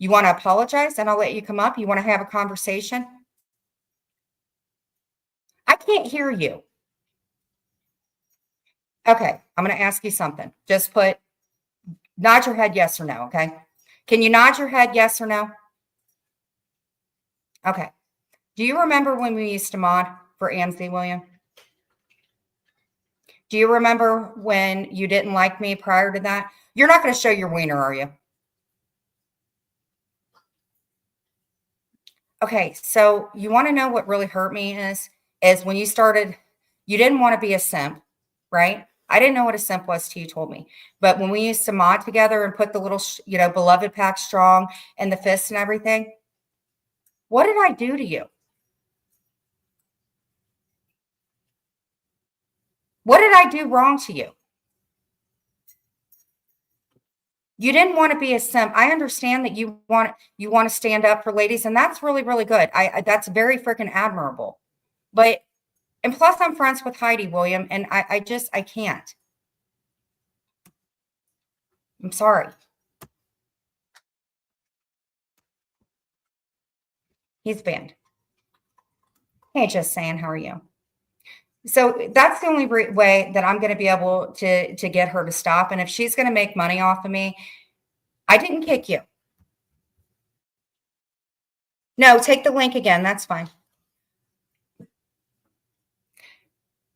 You want to apologize and I'll let you come up? You want to have a conversation? I can't hear you. Okay, I'm going to ask you something. Just nod your head yes or no, okay? Can you nod your head yes or no? Okay. Do you remember when we used to mod for Ansley, William? Do you remember when you didn't like me prior to that? You're not going to show your wiener, are you? Okay, so you want to know what really hurt me is when you started, you didn't want to be a simp, right? I didn't know what a simp was till you told me. But when we used to mod together and put the little, beloved pack strong and the fists and everything, what did I do to you? What did I do wrong to you? You didn't want to be a simp. I understand that you want to stand up for ladies, and that's really, really good. That's very freaking admirable. But and plus I'm friends with Heidi, William, and I can't. I'm sorry. He's banned. Hey, just saying, how are you? So that's the only way that I'm going to be able to get her to stop. And if she's going to make money off of me, I didn't kick you. No, take the link again. That's fine.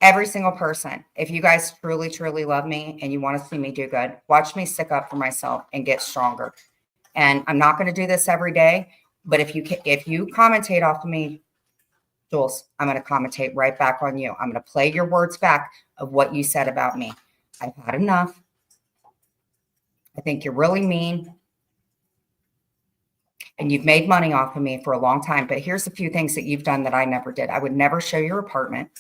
Every single person, if you guys truly, truly love me and you want to see me do good, watch me stick up for myself and get stronger. And I'm not going to do this every day, but if you commentate off of me, Jules, I'm going to commentate right back on you. I'm going to play your words back of what you said about me. I've had enough. I think you're really mean. And you've made money off of me for a long time. But here's a few things that you've done that I never did. I would never show your apartment.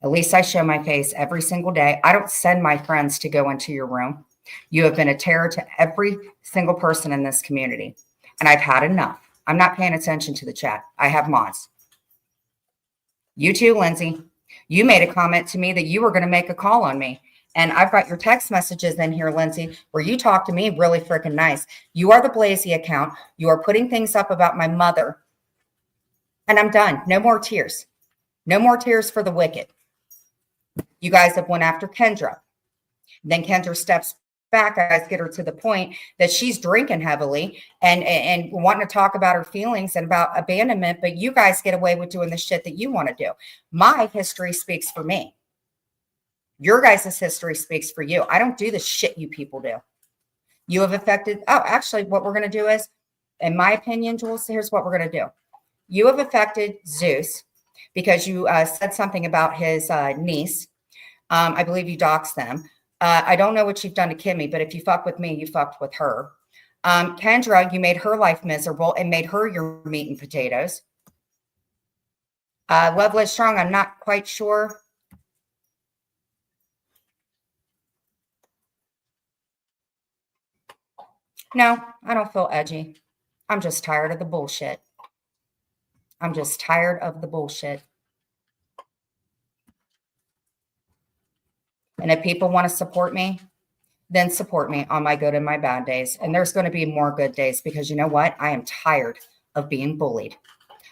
At least I show my face every single day. I don't send my friends to go into your room. You have been a terror to every single person in this community. And I've had enough. I'm not paying attention to the chat. I have mods. You too, Lindsay. You made a comment to me that you were going to make a call on me. And I've got your text messages in here, Lindsay, where you talk to me really freaking nice. You are the Blazy account. You are putting things up about my mother. And I'm done. No more tears. No more tears for the wicked. You guys have went after Kendra. Then Kendra steps back. I guys get her to the point that she's drinking heavily and wanting to talk about her feelings and about abandonment. But you guys get away with doing the shit that you want to do. My history speaks for me. Your guys' history speaks for you. I don't do the shit you people do. You have affected. Oh, actually, what we're going to do is, in my opinion, Jules, here's what we're going to do. You have affected Zeus because you said something about his niece. I believe you doxed them. I don't know what you've done to Kimmy, but if you fuck with me, you fucked with her. Kendra, you made her life miserable and made her your meat and potatoes. Loveless Strong, I'm not quite sure. No, I don't feel edgy. I'm just tired of the bullshit. I'm just tired of the bullshit. And if people want to support me, then support me on my good and my bad days. And there's going to be more good days because you know what? I am tired of being bullied.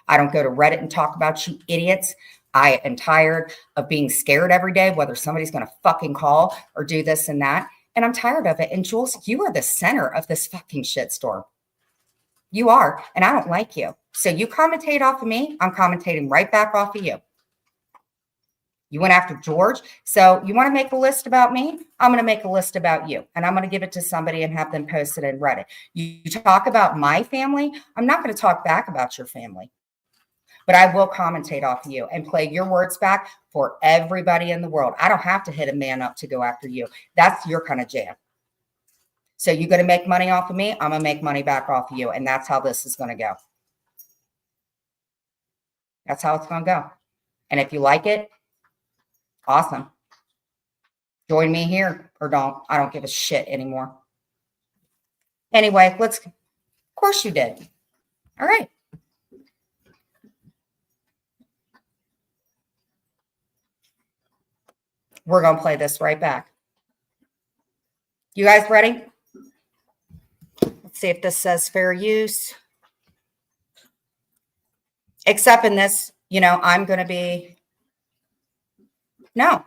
I don't go to Reddit and talk about you idiots. I am tired of being scared every day, whether somebody's going to fucking call or do this and that. And I'm tired of it. And Jules, you are the center of this fucking shitstorm. You are. And I don't like you. So you commentate off of me. I'm commentating right back off of you. You went after George. So you want to make a list about me? I'm going to make a list about you. And I'm going to give it to somebody and have them post it in Reddit. You talk about my family. I'm not going to talk back about your family. But I will commentate off of you and play your words back for everybody in the world. I don't have to hit a man up to go after you. That's your kind of jam. So you're going to make money off of me. I'm going to make money back off of you. And that's how this is going to go. That's how it's going to go. And if you like it, awesome. Join me here or don't. I don't give a shit anymore. Anyway, of course you did. All right. We're going to play this right back. You guys ready? See if this says fair use. Except in this, you know, I'm going to be, no.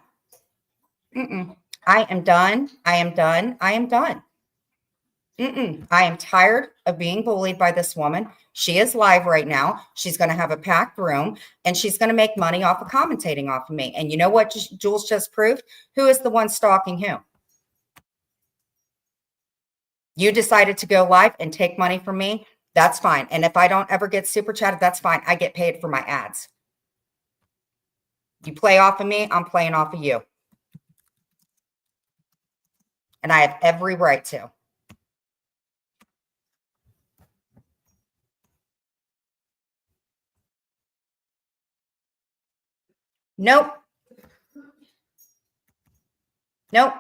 I am done. I am done. I am done. I am tired of being bullied by this woman. She is live right now. She's going to have a packed room and she's going to make money off of commentating off of me. And you know what Jules just proved? Who is the one stalking who? You decided to go live and take money from me. That's fine. And if I don't ever get super chatted, that's fine. I get paid for my ads. You play off of me, I'm playing off of you. And I have every right to. Nope. Nope.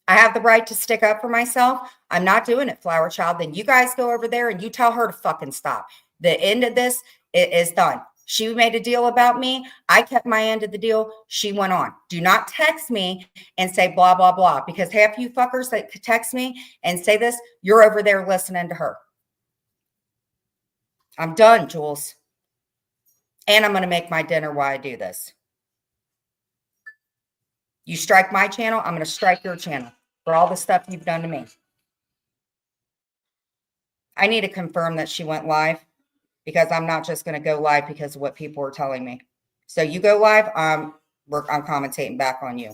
I have the right to stick up for myself. I'm not doing it, Flower Child. Then you guys go over there and you tell her to fucking stop. The end of this is done. She made a deal about me. I kept my end of the deal. She went on. Do not text me and say blah, blah, blah, because half you fuckers that text me and say this, you're over there listening to her. I'm done, Jules. And I'm going to make my dinner while I do this. You strike my channel, I'm going to strike your channel for all the stuff you've done to me. I need to confirm that she went live because I'm not just going to go live because of what people are telling me. So you go live, I'm commentating back on you.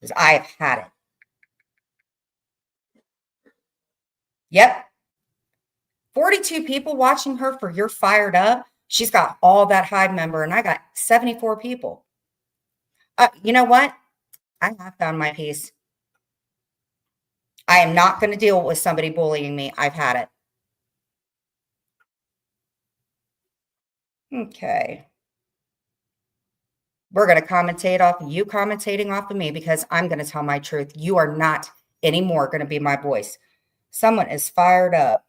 Because I have had it. Yep. 42 people watching her for You're Fired Up. She's got all that Hive member and I got 74 people. You know what? I have found my peace. I am not going to deal with somebody bullying me. I've had it. Okay. We're going to commentate off of you commentating off of me because I'm going to tell my truth. You are not anymore going to be my voice. Someone is fired up.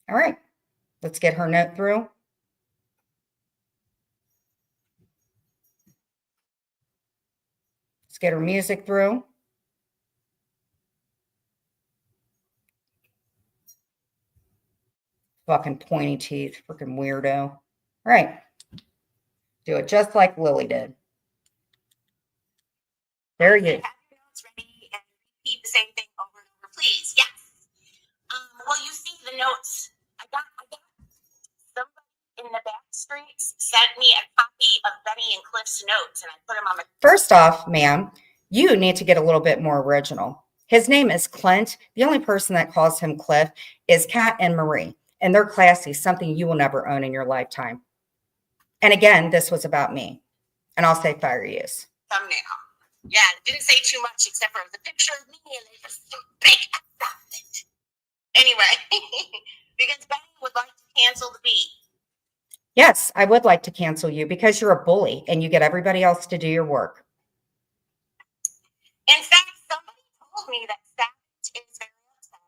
All right. Let's get her note through. Let's get her music through. Fucking pointy teeth. Freaking weirdo. All right. Do it just like Lily did. There you go. Have your notes ready and repeat the same thing over and over, please. Yes. Well, you see the notes. I got somebody in the back streets sent me a copy of Benny and Cliff's notes, and I put them on my. First off, ma'am, you need to get a little bit more original. His name is Clint. The only person that calls him Cliff is Kat and Marie, and they're classy, something you will never own in your lifetime. And again, this was about me, and I'll say fire use. Thumbnail. Yeah, it didn't say too much except for the picture of me, and they just so big about it. Anyway, because Benny would like to cancel the beat. Yes, I would like to cancel you because you're a bully and you get everybody else to do your work. In fact, somebody told me that Savage is very upset.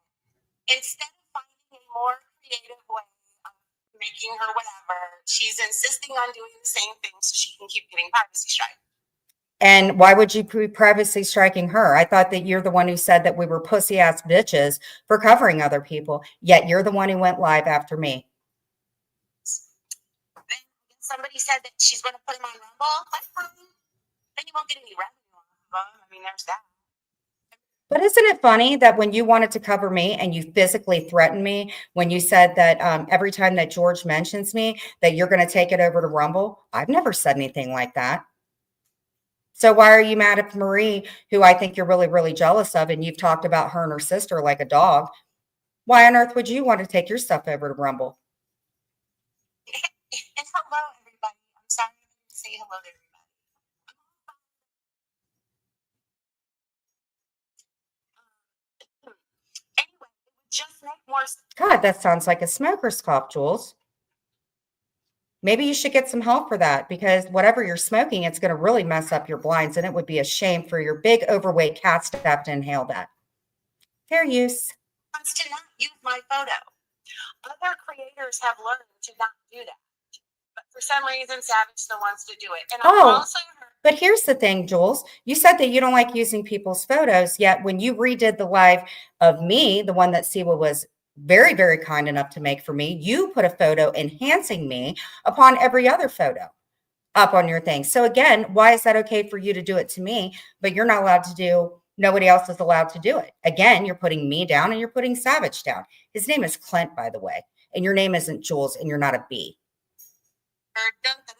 Instead of finding a more creative way of making her whatever, she's insisting on doing the same thing so she can keep getting privacy strike. And why would you be privacy striking her? I thought that you're the one who said that we were pussy ass bitches for covering other people, yet you're the one who went live after me. Then somebody said that she's going to put him on Rumble. That's fine. Then you won't get any revenue on him. I mean, there's that. But isn't it funny that when you wanted to cover me and you physically threatened me when you said that every time that George mentions me, that you're going to take it over to Rumble? I've never said anything like that. So why are you mad at Marie, who I think you're really, really jealous of, and you've talked about her and her sister like a dog? Why on earth would you want to take your stuff over to Rumble? And hello, everybody. I'm sorry I didn't say hello to everybody. Anyway, it would just make more sense. God, that sounds like a smoker's cough, Jules. Maybe you should get some help for that because whatever you're smoking, it's going to really mess up your blinds, and it would be a shame for your big overweight cat to have to inhale that. Fair use. To not use my photo. Other creators have learned to not do that. But for some reason, Savage still wants to do it. And I also heard But here's the thing, Jules. You said that you don't like using people's photos, yet when you redid the live of me, the one that Siwa was very, very kind enough to make for me, you put a photo enhancing me upon every other photo up on your thing. So again, why is that okay for you to do it to me, but you're not allowed to do, nobody else is allowed to do it? Again, you're putting me down and you're putting Savage down. His name is Clint, by the way, and your name isn't Jules and you're not a B. Dun, dun, dun,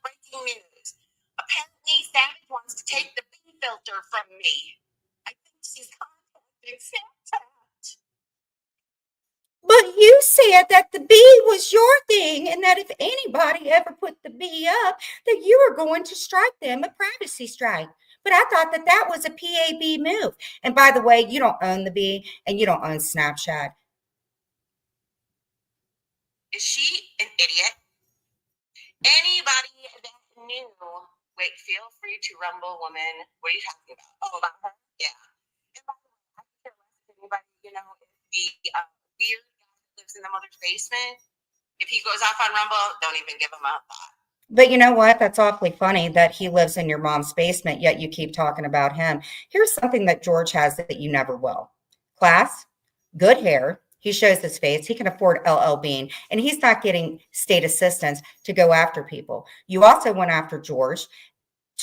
breaking news. Apparently, Savage wants to take the B filter from me. I think she's contacting Snapchat. But you said that the B was your thing and that if anybody ever put the B up, that you were going to strike them a privacy strike. But I thought that that was a PAB move. And by the way, you don't own the B and you don't own Snapchat. Is she an idiot? Anybody that knew, wait, feel free to rumble, woman. What are you talking about? Oh, about her? Yeah. And by the way, I don't care less if anybody, you know, if the weird guy that lives in the mother's basement, if he goes off on Rumble, don't even give him a thought. But you know what? That's awfully funny that he lives in your mom's basement, yet you keep talking about him. Here's something that George has that you never will. Class, good hair. He shows his face. He can afford LL Bean, and he's not getting state assistance to go after people. You also went after George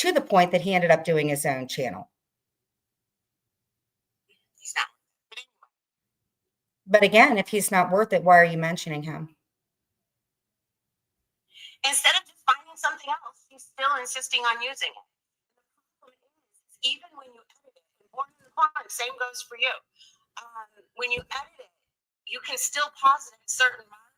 to the point that he ended up doing his own channel. He's not. But again, if he's not worth it, why are you mentioning him? Instead of just finding something else, he's still insisting on using it. The problem is, even when you edit it, and Born in the Barn, same goes for you. When you edit it, you can still pause it at a certain mark,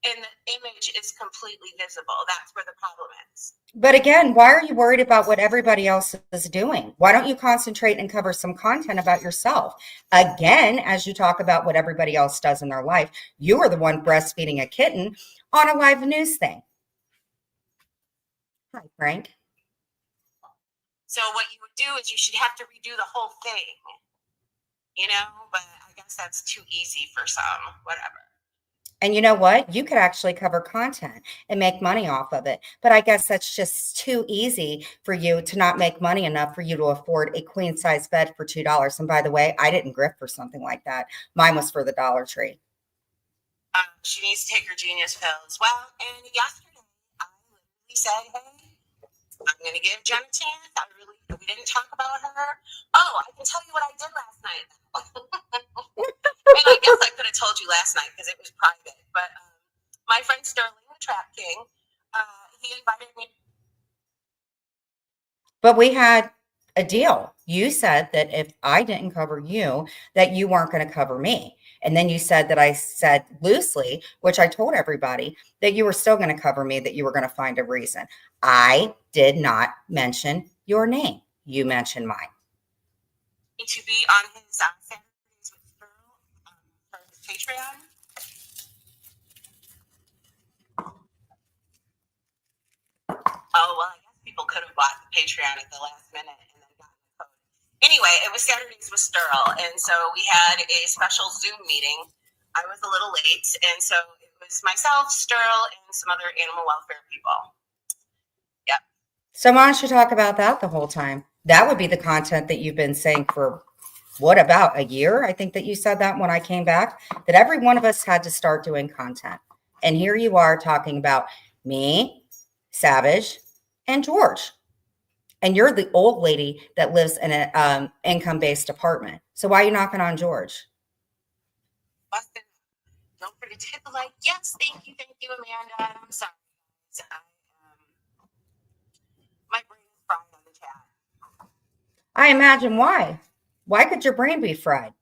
and the image is completely visible. That's where the problem is. But again, why are you worried about what everybody else is doing? Why don't you concentrate and cover some content about yourself? Again, as you talk about what everybody else does in their life, you are the one breastfeeding a kitten on a live news thing. Hi, Frank. So what you would do is you should have to redo the whole thing, you know, but I guess that's too easy for some, whatever. And you know what? You could actually cover content and make money off of it. But I guess that's just too easy for you to not make money enough for you to afford a queen size bed for $2. And by the way, I didn't grift for something like that. Mine was for the Dollar Tree. She needs to take her genius pills. Well, and yesterday I literally said, hey, I'm going to give Jen a chance. We didn't talk about her. Oh, I can tell you what I did last night. And I guess I could have told you last night because it was private. But my friend Sterling, the Trap King, he invited me. But we had a deal. You said that if I didn't cover you, that you weren't going to cover me. And then you said that I said loosely, which I told everybody, that you were still going to cover me, that you were going to find a reason. I did not mention your name. You mentioned mine. To be on his Saturdays with Sterl for his Patreon. Oh, well, I guess people could have bought the Patreon at the last minute and then gotten the code. Anyway, it was Saturdays with Sterl, and so we had a special Zoom meeting. I was a little late, and so it was myself, Sterl, and some other animal welfare people. Yep. So why don't you talk about that the whole time? That would be the content that you've been saying for, what, about a year? I think that you said that when I came back, that every one of us had to start doing content. And here you are talking about me, Savage, and George. And you're the old lady that lives in an income-based apartment. So why are you knocking on George? Busted. Don't forget to hit the like. Yes, thank you, Amanda. I'm sorry. My brain is fried on the chat. I imagine why. Why could your brain be fried?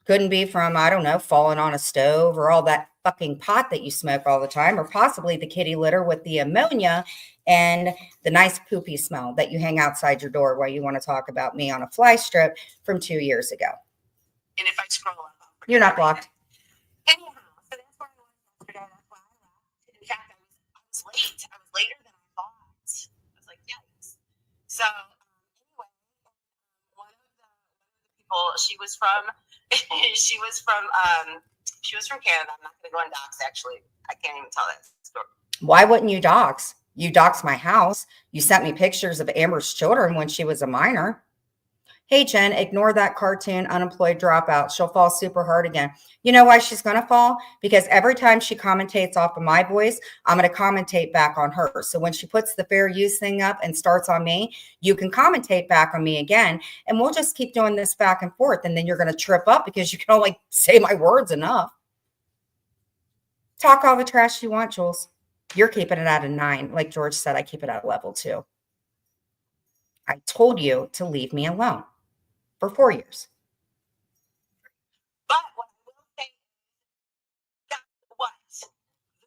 Couldn't be from, I don't know, falling on a stove or all that fucking pot that you smoke all the time, or possibly the kitty litter with the ammonia and the nice poopy smell that you hang outside your door while you want to talk about me on a fly strip from 2 years ago. And if I scroll up, You're not blocked. Anyhow, so that's where I was yesterday. That's why I left. In fact, I was late. I was later than I thought. I was like, yikes. So anyway, one of the people, she was from Canada. I'm not going to go on docs. Actually, I can't even tell that story. Why wouldn't you dox? You doxed my house. You sent me pictures of Amber's children when she was a minor. Hey, Jen, ignore that cartoon unemployed dropout. She'll fall super hard again. You know why she's going to fall? Because every time she commentates off of my voice, I'm going to commentate back on her. So when she puts the fair use thing up and starts on me, you can commentate back on me again. And we'll just keep doing this back and forth. And then you're going to trip up because you can only say my words enough. Talk all the trash you want, Jules. You're keeping it at a 9. Like George said, I keep it at level 2. I told you to leave me alone for 4 years. But what I will say, guess what?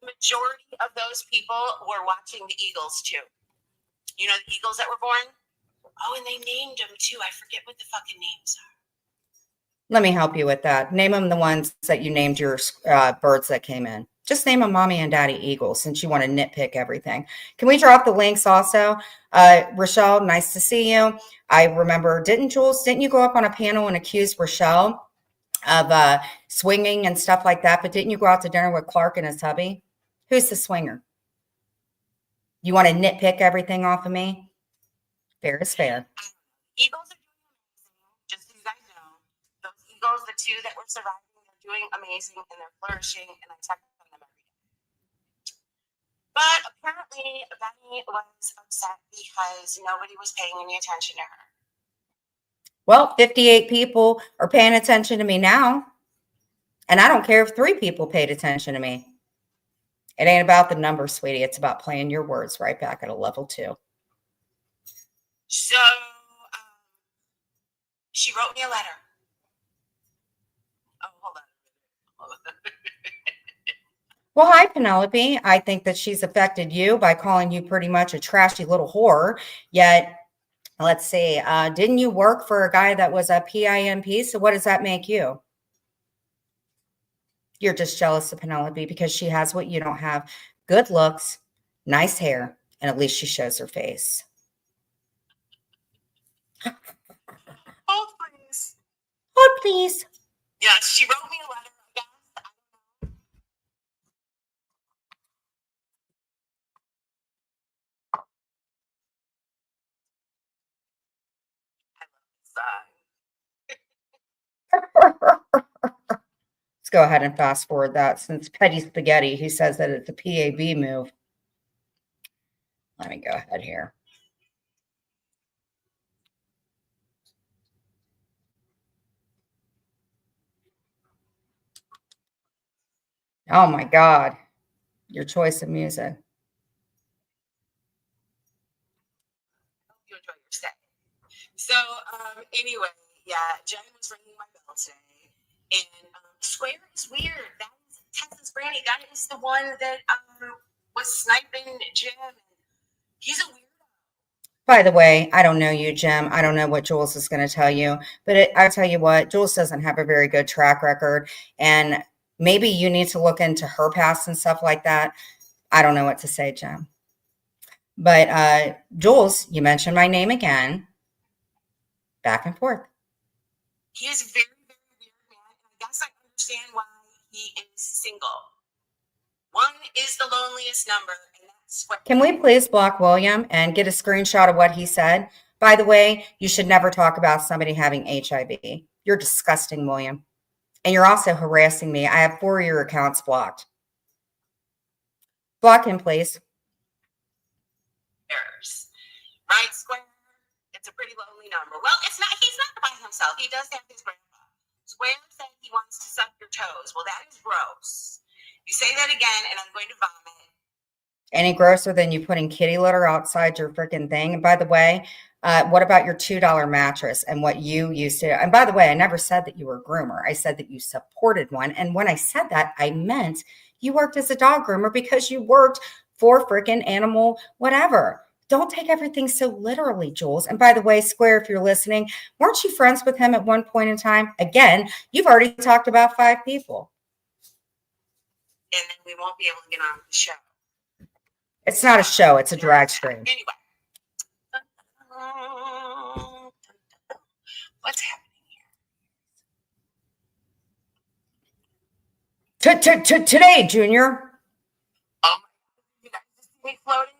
The majority of those people were watching the Eagles too. You know the Eagles that were born? Oh, and they named them too. I forget what the fucking names are. Let me help you with that. Name them the ones that you named your birds that came in. Just name them Mommy and Daddy Eagles since you want to nitpick everything. Can we drop the links also? Rochelle, nice to see you. I remember, didn't you go up on a panel and accuse Rochelle of swinging and stuff like that? But didn't you go out to dinner with Clark and his hubby? Who's the swinger? You want to nitpick everything off of me? Fair is fair. Eagles are doing amazing, just so you guys know. Those Eagles, the 2 that were surviving, they're doing amazing and they're flourishing, and I check on them every day. But apparently, Benny was upset because nobody was paying any attention to her. Well, 58 people are paying attention to me now. And I don't care if 3 people paid attention to me. It ain't about the numbers, sweetie. It's about playing your words right back at a level 2. So she wrote me a letter. Oh, hold on. Well, hi, Penelope. I think that she's affected you by calling you pretty much a trashy little whore. Yet, let's see, didn't you work for a guy that was a PIMP? So what does that make you? You're just jealous of Penelope because she has what you don't have. Good looks, nice hair, and at least she shows her face. Oh, please. Oh, please. Yes, she wrote me a letter. Let's go ahead and fast forward that since Petty Spaghetti, he says that it's a PAB move. Let me go ahead here. Oh my God. Your choice of music. You enjoy your stay. So, anyway, yeah, Jen was ringing my bell today, and Square is weird. That is Texas Granny. That is the one that was sniping Jim. He's a weirdo. By the way, I don't know you, Jim. I don't know what Jules is going to tell you, but I'll tell you what, Jules doesn't have a very good track record, and maybe you need to look into her past and stuff like that. I don't know what to say, Jim. But Jules, you mentioned my name again. Back and forth. He is a very, very weird man. And I guess I understand why he is single. 1 is the loneliest number, and that's what. Can we please block William and get a screenshot of what he said? By the way, you should never talk about somebody having HIV. You're disgusting, William. And you're also harassing me. I have 4 of your accounts blocked. Block him, please. Right, Square? It's a pretty lonely number. Well, it's not. He's not by himself. He does have his grandpa. Square said he wants to suck your toes. Well, that is gross. You say that again, and I'm going to vomit. Any grosser than you putting kitty litter outside your freaking thing? And by the way, what about your $2 mattress and what you used to? And by the way, I never said that you were a groomer. I said that you supported one. And when I said that, I meant you worked as a dog groomer because you worked for freaking animal whatever. Don't take everything so literally, Jules. And by the way, Square, if you're listening, weren't you friends with him at one point in time? Again, you've already talked about 5 people. And then we won't be able to get on the show. It's not a show. It's a drag stream. Anyway. What's happening here? Today, Junior. Oh, you guys just see me floating?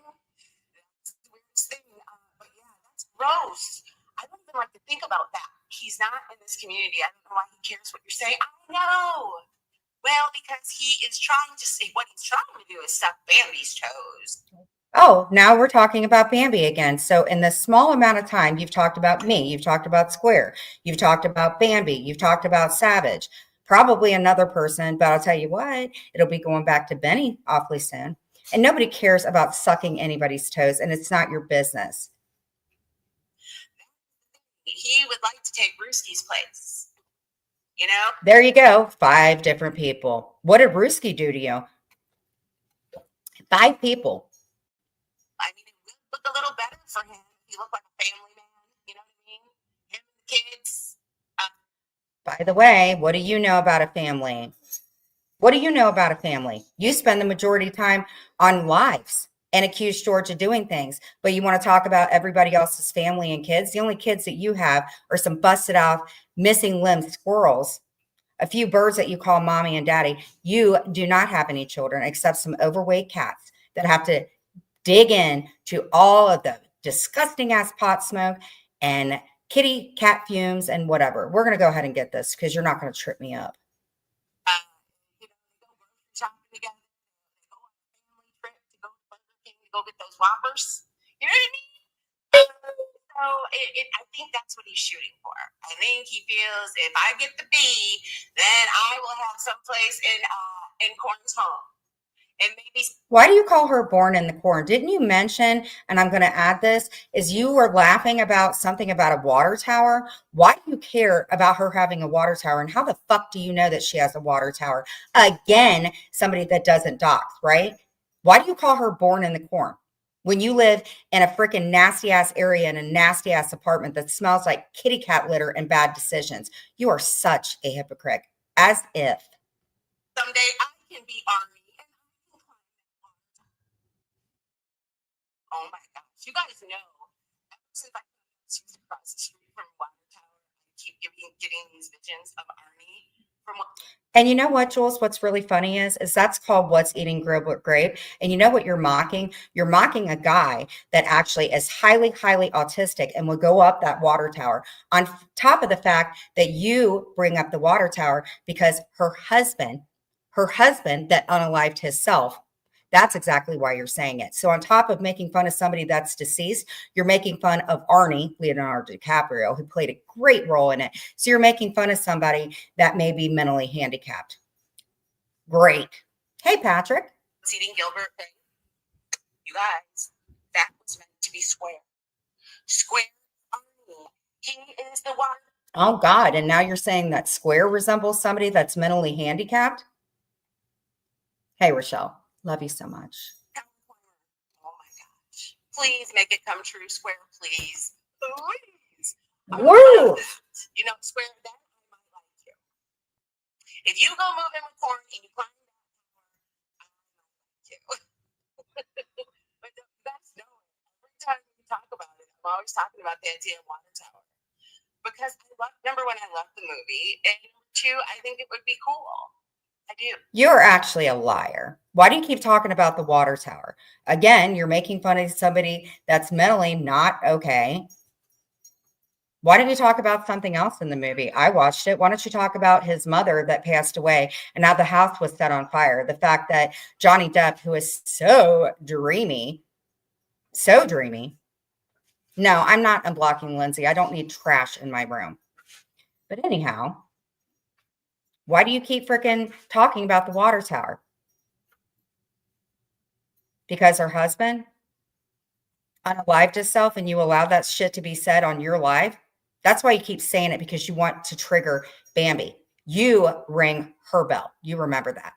gross. I don't even like to think about that. He's not in this community. I don't know why he cares what you're saying. I know. Well, because he is trying to say what he's trying to do is suck Bambi's toes. Oh, now we're talking about Bambi again. So in this small amount of time, you've talked about me, you've talked about Square, you've talked about Bambi, you've talked about Savage, probably another person, but I'll tell you what, it'll be going back to Benny awfully soon. And nobody cares about sucking anybody's toes, and it's not your business. He would like to take Brewski's place. You know? There you go. 5 different people. What did Brewski do to you? 5 people. I mean, it would look a little better for him. He looked like a family man. You know what I mean? Him and the kids. By the way, what do you know about a family? What do you know about a family? You spend the majority of time on lives and accuse George of doing things, but you want to talk about everybody else's family and kids. The only kids that you have are some busted out, missing limb squirrels, a few birds that you call mommy and daddy. You do not have any children except some overweight cats that have to dig in to all of the disgusting ass pot smoke and kitty cat fumes and whatever. We're going to go ahead and get this because you're not going to trip me up. You know, they go grocery shopping together. They go on a family trip to go to Burger King to go get those Whoppers. You know what I mean? So I think that's what he's shooting for. I think he feels if I get the B, then I will have someplace in Corn's home. And maybe. Why do you call her born in the corn? Didn't you mention, and I'm going to add this, is you were laughing about something about a water tower? Why do you care about her having a water tower? And how the fuck do you know that she has a water tower? Again, somebody that doesn't dox, right? Why do you call her born in the corn? When you live in a freaking nasty ass area in a nasty ass apartment that smells like kitty cat litter and bad decisions. You are such a hypocrite. As if. Someday I can be Army. Oh my gosh. You guys know, ever since I moved across the street from Water Tower, I keep getting these visions of Arnie from what. And you know what, Jules, what's really funny is that's called What's Eating Grilled Grape. And you know what you're mocking? You're mocking a guy that actually is highly, highly autistic and would go up that water tower. On top of the fact that you bring up the water tower because her husband that unalived himself, that's exactly why you're saying it. So on top of making fun of somebody that's deceased, you're making fun of Arnie, Leonardo DiCaprio, who played a great role in it. So you're making fun of somebody that may be mentally handicapped. Great. Hey, Patrick. Eating Gilbert thing. You guys, that was meant to be Square. Square Arnie. He is the one. Oh, God. And now you're saying that Square resembles somebody that's mentally handicapped? Hey, Rochelle. Love you so much. Oh my gosh. Please make it come true, Square, please. Please. Woo! You know, Square, that I might like you. If you go move in with Corn and you climb that tower, I might like you. But that's no. Every time we talk about it, I'm always talking about that damn water tower. Because number one, I love the movie. And number two, I think it would be cool. I do. You're actually a liar. Why do you keep talking about the water tower? Again, you're making fun of somebody that's mentally not okay. Why don't you talk about something else in the movie? I watched it. Why don't you talk about his mother that passed away and now the house was set on fire? The fact that Johnny Depp, who is so dreamy. No, I'm not unblocking Lindsay. I don't need trash in my room. But anyhow, why do you keep freaking talking about the water tower? Because her husband unalived himself and you allow that shit to be said on your live? That's why you keep saying it, because you want to trigger Bambi. You ring her bell. You remember that.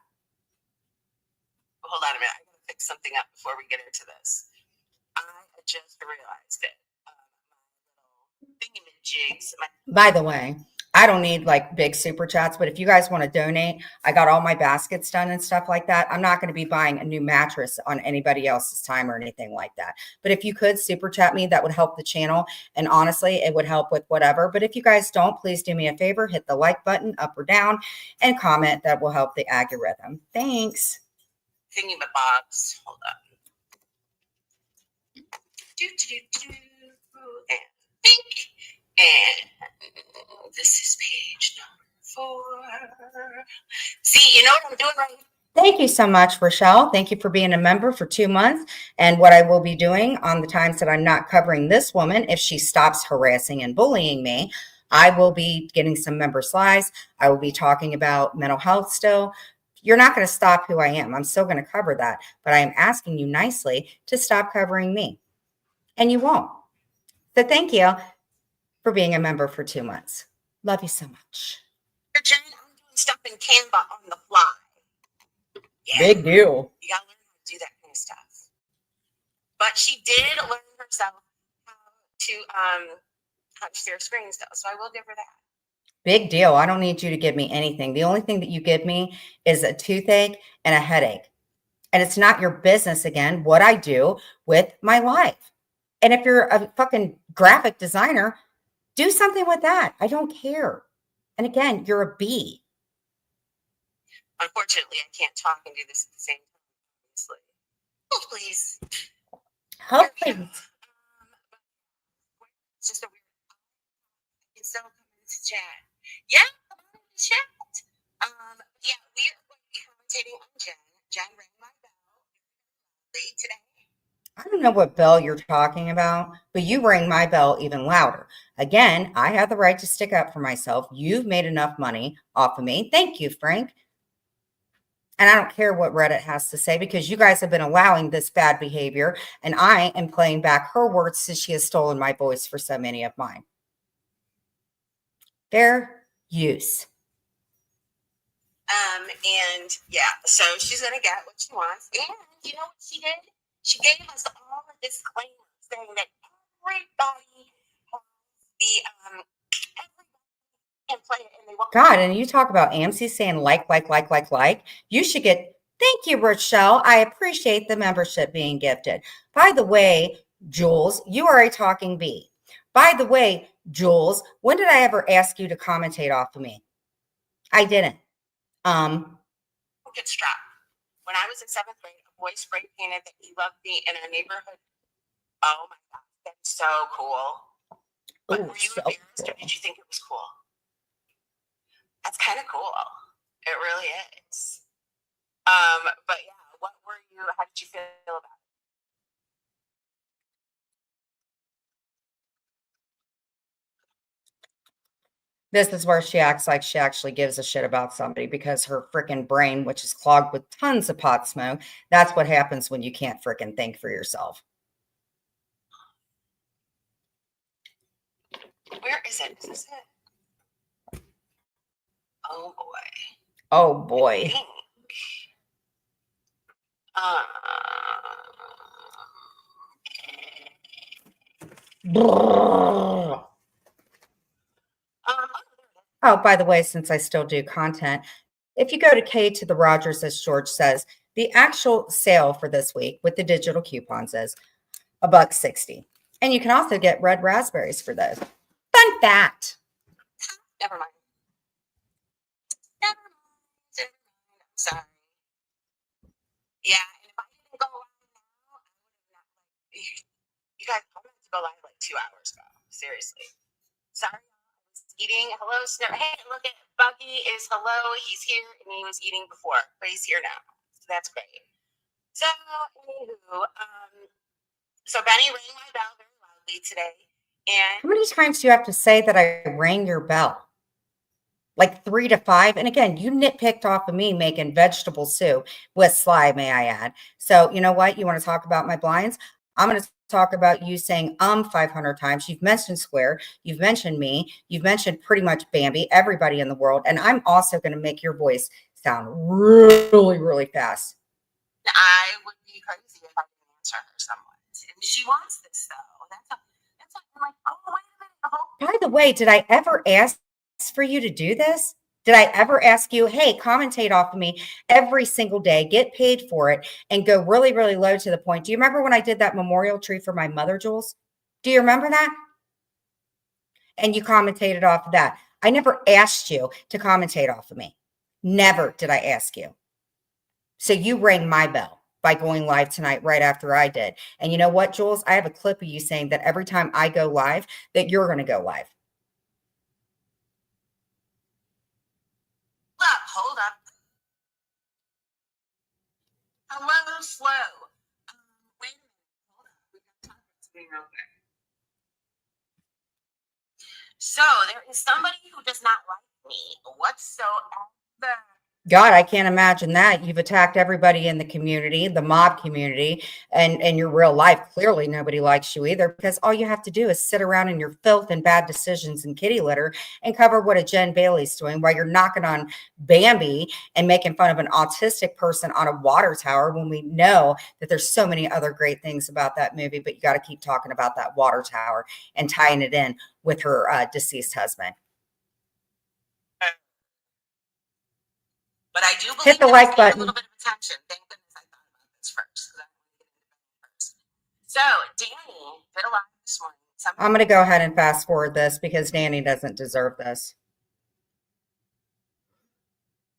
Hold on a minute. I gotta fix something up before we get into this. I just realized it. My little thingamajigs. By the way, I don't need like big super chats, but if you guys want to donate, I got all my baskets done and stuff like that. I'm not going to be buying a new mattress on anybody else's time or anything like that. But if you could super chat me, that would help the channel. And honestly, it would help with whatever. But if you guys don't, please do me a favor, hit the like button up or down and comment. That will help the algorithm. Thanks. Thingamabobs. Hold up. And Think. And this is page number 4. See, you know what I'm doing right here? Thank you so much, Rochelle. Thank you for being a member for 2 months. And what I will be doing on the times that I'm not covering this woman, if she stops harassing and bullying me, I will be getting some member slides. I will be talking about mental health still. You're not going to stop who I am. I'm still going to cover that. But I am asking you nicely to stop covering me. And you won't. So thank you for being a member for 2 months. Love you so much. Jen, I'm doing stuff in Canva on the fly. Yeah. Big deal. You gotta learn how to do that kind of stuff. But she did learn herself how to share screens though, so I will give her that. Big deal. I don't need you to give me anything. The only thing that you give me is a toothache and a headache. And it's not your business, again, what I do with my life. And if you're a fucking graphic designer, do something with that. I don't care. And again, you're a bee. Unfortunately, I can't talk and do this at the same time, obviously. Oh, please. Hopefully. It's just a weird. It's so coming to chat. Yeah, come on in the chat. Yeah, we are going to be commentating on Jen. Jen rang my bell today. I don't know what bell you're talking about, but you rang my bell even louder. Again, I have the right to stick up for myself. You've made enough money off of me. Thank you, Frank. And I don't care what Reddit has to say because you guys have been allowing this bad behavior, and I am playing back her words since she has stolen my voice for so many of mine. Fair use. And yeah, so she's gonna get what she wants. And you know what she did? She gave us all a disclaimer saying that everybody has the everybody can play it and they want. God, and you talk about AMC saying like. You should get, thank you, Rochelle. I appreciate the membership being gifted. By the way, Jules, you are a talking bee. By the way, Jules, when did I ever ask you to commentate off of me? I didn't. Get struck. When I was in 7th grade, a boy spray painted that he loved me in our neighborhood. Oh my God, that's so cool. But were you embarrassed or did you think it was cool? That's kind of cool. It really is. But yeah, how did you feel about it? This is where she acts like she actually gives a shit about somebody because her freaking brain, which is clogged with tons of pot smoke, that's what happens when you can't freaking think for yourself. Where is it? Is this it? Oh boy. Oh boy. Oh, by the way, since I still do content, if you go to K to the Rogers, as George says, the actual sale for this week with the digital coupons is $1.60. And you can also get red raspberries for those. Fun fact. Never mind. I'm sorry. Yeah, and if I didn't go live now, I would have not you guys. I'm going to go live like 2 hours ago. Seriously. Sorry. Eating. Hello, Snow. Hey, look at Bucky is hello. He's here and he was eating before, but he's here now. So that's great. So, anywho, so Benny rang my bell very loudly today. And how many times do you have to say that I rang your bell? Like 3 to 5. And again, you nitpicked off of me making vegetable soup with Sly, may I add. So you know what? You want to talk about my blinds? I'm going to talk about you saying 500 times. You've mentioned Square. You've mentioned me. You've mentioned pretty much Bambi, everybody in the world. And I'm also going to make your voice sound really, really fast. I would be crazy if I didn't answer her somewhat. And she wants this, though. That's I'm like, oh, wait a minute. By the way, did I ever ask for you to do this? Did I ever ask you, hey, commentate off of me every single day, get paid for it, and go really, really low to the point? Do you remember when I did that memorial tree for my mother, Jules? Do you remember that? And you commentated off of that. I never asked you to commentate off of me. Never did I ask you. So you rang my bell. by going live tonight right after I did. And you know what, Jules? I have a clip of you saying that every time I go live, that you're going to go live. Hold up. Hello, slow. Wait a minute. Hold up. We got to talk about something real quick. So there is somebody who does not like me whatsoever. God, I can't imagine that. You've attacked everybody in the community, the mob community, and in your real life. Clearly, nobody likes you either, because all you have to do is sit around in your filth and bad decisions and kitty litter and cover what a Jen Bailey's doing while you're knocking on Bambi and making fun of an autistic person on a water tower when we know that there's so many other great things about that movie, but you got to keep talking about that water tower and tying it in with her deceased husband. But I do believe Hit the like button. A little bit of attention. Thank goodness I thought about this first. So Danny did a live this morning. I'm going to go ahead and fast forward this because Danny doesn't deserve this.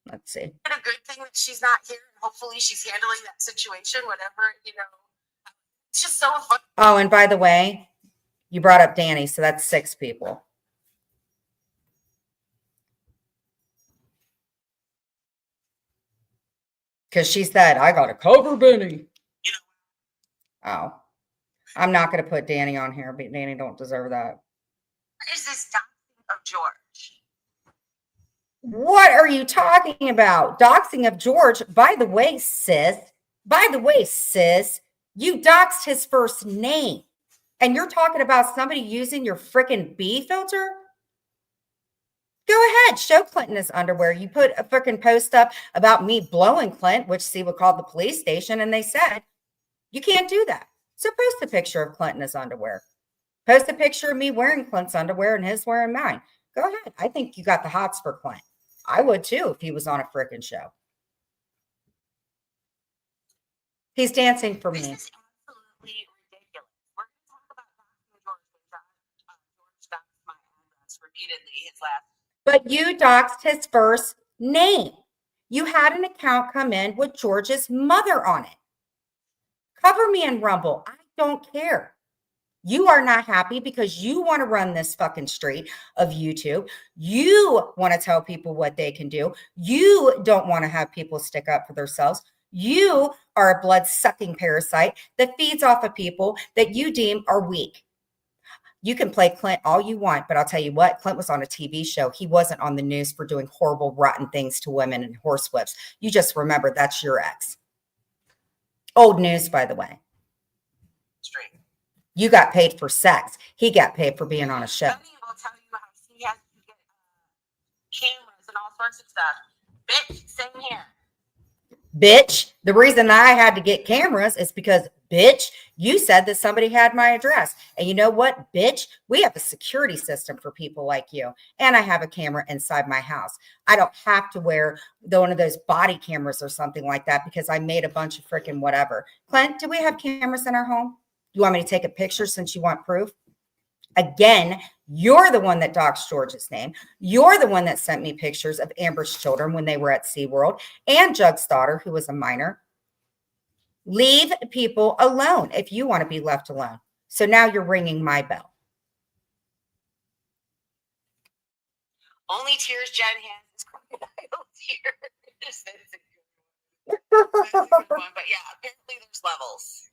Let's see. A good thing that she's not here, and hopefully she's handling that situation, whatever, you know. It's just so fun. Oh, and by the way, you brought up Danny, so that's 6 people. Because she said, I got to cover Benny. Oh, I'm not going to put Danny on here, but Danny don't deserve that. What is this doxing of George? What are you talking about? Doxing of George? By the way, sis, you doxed his first name. And you're talking about somebody using your freaking B filter? Go ahead, show Clinton his underwear. You put a freaking post up about me blowing Clint, which Siwa called the police station, and they said, you can't do that. So post a picture of Clinton his underwear. Post a picture of me wearing Clint's underwear and his wearing mine. Go ahead. I think you got the hots for Clint. I would too if he was on a freaking show. He's dancing for me. This is absolutely ridiculous. We're going to talk about doxing George. George doxed my address repeatedly his last. But you doxed his first name. You had an account come in with George's mother on it. Cover me in Rumble. I don't care. You are not happy because you want to run this fucking street of YouTube. You want to tell people what they can do. You don't want to have people stick up for themselves. You are a blood-sucking parasite that feeds off of people that you deem are weak. You can play Clint all you want, but I'll tell you what, Clint was on a TV show. He wasn't on the news for doing horrible, rotten things to women and horsewhips. You just remember that's your ex. Old news, by the way. Straight. You got paid for sex. He got paid for being on a show. Sonny will tell you how he has to get cameras and all sorts of stuff. Bitch, same here. Bitch, the reason I had to get cameras is because, bitch, you said that somebody had my address. And you know what, bitch? We have a security system for people like you. And I have a camera inside my house. I don't have to wear one of those body cameras or something like that because I made a bunch of freaking whatever. Clint, do we have cameras in our home? You want me to take a picture since you want proof? Again, you're the one that doxed George's name. You're the one that sent me pictures of Amber's children when they were at SeaWorld and Jug's daughter, who was a minor. Leave people alone if you want to be left alone. So now you're ringing my bell. Only tears Jen has is crocodile tears. That's a good one. But yeah, apparently there's levels.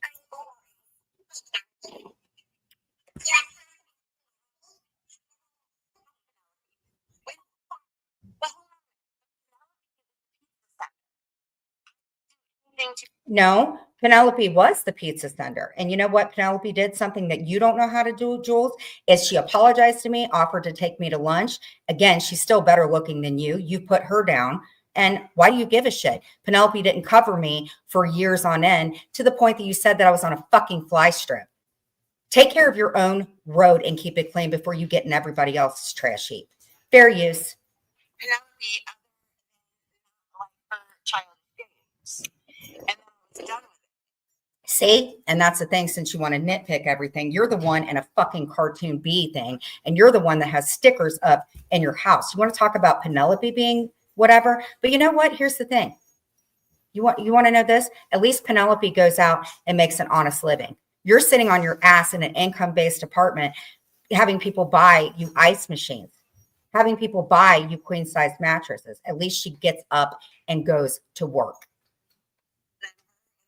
No, Penelope was the pizza sender. And you know what? Penelope did something that you don't know how to do, Jules, is she apologized to me, offered to take me to lunch. Again, she's still better looking than you. You put her down. And why do you give a shit? Penelope didn't cover me for years on end to the point that you said that I was on a fucking fly strip. Take care of your own road and keep it clean before you get in everybody else's trash heap. Fair use. Penelope, like her child games. And then I was done with it. See? And that's the thing, since you want to nitpick everything, you're the one in a fucking cartoon bee thing, and you're the one that has stickers up in your house. You want to talk about Penelope being whatever? But you know what? Here's the thing. You want to know this? At least Penelope goes out and makes an honest living. You're sitting on your ass in an income-based apartment, having people buy you ice machines, having people buy you queen-size mattresses. At least she gets up and goes to work. Then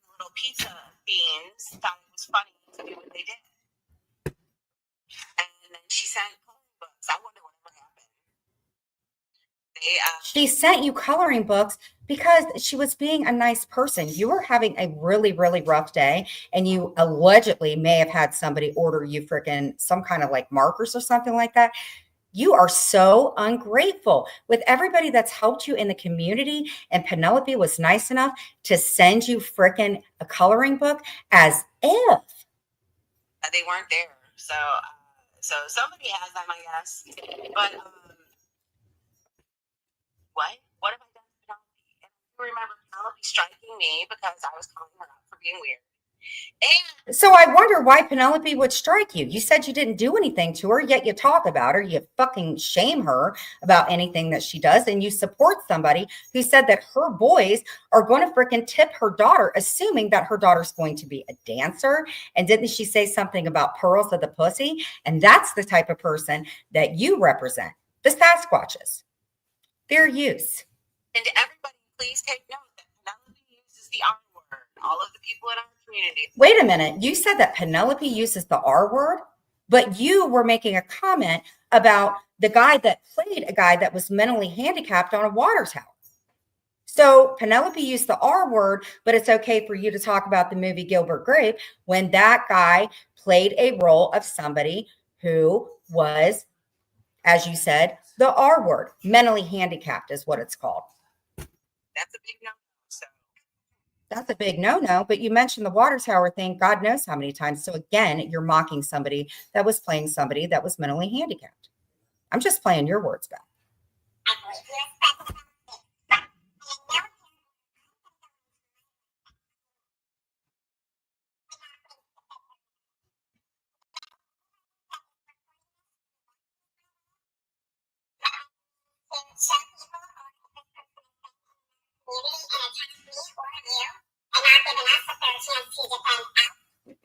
the little pizza fiends thought it was funny to do what they did. And then she sent coloring books. I wonder whatever happened. She sent you coloring books because she was being a nice person. You were having a really, really rough day, and you allegedly may have had somebody order you freaking some kind of like markers or something like that. You are so ungrateful with everybody that's helped you in the community. And Penelope was nice enough to send you freaking a coloring book as if they weren't there. So somebody has them, I guess. But what have I done to Penelope? And I remember Penelope striking me because I was calling her out for being weird. And so I wonder why Penelope would strike you. You said you didn't do anything to her, yet you talk about her. You fucking shame her about anything that she does. And you support somebody who said that her boys are going to freaking tip her daughter, assuming that her daughter's going to be a dancer. And didn't she say something about pearls of the pussy? And that's the type of person that you represent. The Sasquatches. Their use. And everybody, please take note that Penelope uses the R word. All of the people in our community. Wait a minute. You said that Penelope uses the R word, but you were making a comment about the guy that played a guy that was mentally handicapped on a water tower. So Penelope used the R word, but it's okay for you to talk about the movie Gilbert Grape when that guy played a role of somebody who was, as you said, the R word, mentally handicapped is what it's called. That's a big no. So that's a big no-no, but you mentioned the water tower thing, God knows how many times. So again, you're mocking somebody that was playing somebody that was mentally handicapped. I'm just playing your words back.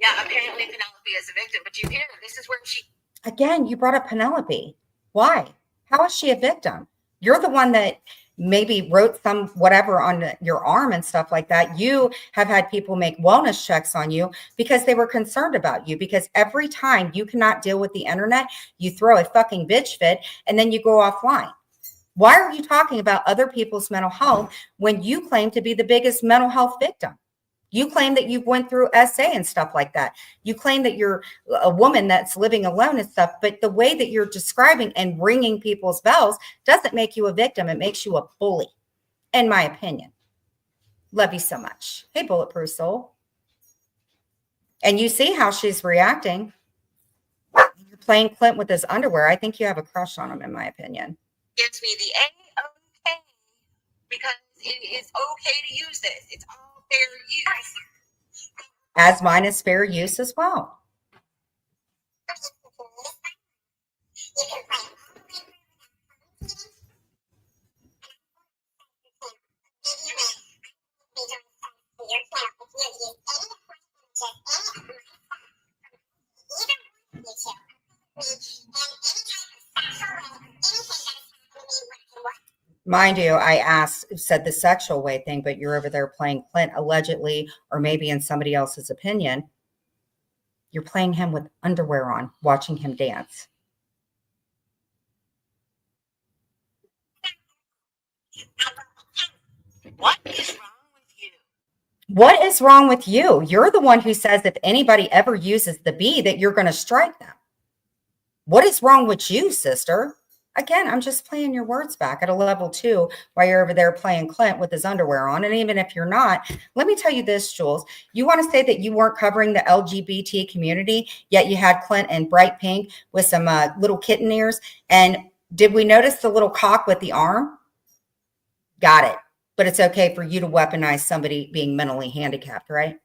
Yeah, apparently Penelope is a victim, but you hear this is where she. Again, you brought up Penelope. Why? How is she a victim? You're the one that maybe wrote some whatever on your arm and stuff like that. You have had people make wellness checks on you because they were concerned about you, because every time you cannot deal with the internet, you throw a fucking bitch fit and then you go offline. Why are you talking about other people's mental health when you claim to be the biggest mental health victim? You claim that you went through SA and stuff like that. You claim that you're a woman that's living alone and stuff, but the way that you're describing and ringing people's bells doesn't make you a victim. It makes you a bully, in my opinion. Love you so much. Hey, Bulletproof Soul. And you see how she's reacting. You're playing Clint with his underwear. I think you have a crush on him, in my opinion. Gives me the A-OK because it is okay to use this. It's all fair use. As mine is fair use as well. Mind you, I said the sexual way thing, but you're over there playing Clint allegedly, or maybe in somebody else's opinion. You're playing him with underwear on, watching him dance. What is wrong with you? What is wrong with you? You're the one who says if anybody ever uses the B that you're going to strike them. What is wrong with you, sister? Again, I'm just playing your words back at a level 2 while you're over there playing Clint with his underwear on. And even if you're not, let me tell you this, Jules. You want to say that you weren't covering the LGBT community, yet you had Clint in bright pink with some little kitten ears. And did we notice the little cock with the arm? Got it. But it's okay for you to weaponize somebody being mentally handicapped, right?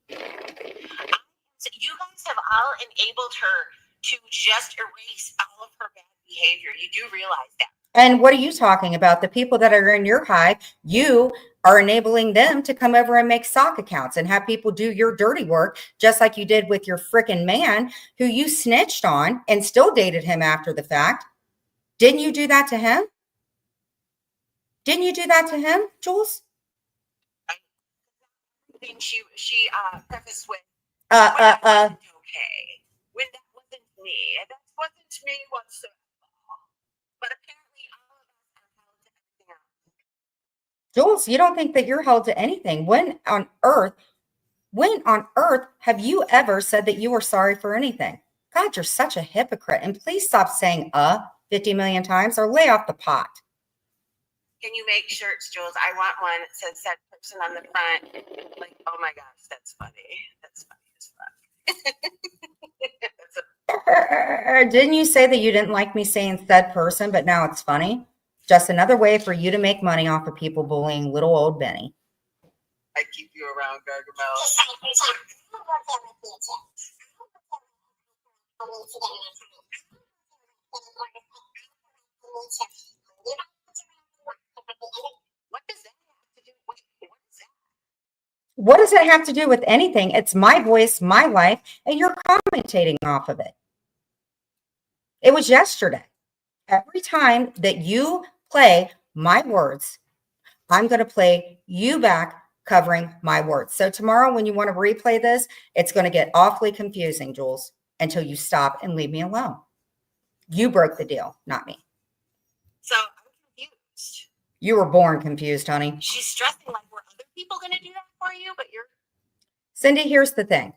So you guys have all enabled her to just erase all of her bad behavior. You do realize that. And what are you talking about? The people that are in your hive, you are enabling them to come over and make sock accounts and have people do your dirty work, just like you did with your freaking man who you snitched on and still dated him after the fact. Didn't you do that to him? Didn't you do that to him, Jules? I think she prefaced with when that wasn't okay. When that wasn't me. That wasn't me whatsoever. But apparently all of us are held to everything else. Jules, you don't think that you're held to anything. When on earth have you ever said that you were sorry for anything? God, you're such a hypocrite. And please stop saying 50 million times or lay off the pot. Can you make shirts, Jules? I want one that says "said person" on the front. Like, oh my gosh, that's funny. That's funny as fuck. Didn't you say that you didn't like me saying said person, but now it's funny? Just another way for you to make money off of people bullying little old Benny. I keep you around, Gargamel. What does that have to do? Wait, what is that? What does it have to do with anything? It's my voice, my life, and you're commentating off of it. It was yesterday. Every time that you play my words, I'm going to play you back covering my words. So tomorrow when you want to replay this, it's going to get awfully confusing, Jules, until you stop and leave me alone. You broke the deal, not me. So I'm confused. You were born confused, honey. She's stressing like were other people going to do that for you, but you're. Cindy, here's the thing.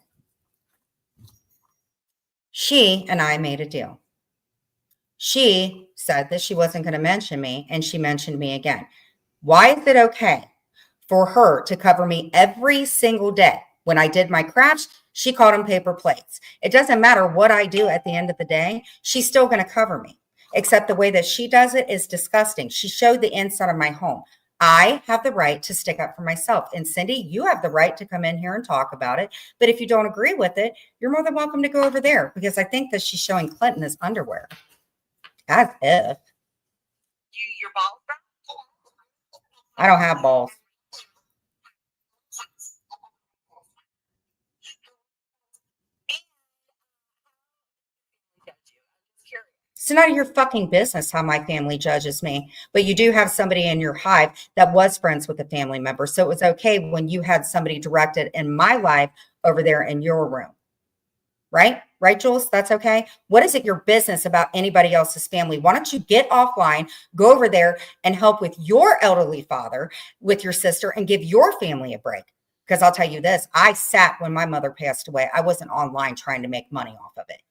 She and I made a deal. She said that she wasn't going to mention me, and she mentioned me again. Why is it okay for her to cover me every single day? When I did my crafts, she called them paper plates. It doesn't matter what I do at the end of the day. She's still going to cover me, except the way that she does it is disgusting. She showed the inside of my home. I have the right to stick up for myself. And Cindy, you have the right to come in here and talk about it. But if you don't agree with it, you're more than welcome to go over there, because I think that she's showing Clinton his underwear. As if. Your balls, bro? I don't have balls. It's none of your fucking business how my family judges me. But you do have somebody in your hive that was friends with a family member. So it was okay when you had somebody directed in my life over there in your room. Right? Right, Jules? That's okay. What is it your business about anybody else's family? Why don't you get offline, go over there and help with your elderly father, with your sister, and give your family a break? Because I'll tell you this, I sat when my mother passed away. I wasn't online trying to make money off of it.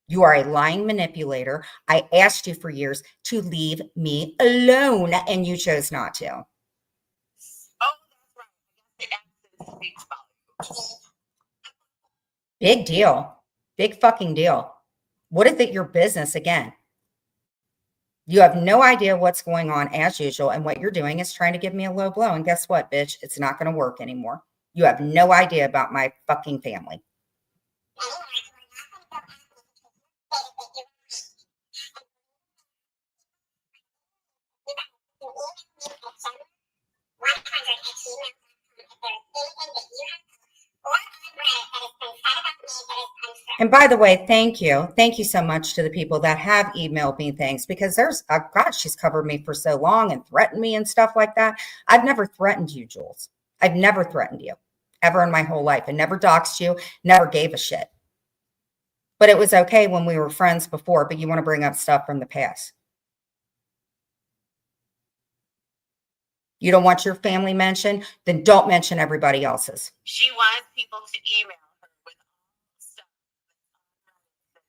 You are a lying manipulator. I asked you for years to leave me alone, and you chose not to. Oh, that's right. The accent speaks volumes. Big deal. Big fucking deal. What is it your business again? You have no idea what's going on as usual, and what you're doing is trying to give me a low blow. And guess what, bitch? It's not going to work anymore. You have no idea about my fucking family. And by the way, thank you. Thank you so much to the people that have emailed me things, because there's, God, she's covered me for so long and threatened me and stuff like that. I've never threatened you, Jules. I've never threatened you ever in my whole life. I never doxed you, never gave a shit. But it was okay when we were friends before, but you want to bring up stuff from the past. You don't want your family mentioned? Then don't mention everybody else's. She wants people to email her with stuff that's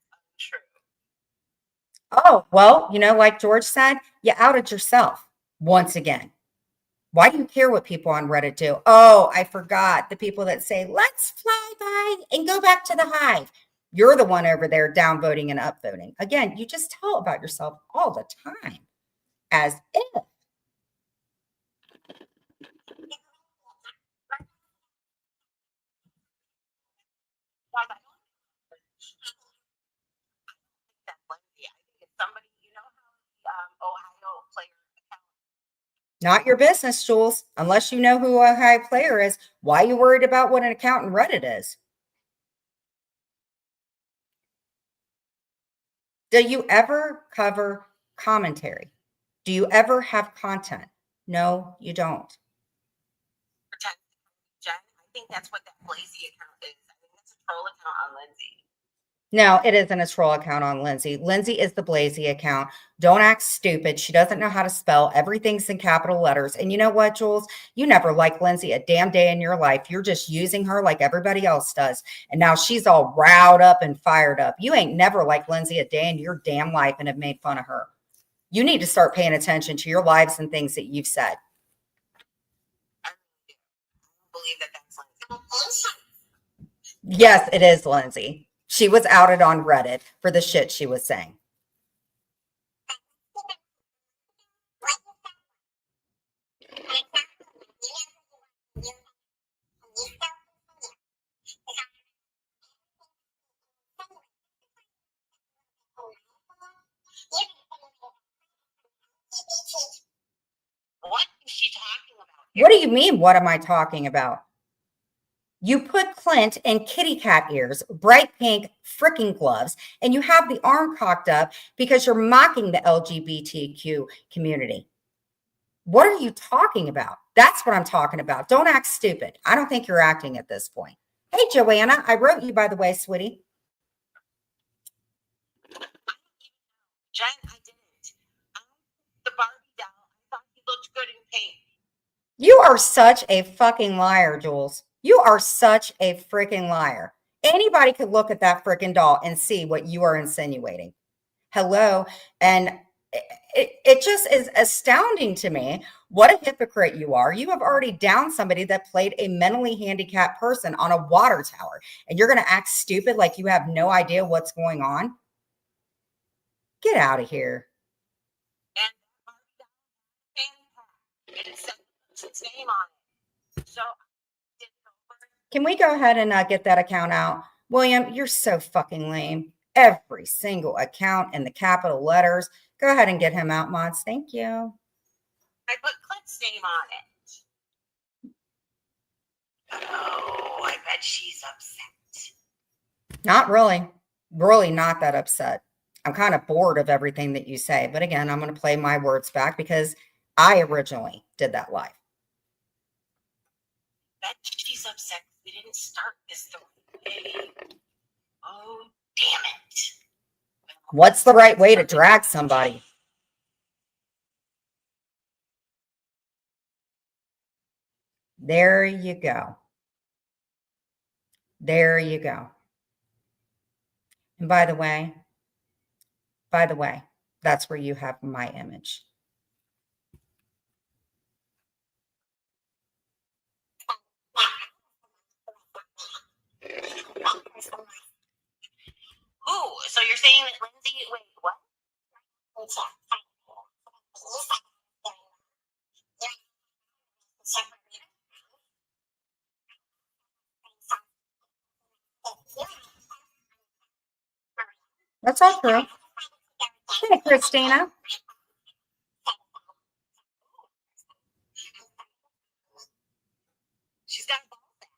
untrue. Oh, well, you know, like George said, you outed yourself once again. Why do you care what people on Reddit do? Oh, I forgot the people that say, let's fly by and go back to the hive. You're the one over there downvoting and upvoting. Again, you just tell about yourself all the time, as if. That's Lindsay. I think it's somebody, you know how Not your business, Jules. Unless you know who a high player is, why are you worried about what an account in Reddit is? Do you ever cover commentary? Do you ever have content? No, you don't. Jen, I think that's what that Blazy account is. I think that's a troll account on Lindsay. No, it isn't a troll account on Lindsay. Lindsay is the Blazy account. Don't act stupid. She doesn't know how to spell. Everything's in capital letters. And you know what, Jules? You never liked Lindsay a damn day in your life. You're just using her like everybody else does. And now she's all riled up and fired up. You ain't never liked Lindsay a day in your damn life and have made fun of her. You need to start paying attention to your lives and things that you've said. I don't believe that that's Lindsay. Yes, it is Lindsay. She was outed on Reddit for the shit she was saying. What is she talking about? What do you mean? What am I talking about? You put Clint in kitty cat ears, bright pink freaking gloves, and you have the arm cocked up because you're mocking the LGBTQ community. What are you talking about? That's what I'm talking about. Don't act stupid. I don't think you're acting at this point. Hey, Joanna, I wrote you, by the way, sweetie. Jen, I didn't. The Barbie doll, I thought he looked good in pink. You are such a fucking liar, Jules. You are such a freaking liar. Anybody could look at that freaking doll and see what you are insinuating. Hello. And it just is astounding to me what a hypocrite you are. You have already downed somebody that played a mentally handicapped person on a water tower, and you're going to act stupid like you have no idea what's going on. Get out of here. And Barbie doll, it said his name on it. So can we go ahead and get that account out? William, you're so fucking lame. Every single account in the capital letters. Go ahead and get him out, mods. Thank you. I put Clint's name on it. Oh, I bet she's upset. Not really. Really not that upset. I'm kind of bored of everything that you say. But again, I'm going to play my words back because I originally did that live. Bet she's upset. We didn't start this the way. Oh, damn it. What's the right way to drag somebody? There you go. There you go. And by the way, that's where you have my image. Oh, so you're saying that Lindsay, wait, what? That's all true. Hey, Christina. She's got a ball sack.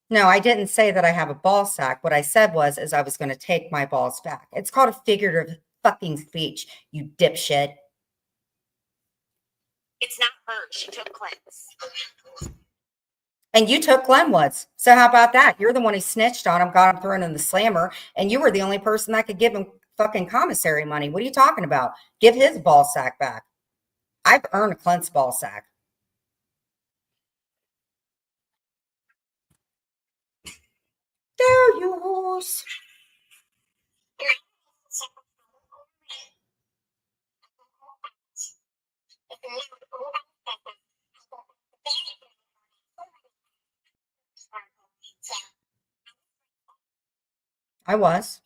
No, I didn't say that I have a ball sack. What I said was I was going to take my balls back. It's called a figurative fucking speech, you dipshit. It's not her. She took Clint's. And you took Glenwood's. So how about that? You're the one who snitched on him, got him thrown in the slammer, and you were the only person that could give him fucking commissary money. What are you talking about? Give his ball sack back. I've earned Clint's ball sack. There yours. I was.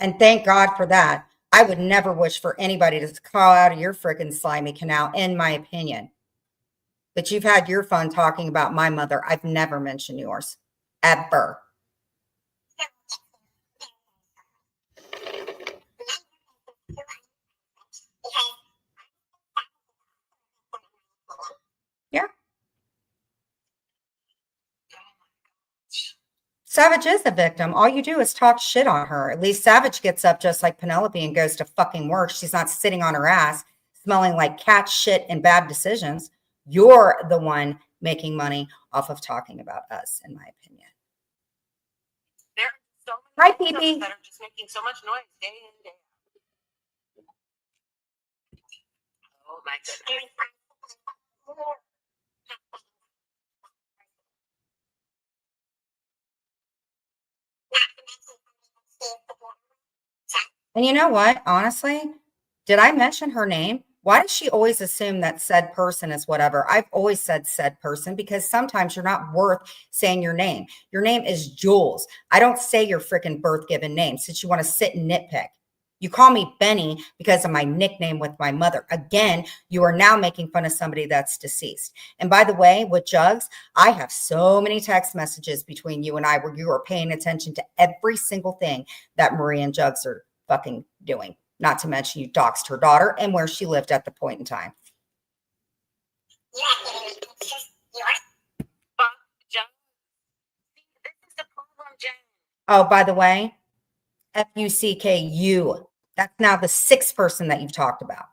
And thank God for that. I would never wish for anybody to call out of your freaking slimy canal, in my opinion. But you've had your fun talking about my mother. I've never mentioned yours. Ever. Savage is a victim. All you do is talk shit on her. At least Savage gets up just like Penelope and goes to fucking work. She's not sitting on her ass smelling like cat shit and bad decisions. You're the one making money off of talking about us, in my opinion. There are so Hi, many victims Pee-Pee. that are just making so much noise day in and day out. Oh my goodness. And you know what? Honestly, did I mention her name? Why does she always assume that said person is whatever? I've always said said person because sometimes you're not worth saying your name. Your name is Jules. I don't say your freaking birth given name since you want to sit and nitpick. You call me Benny because of my nickname with my mother. Again, you are now making fun of somebody that's deceased. And by the way, with Jugs, I have so many text messages between you and I where you are paying attention to every single thing that Marie and Jugs are fucking doing. Not to mention you doxed her daughter and where she lived at the point in time. Fuck, Jen. This is the problem, Jen. Oh, by the way, FUCKU. That's now the sixth person that you've talked about.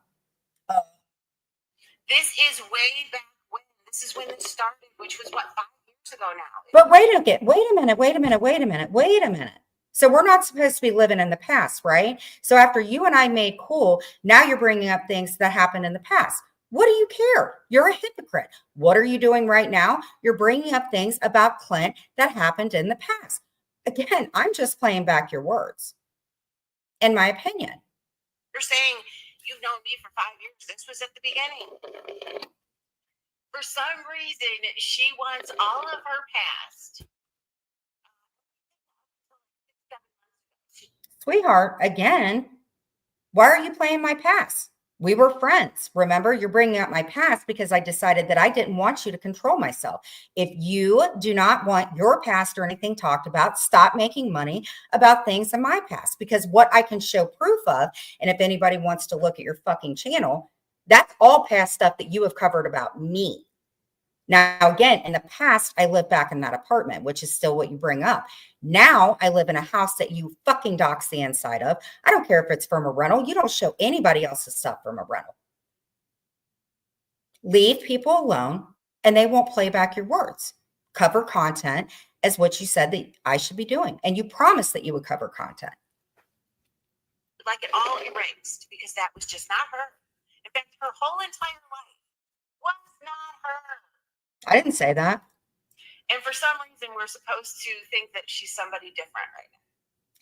This is way back when. This is when this started, which was what, 5 years ago now. But wait a minute. So we're not supposed to be living in the past, right? So after you and I made cool, now you're bringing up things that happened in the past. What do you care? You're a hypocrite. What are you doing right now? You're bringing up things about Clint that happened in the past. Again, I'm just playing back your words, in my opinion. You're saying you've known me for 5 years. This was at the beginning. For some reason, she wants all of her past. Sweetheart, again, why are you playing my past? We were friends. Remember, you're bringing up my past because I decided that I didn't want you to control myself. If you do not want your past or anything talked about, stop making money about things in my past, because what I can show proof of, and if anybody wants to look at your fucking channel, that's all past stuff that you have covered about me. Now, again, in the past, I lived back in that apartment, which is still what you bring up. Now I live in a house that you fucking dox the inside of. I don't care if it's from a rental. You don't show anybody else's stuff from a rental. Leave people alone and they won't play back your words. Cover content as what you said that I should be doing. And you promised that you would cover content. Like it all erased because that was just not her. In fact, her whole entire life was not her. I didn't say that. And for some reason, we're supposed to think that she's somebody different right now.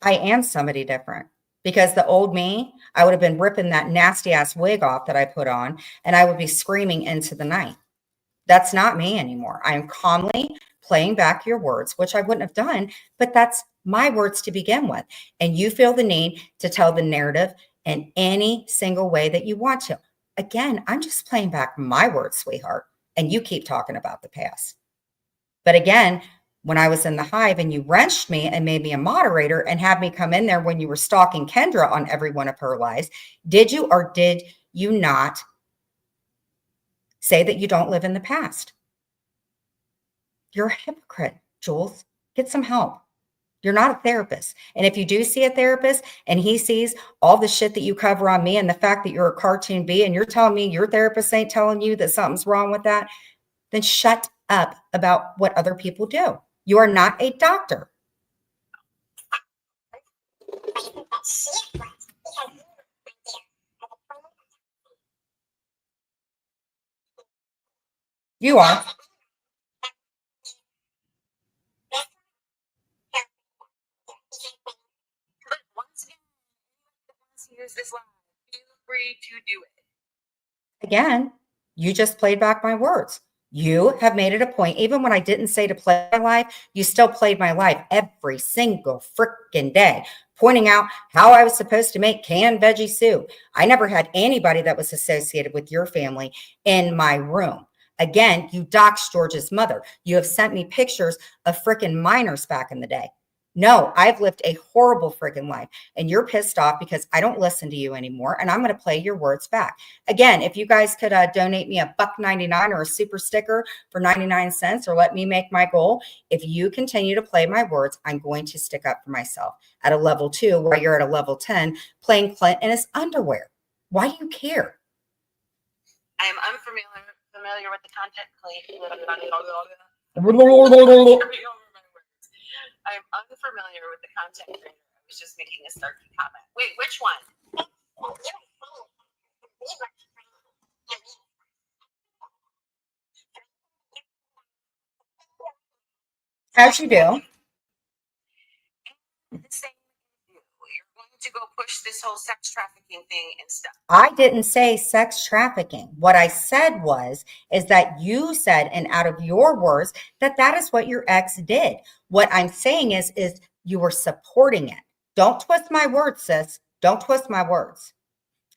I am somebody different because the old me, I would have been ripping that nasty ass wig off that I put on and I would be screaming into the night. That's not me anymore. I am calmly playing back your words, which I wouldn't have done, but that's my words to begin with. And you feel the need to tell the narrative in any single way that you want to. Again, I'm just playing back my words, sweetheart. And you keep talking about the past. But again, when I was in the hive and you wrenched me and made me a moderator and had me come in there when you were stalking Kendra on every one of her lives, did you or did you not say that you don't live in the past? You're a hypocrite, Jules. Get some help. You're not a therapist. And if you do see a therapist and he sees all the shit that you cover on me and the fact that you're a cartoon bee and you're telling me your therapist ain't telling you that something's wrong with that, then shut up about what other people do. You are not a doctor. You are. But once again, once you use this line, feel free to do it. Again, you just played back my words. You have made it a point, even when I didn't say to play my life, you still played my life every single freaking day, pointing out how I was supposed to make canned veggie soup. I never had anybody that was associated with your family in my room. Again, you doxed George's mother. You have sent me pictures of freaking minors back in the day. No, I've lived a horrible friggin' life and you're pissed off because I don't listen to you anymore. And I'm going to play your words back. Again, if you guys could donate me $1.99 or a super sticker for 99 cents or let me make my goal, if you continue to play my words, I'm going to stick up for myself at a level 2 where you're at a level 10 playing Clint in his underwear. Why do you care? I am unfamiliar with the content. I'm unfamiliar with the content creator. I was just making a snarky comment. Wait, which one? As you do. The same you. You're going to go push this whole sex trafficking thing and stuff. I didn't say sex trafficking. What I said is that you said, and out of your words, that is what your ex did. What I'm saying is you were supporting it. Don't twist my words, sis. Don't twist my words.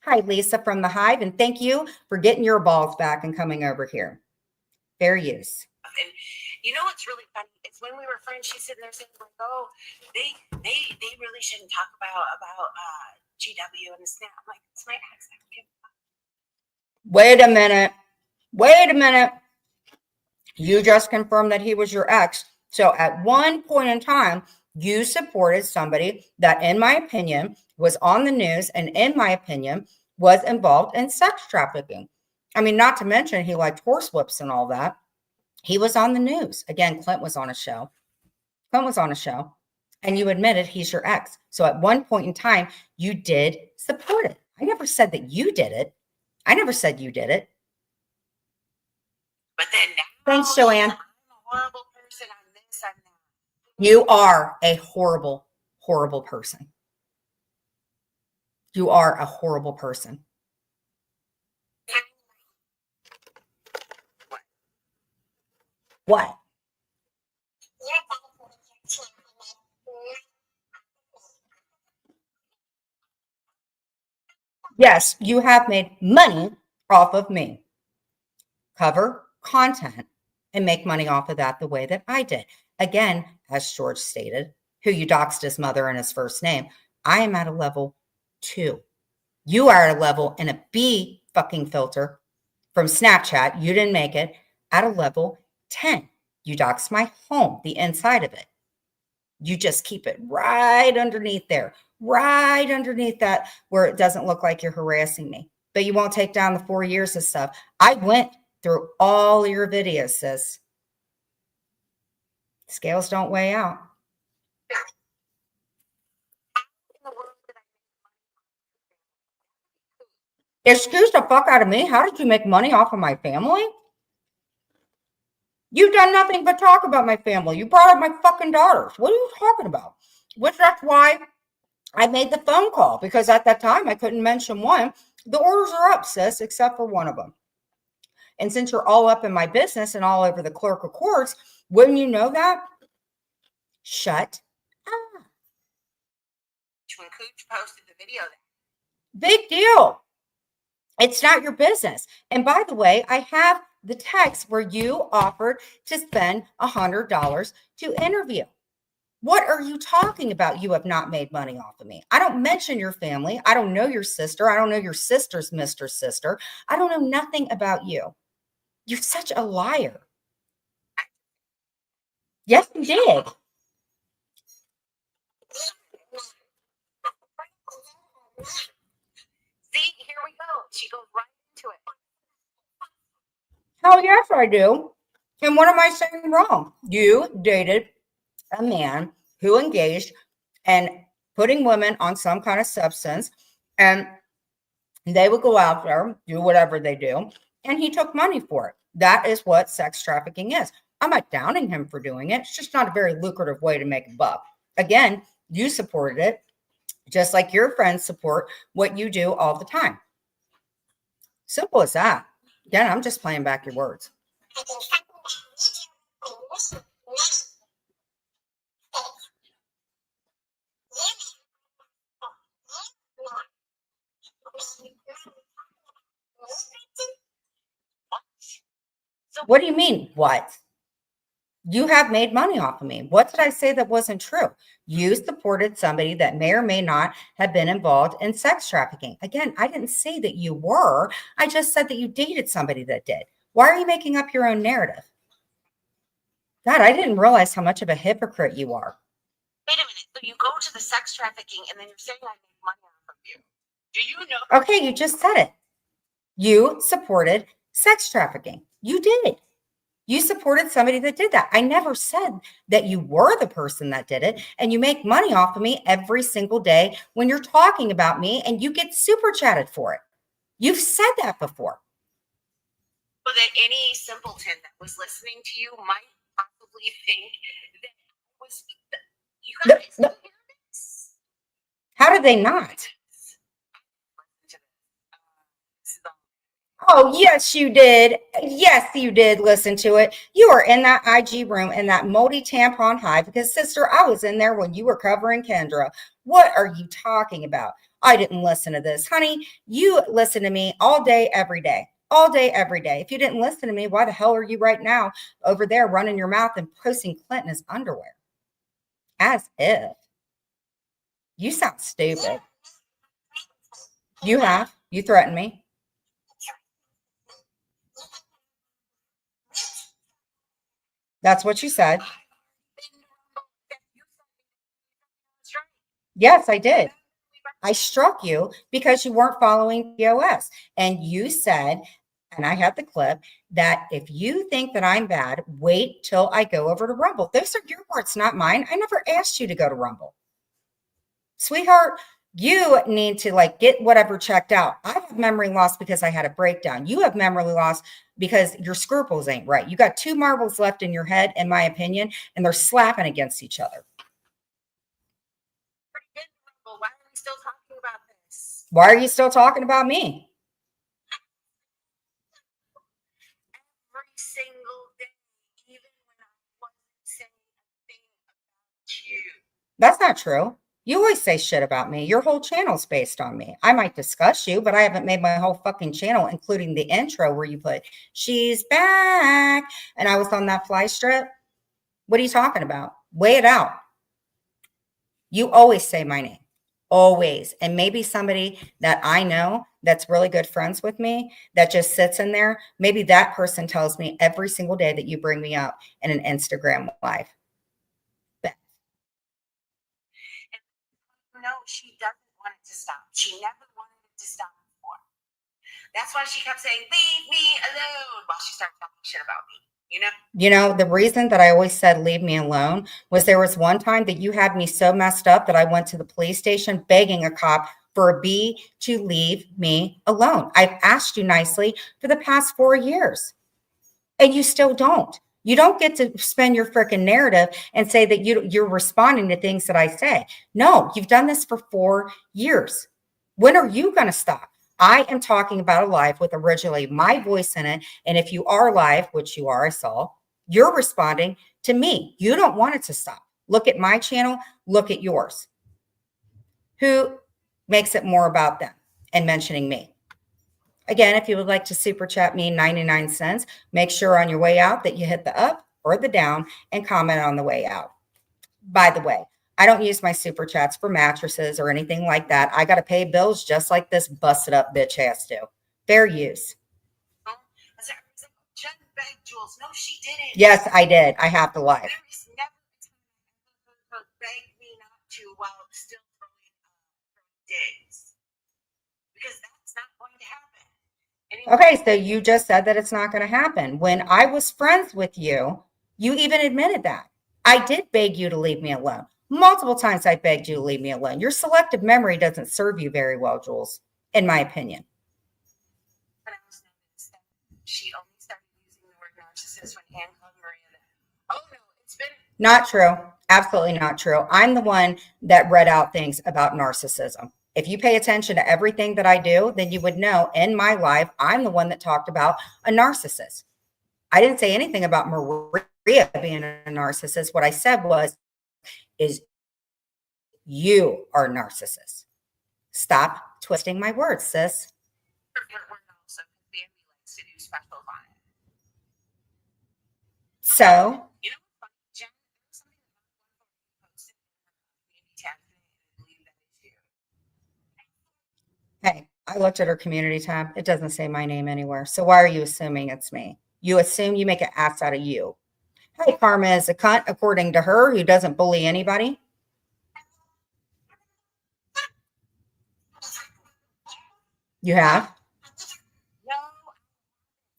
Hi, Lisa from the Hive, and thank you for getting your balls back and coming over here. Fair use. And you know what's really funny? It's when we were friends, she's sitting there saying, like, oh, they really shouldn't talk about GW and the snap. I'm like, it's my ex. I don't give a fuck. Wait a minute. Wait a minute. You just confirmed that he was your ex. So at one point in time, you supported somebody that, in my opinion, was on the news and, in my opinion, was involved in sex trafficking. I mean, not to mention he liked horsewhips and all that. He was on the news. Again, Clint was on a show. Clint was on a show. And you admitted he's your ex. So at one point in time, you did support it. I never said that you did it. I never said you did it. But then now, Thanks, Joanne. I'm a horrible person. I'm this, I'm that. You are a horrible, horrible person. You are a horrible person. What? Yes, you have made money off of me. Cover content and make money off of that the way that I did. Again, as George stated, who you doxed his mother and his first name, I am at a level 2. You are at a level in a B fucking filter from Snapchat. You didn't make it at a level 10. You doxed my home, the inside of it. You just keep it right underneath there, right underneath that where it doesn't look like you're harassing me. But you won't take down the 4 years of stuff. I went through all your videos, sis. Scales don't weigh out. Excuse the fuck out of me. How did you make money off of my family? You've done nothing but talk about my family. You brought up my fucking daughters. What are you talking about? Which that's why I made the phone call, because at that time I couldn't mention one. The orders are up, sis, except for one of them. And since you're all up in my business and all over the clerk of courts, wouldn't you know that? Shut up. When Cooch posted the video, Big deal. It's not your business. And by the way, I have the text where you offered to spend $100 to interview. What are you talking about? You have not made money off of me. I don't mention your family. I don't know your sister. I don't know your sister's Mr. Sister. I don't know nothing about you. You're such a liar. Yes, you did. see, here we go. She goes right into it. Hell yes, I do. And what am I saying wrong? You dated a man who engaged in putting women on some kind of substance, and they would go out there, do whatever they do, and he took money for it. That is what sex trafficking is. I'm not downing him for doing it. It's just not a very lucrative way to make a buck. Again, you supported it, just like your friends support what you do all the time. Simple as that. Again, I'm just playing back your words. What do you mean, what? You have made money off of me. What did I say that wasn't true? You supported somebody that may or may not have been involved in sex trafficking. Again, I didn't say that you were. I just said that you dated somebody that did. Why are you making up your own narrative? God, I didn't realize how much of a hypocrite you are. Wait a minute. So you go to the sex trafficking and then you're saying I make money off of you. Do you know? Okay, you just said it. You supported sex trafficking. You did. You supported somebody that did that. I never said that you were the person that did it, and you make money off of me every single day when you're talking about me and you get super chatted for it. You've said that before. So that any simpleton that was listening to you might possibly think that was you guys No. hear this? How did they not? Listen to this. Oh, yes, you did. Yes, you did listen to it. You were in that IG room in that moldy tampon hive because, sister, I was in there when you were covering Kendra. What are you talking about? I didn't listen to this. Honey, you listen to me all day, every day. All day, every day. If you didn't listen to me, why the hell are you right now over there running your mouth and posting Clint in his underwear? As if. You sound stupid. You have. You threatened me. That's what you said. Yes, I did. I struck you because you weren't following POS. And you said, and I have the clip, that if you think that I'm bad, wait till I go over to Rumble. Those are your words, not mine. I never asked you to go to Rumble. Sweetheart, you need to get whatever checked out. I have memory loss because I had a breakdown. You have memory loss because your scruples ain't right. You got two marbles left in your head, in my opinion, and they're slapping against each other. Why are we still talking about this? Why are you still talking about me? Every single day, even when I wasn't saying a thing about you. That's not true. You always say shit about me. Your whole channel's based on me. I might discuss you, but I haven't made my whole fucking channel, including the intro where you put, she's back, and I was on that fly strip. What are you talking about? Weigh it out. You always say my name. Always. And maybe somebody that I know that's really good friends with me that just sits in there, maybe that person tells me every single day that you bring me up in an Instagram live. No, she doesn't want it to stop. She never wanted it to stop before. That's why she kept saying, leave me alone, while she started talking shit about me. You know, the reason that I always said leave me alone was there was one time that you had me so messed up that I went to the police station begging a cop for a B to leave me alone. I've asked you nicely for the past 4 years, and you still don't. You don't get to spin your freaking narrative and say that you're responding to things that I say. No, you've done this for 4 years. When are you going to stop? I am talking about a live with originally my voice in it. And if you are live, which you are, I saw, you're responding to me. You don't want it to stop. Look at my channel. Look at yours. Who makes it more about them and mentioning me? Again, if you would like to super chat me 99 cents, make sure on your way out that you hit the up or the down and comment on the way out. By the way, I don't use my super chats for mattresses or anything like that. I got to pay bills just like this busted up bitch has to. Fair use. Jen begged Jules. No, she didn't. Yes, I did. I have to lie. There is never a time her begged me not to while still throwing digs. Because that's not going to happen. Okay, so you just said that it's not going to happen. When I was friends with you, you even admitted that. I did beg you to leave me alone. Multiple times I begged you to leave me alone. Your selective memory doesn't serve you very well, Jules, in my opinion. But I was noticed that she only started using the word narcissist when Anne called Maria. Oh no, it's been not true. Absolutely not true. I'm the one that read out things about narcissism. If you pay attention to everything that I do, then you would know in my life, I'm the one that talked about a narcissist. I didn't say anything about Maria being a narcissist. What I said is you are a narcissist. Stop twisting my words, sis. Also, the ambulance to do specials on it. So, You know I looked at her community tab. It doesn't say my name anywhere. So why are you assuming it's me? You assume you make an ass out of you. Hey, Karma is a cunt, according to her, who doesn't bully anybody. You have? No,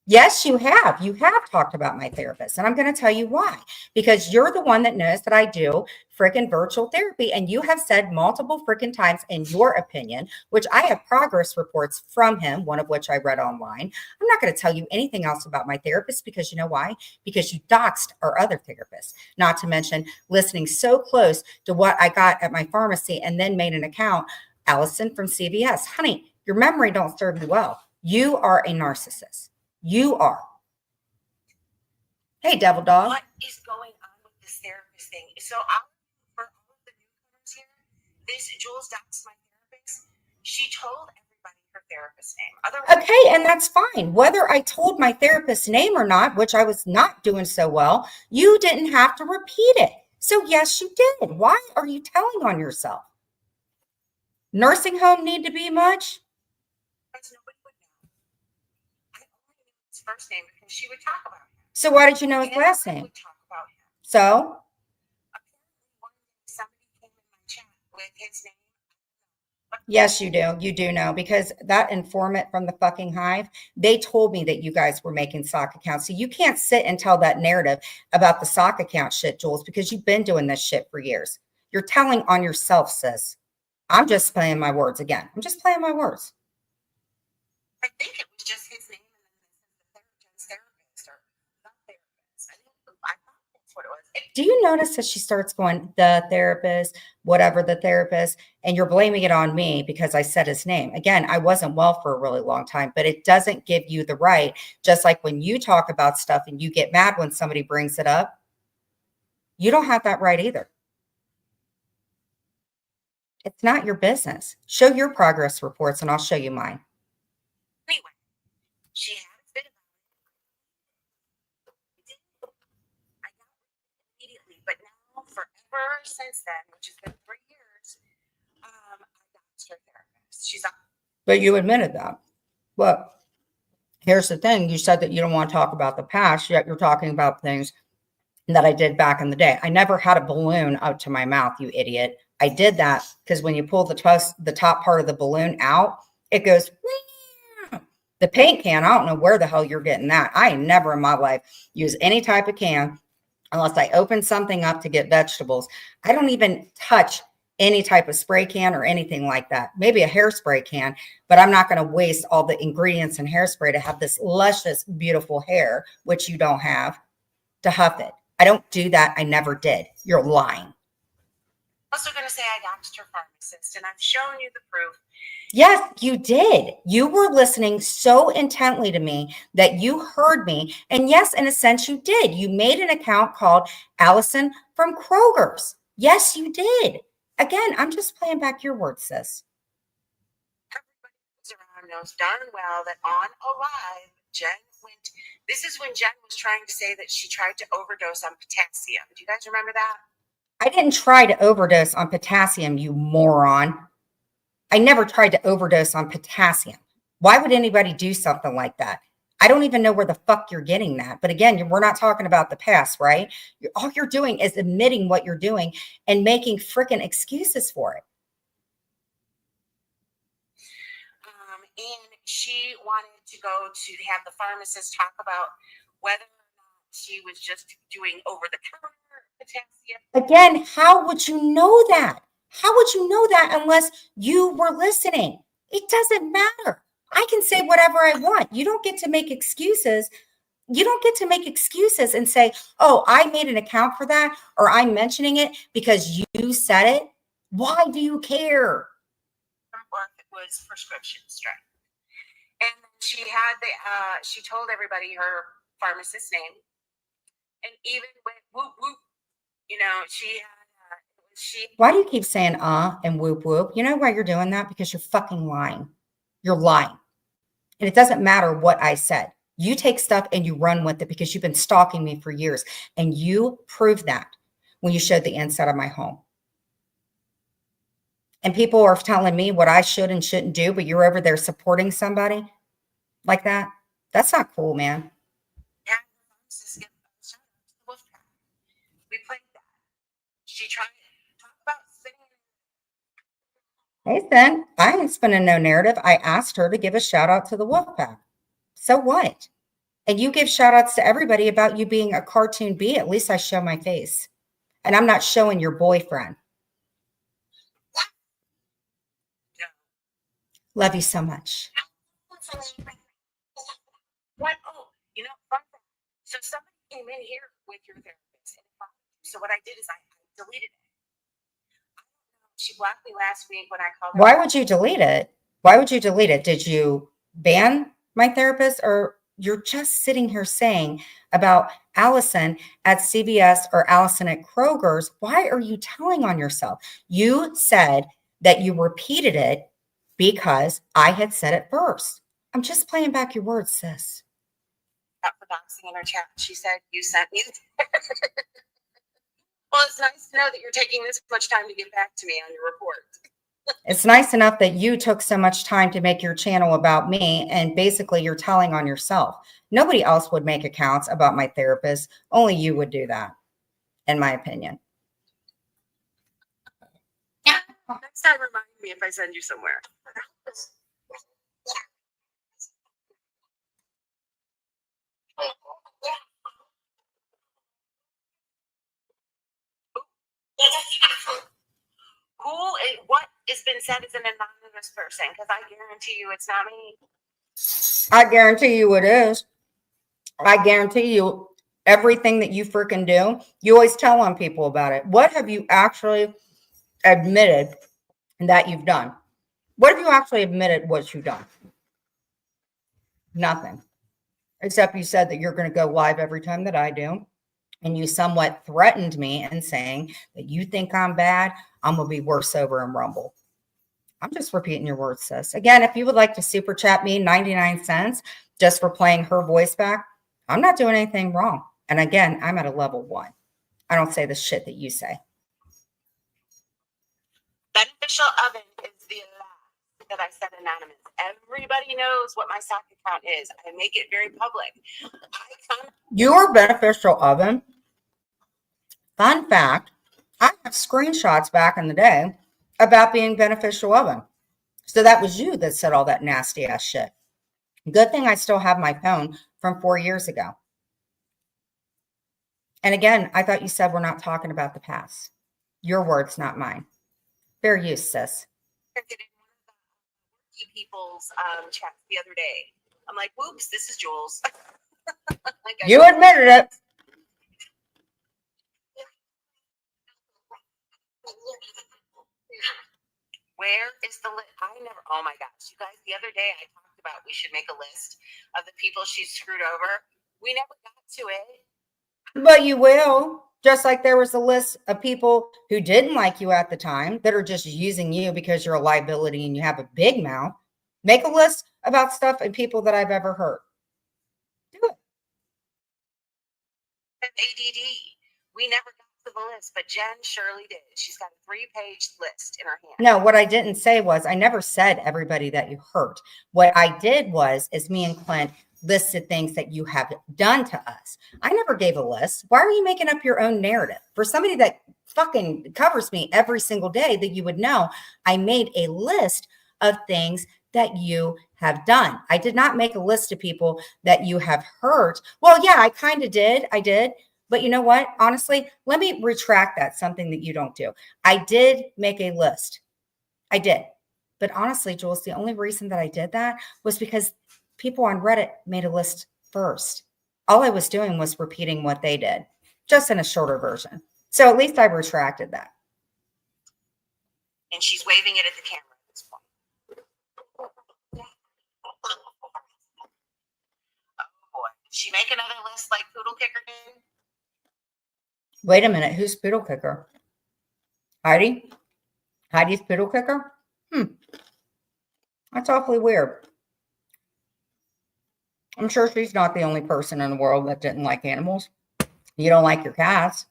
Yes, you have. You have talked about my therapist, and I'm going to tell you why. Because you're the one that knows that I do freaking virtual therapy, and you have said multiple freaking times, in your opinion, which I have progress reports from him, one of which I read online. I'm not going to tell you anything else about my therapist because you know why? Because you doxed our other therapist, not to mention listening so close to what I got at my pharmacy and then made an account. Allison from CVS, honey, your memory don't serve you well. You are a narcissist. You are. Hey, devil dog. what is going on with this therapist thing? So for all of the newcomers here, this Jules doxed my therapist. She told everybody her therapist's name. Otherwise, Okay, and that's fine. Whether I told my therapist's name or not, which I was not doing so well, you didn't have to repeat it. So yes, you did. Why are you telling on yourself? Nursing home need to be much? nobody would know. I only knew his first name because she would talk about him. So why did you know his And last I name? would talk about him. So Apparently, one day somebody came in my chat with his name. yes, you do. You do know because that informant from the fucking hive, they told me that you guys were making sock accounts. So you can't sit and tell that narrative about the sock account shit, Jules, because you've been doing this shit for years. You're telling on yourself, sis. I'm just playing my words again. I'm just playing my words. I think it was just his name and then the therapist or the therapist. I thought that's what it was. Do you notice that she starts going, the therapist, whatever the therapist, and you're blaming it on me because I said his name? Again, I wasn't well for a really long time, but it doesn't give you the right. Just like when you talk about stuff and you get mad when somebody brings it up, you don't have that right either. It's not your business. Show your progress reports and I'll show you mine. Anyway, she had a fit about it. I got it immediately, but now forever since then, which has been 3 years, I doxed her therapist. She's up. But you admitted that. Well, here's the thing. You said that you don't want to talk about the past, yet you're talking about things that I did back in the day. I never had a balloon up to my mouth, you idiot. I did that because when you pull the top part of the balloon out, it goes, the paint can. I don't know where the hell you're getting that. I never in my life use any type of can unless I open something up to get vegetables. I don't even touch any type of spray can or anything like that. Maybe a hairspray can, but I'm not going to waste all the ingredients in hairspray to have this luscious, beautiful hair, which you don't have, to huff it. I don't do that. I never did. You're lying. Also going to say I doxed her pharmacist, and I've shown you the proof. Yes, you did. You were listening so intently to me that you heard me. And yes, in a sense, you did. You made an account called Allison from Kroger's. Yes, you did. Again, I'm just playing back your words, sis. Everybody who's around knows darn well that on a live, Jen went. This is when Jen was trying to say that she tried to overdose on potassium. Do you guys remember that? I didn't try to overdose on potassium, you moron. I never tried to overdose on potassium. Why would anybody do something like that? I don't even know where the fuck you're getting that. But again, we're not talking about the past, right? All you're doing is admitting what you're doing and making freaking excuses for it. And she wanted to go to have the pharmacist talk about whether or not she was just doing over-the-counter potassium. Again, how would you know that? How would you know that unless you were listening? It doesn't matter. I can say whatever I want. You don't get to make excuses. You don't get to make excuses and say, oh, I made an account for that, or I'm mentioning it because you said it. Why do you care? Or if it was prescription strength. And she had she told everybody her pharmacist's name. And even went whoop whoop, you know, Why do you keep saying and whoop whoop? You know why you're doing that? Because you're fucking lying. You're lying. And it doesn't matter what I said. You take stuff and you run with it because you've been stalking me for years. And you proved that when you showed the inside of my home. and people are telling me what I should and shouldn't do, but you're over there supporting somebody like that. That's not cool, man. Yeah, just give a shout out to the Wolfpack. We played that. She tried to talk about sitting. Hey, Finn, I ain't spinning no narrative. I asked her to give a shout out to the Wolfpack. So what? And you give shout outs to everybody about you being a cartoon bee. At least I show my face. And I'm not showing your boyfriend. No. Love you so much. What? Oh, fun fact. So somebody came in here with your therapist. So what I did is I deleted it. She blocked me last week when I called her. Why would you delete it? Why would you delete it? Did you ban my therapist, or you're just sitting here saying about Allison at CVS or Allison at Kroger's? Why are you telling on yourself? You said that you repeated it because I had said it first. I'm just playing back your words, sis. Not for doxing in her chat. She said you sent me. Well, it's nice to know that you're taking this much time to get back to me on your report. It's nice enough that you took so much time to make your channel about me, and basically you're telling on yourself. Nobody else would make accounts about my therapist. Only you would do that, in my opinion. Yeah. Next time, remind me if I send you somewhere. What has been said is an anonymous person, because I guarantee you it's not me. I guarantee you it is. I guarantee you everything that you freaking do, you always tell on people about it. What have you actually admitted that you've done? What have you actually admitted what you've done? Nothing. Except you said that you're going to go live every time that I do. And you somewhat threatened me and saying that you think I'm bad, I'm going to be worse over in Rumble. I'm just repeating your words, sis. Again, if you would like to super chat me 99 cents just for playing her voice back, I'm not doing anything wrong. And again, I'm at a level 1. I don't say the shit that you say. Beneficial oven is the last that I said anonymous. Everybody knows what my stock account is. I make it very public. Your beneficial oven. Fun fact, I have screenshots back in the day about being beneficial oven. So that was you that said all that nasty ass shit. Good thing I still have my phone from 4 years ago. And again, I thought you said we're not talking about the past. Your words, not mine. Fair use, sis. People's chats the other day. I'm like, whoops, this is Jules. You admitted it. Where is the list? Oh my gosh, you guys, the other day I talked about we should make a list of the people she screwed over. We never got to it. But you will. Just like there was a list of people who didn't like you at the time that are just using you because you're a liability and you have a big mouth. Make a list about stuff and people that I've ever hurt. Do it. ADD. We never got to the list, but Jen surely did. She's got a 3-page list in her hand. No, what I didn't say was I never said everybody that you hurt. What I did is me and Clint listed things that you have done to us. I never gave a list. Why are you making up your own narrative? For somebody that fucking covers me every single day, that you would know I made a list of things that you have done. I did not make a list of people that you have hurt. Well, yeah, I kind of did. I did. But you know what? Honestly, let me retract that, something that you don't do. I did make a list. I did. But honestly, Jules, the only reason that I did that was because people on Reddit made a list first. All I was doing was repeating what they did, just in a shorter version. So at least I retracted that. And she's waving it at the camera at this point. Oh boy. Did she make another list like Poodle Kicker did? Wait a minute. Who's Poodle Kicker? Heidi? Heidi's Poodle Kicker? That's awfully weird. I'm sure she's not the only person in the world that didn't like animals. You don't like your cats,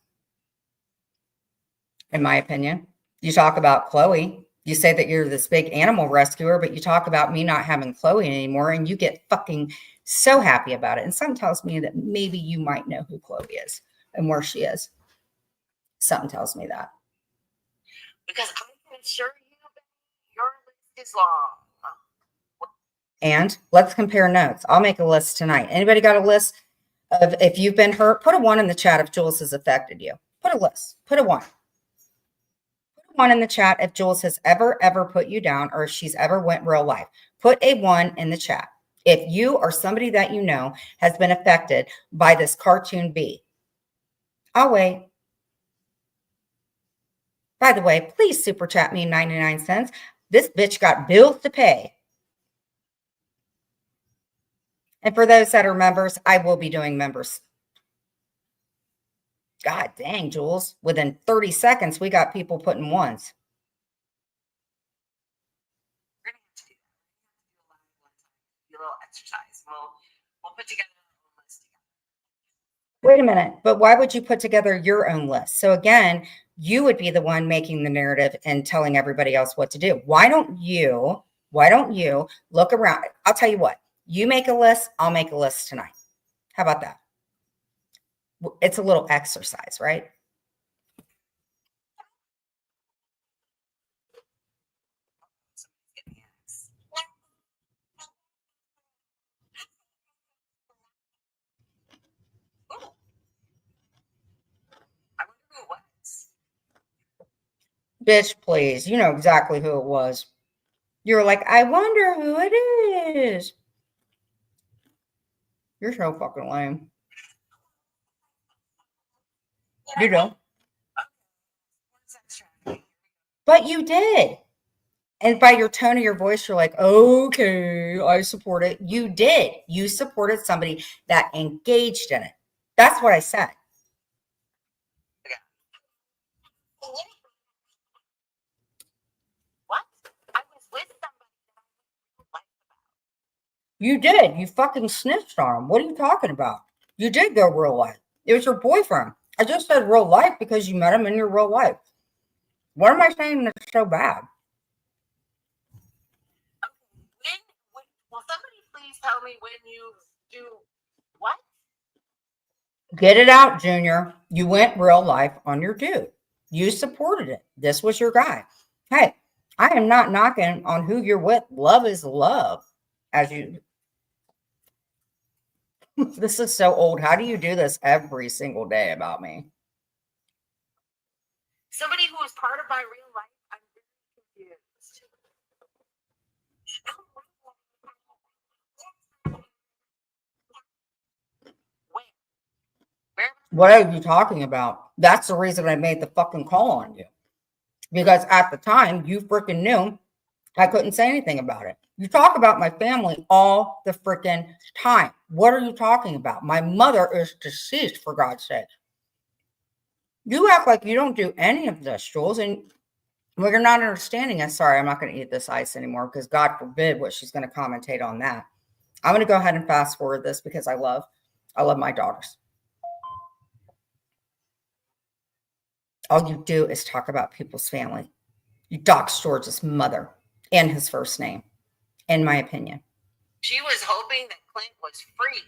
in my opinion. You talk about Chloe. You say that you're this big animal rescuer, but you talk about me not having Chloe anymore, and you get fucking so happy about it. And something tells me that maybe you might know who Chloe is and where she is. Something tells me that. Because I can assure you that your list is long. And let's compare notes. I'll make a list tonight. Anybody got a list of if you've been hurt? Put a 1 in the chat if Jules has affected you. Put a list. Put a 1. Put a 1 in the chat if Jules has ever put you down, or if she's ever went real life. Put a 1 in the chat if you or somebody that you know has been affected by this cartoon bee. I'll wait. By the way, please super chat me 99 cents. This bitch got bills to pay. And for those that are members, I will be doing members. God dang, Jules. Within 30 seconds, we got people putting 1s. We're gonna have to do a little exercise. We'll put together a list together. Wait a minute, but why would you put together your own list? So again, you would be the one making the narrative and telling everybody else what to do. Why don't you look around? I'll tell you what, you make a list, I'll make a list tonight. How about that? It's a little exercise, right? Bitch, please. You know exactly who it was. You were like, I wonder who it is. You're so fucking lame. You don't. But you did. And by your tone of your voice, you're like, okay, I support it. You did. You supported somebody that engaged in it. That's what I said. What? I was with somebody that I liked about. You did. You fucking snitched on him. What are you talking about? You did go real life. It was your boyfriend. I just said real life because you met him in your real life. What am I saying that's so bad? Will somebody please tell me when you do what? Get it out, Junior. You went real life on your dude. You supported it. This was your guy. Hey, I am not knocking on who you're with. Love is love. As you, this is so old. How do you do this every single day about me? Somebody who is part of my real life, I'm very confused. Where? What are you talking about? That's the reason I made the fucking call on you. Because at the time, you freaking knew I couldn't say anything about it. You talk about my family all the freaking time. What are you talking about? My mother is deceased, for God's sake. You act like you don't do any of this, Jules, and what you're not understanding is, sorry, I'm not going to eat this ice anymore because God forbid what she's going to commentate on that. I'm going to go ahead and fast forward this because I love my daughters. All you do is talk about people's family. You dox George's mother and his first name, in my opinion. She was hoping that Clint was free.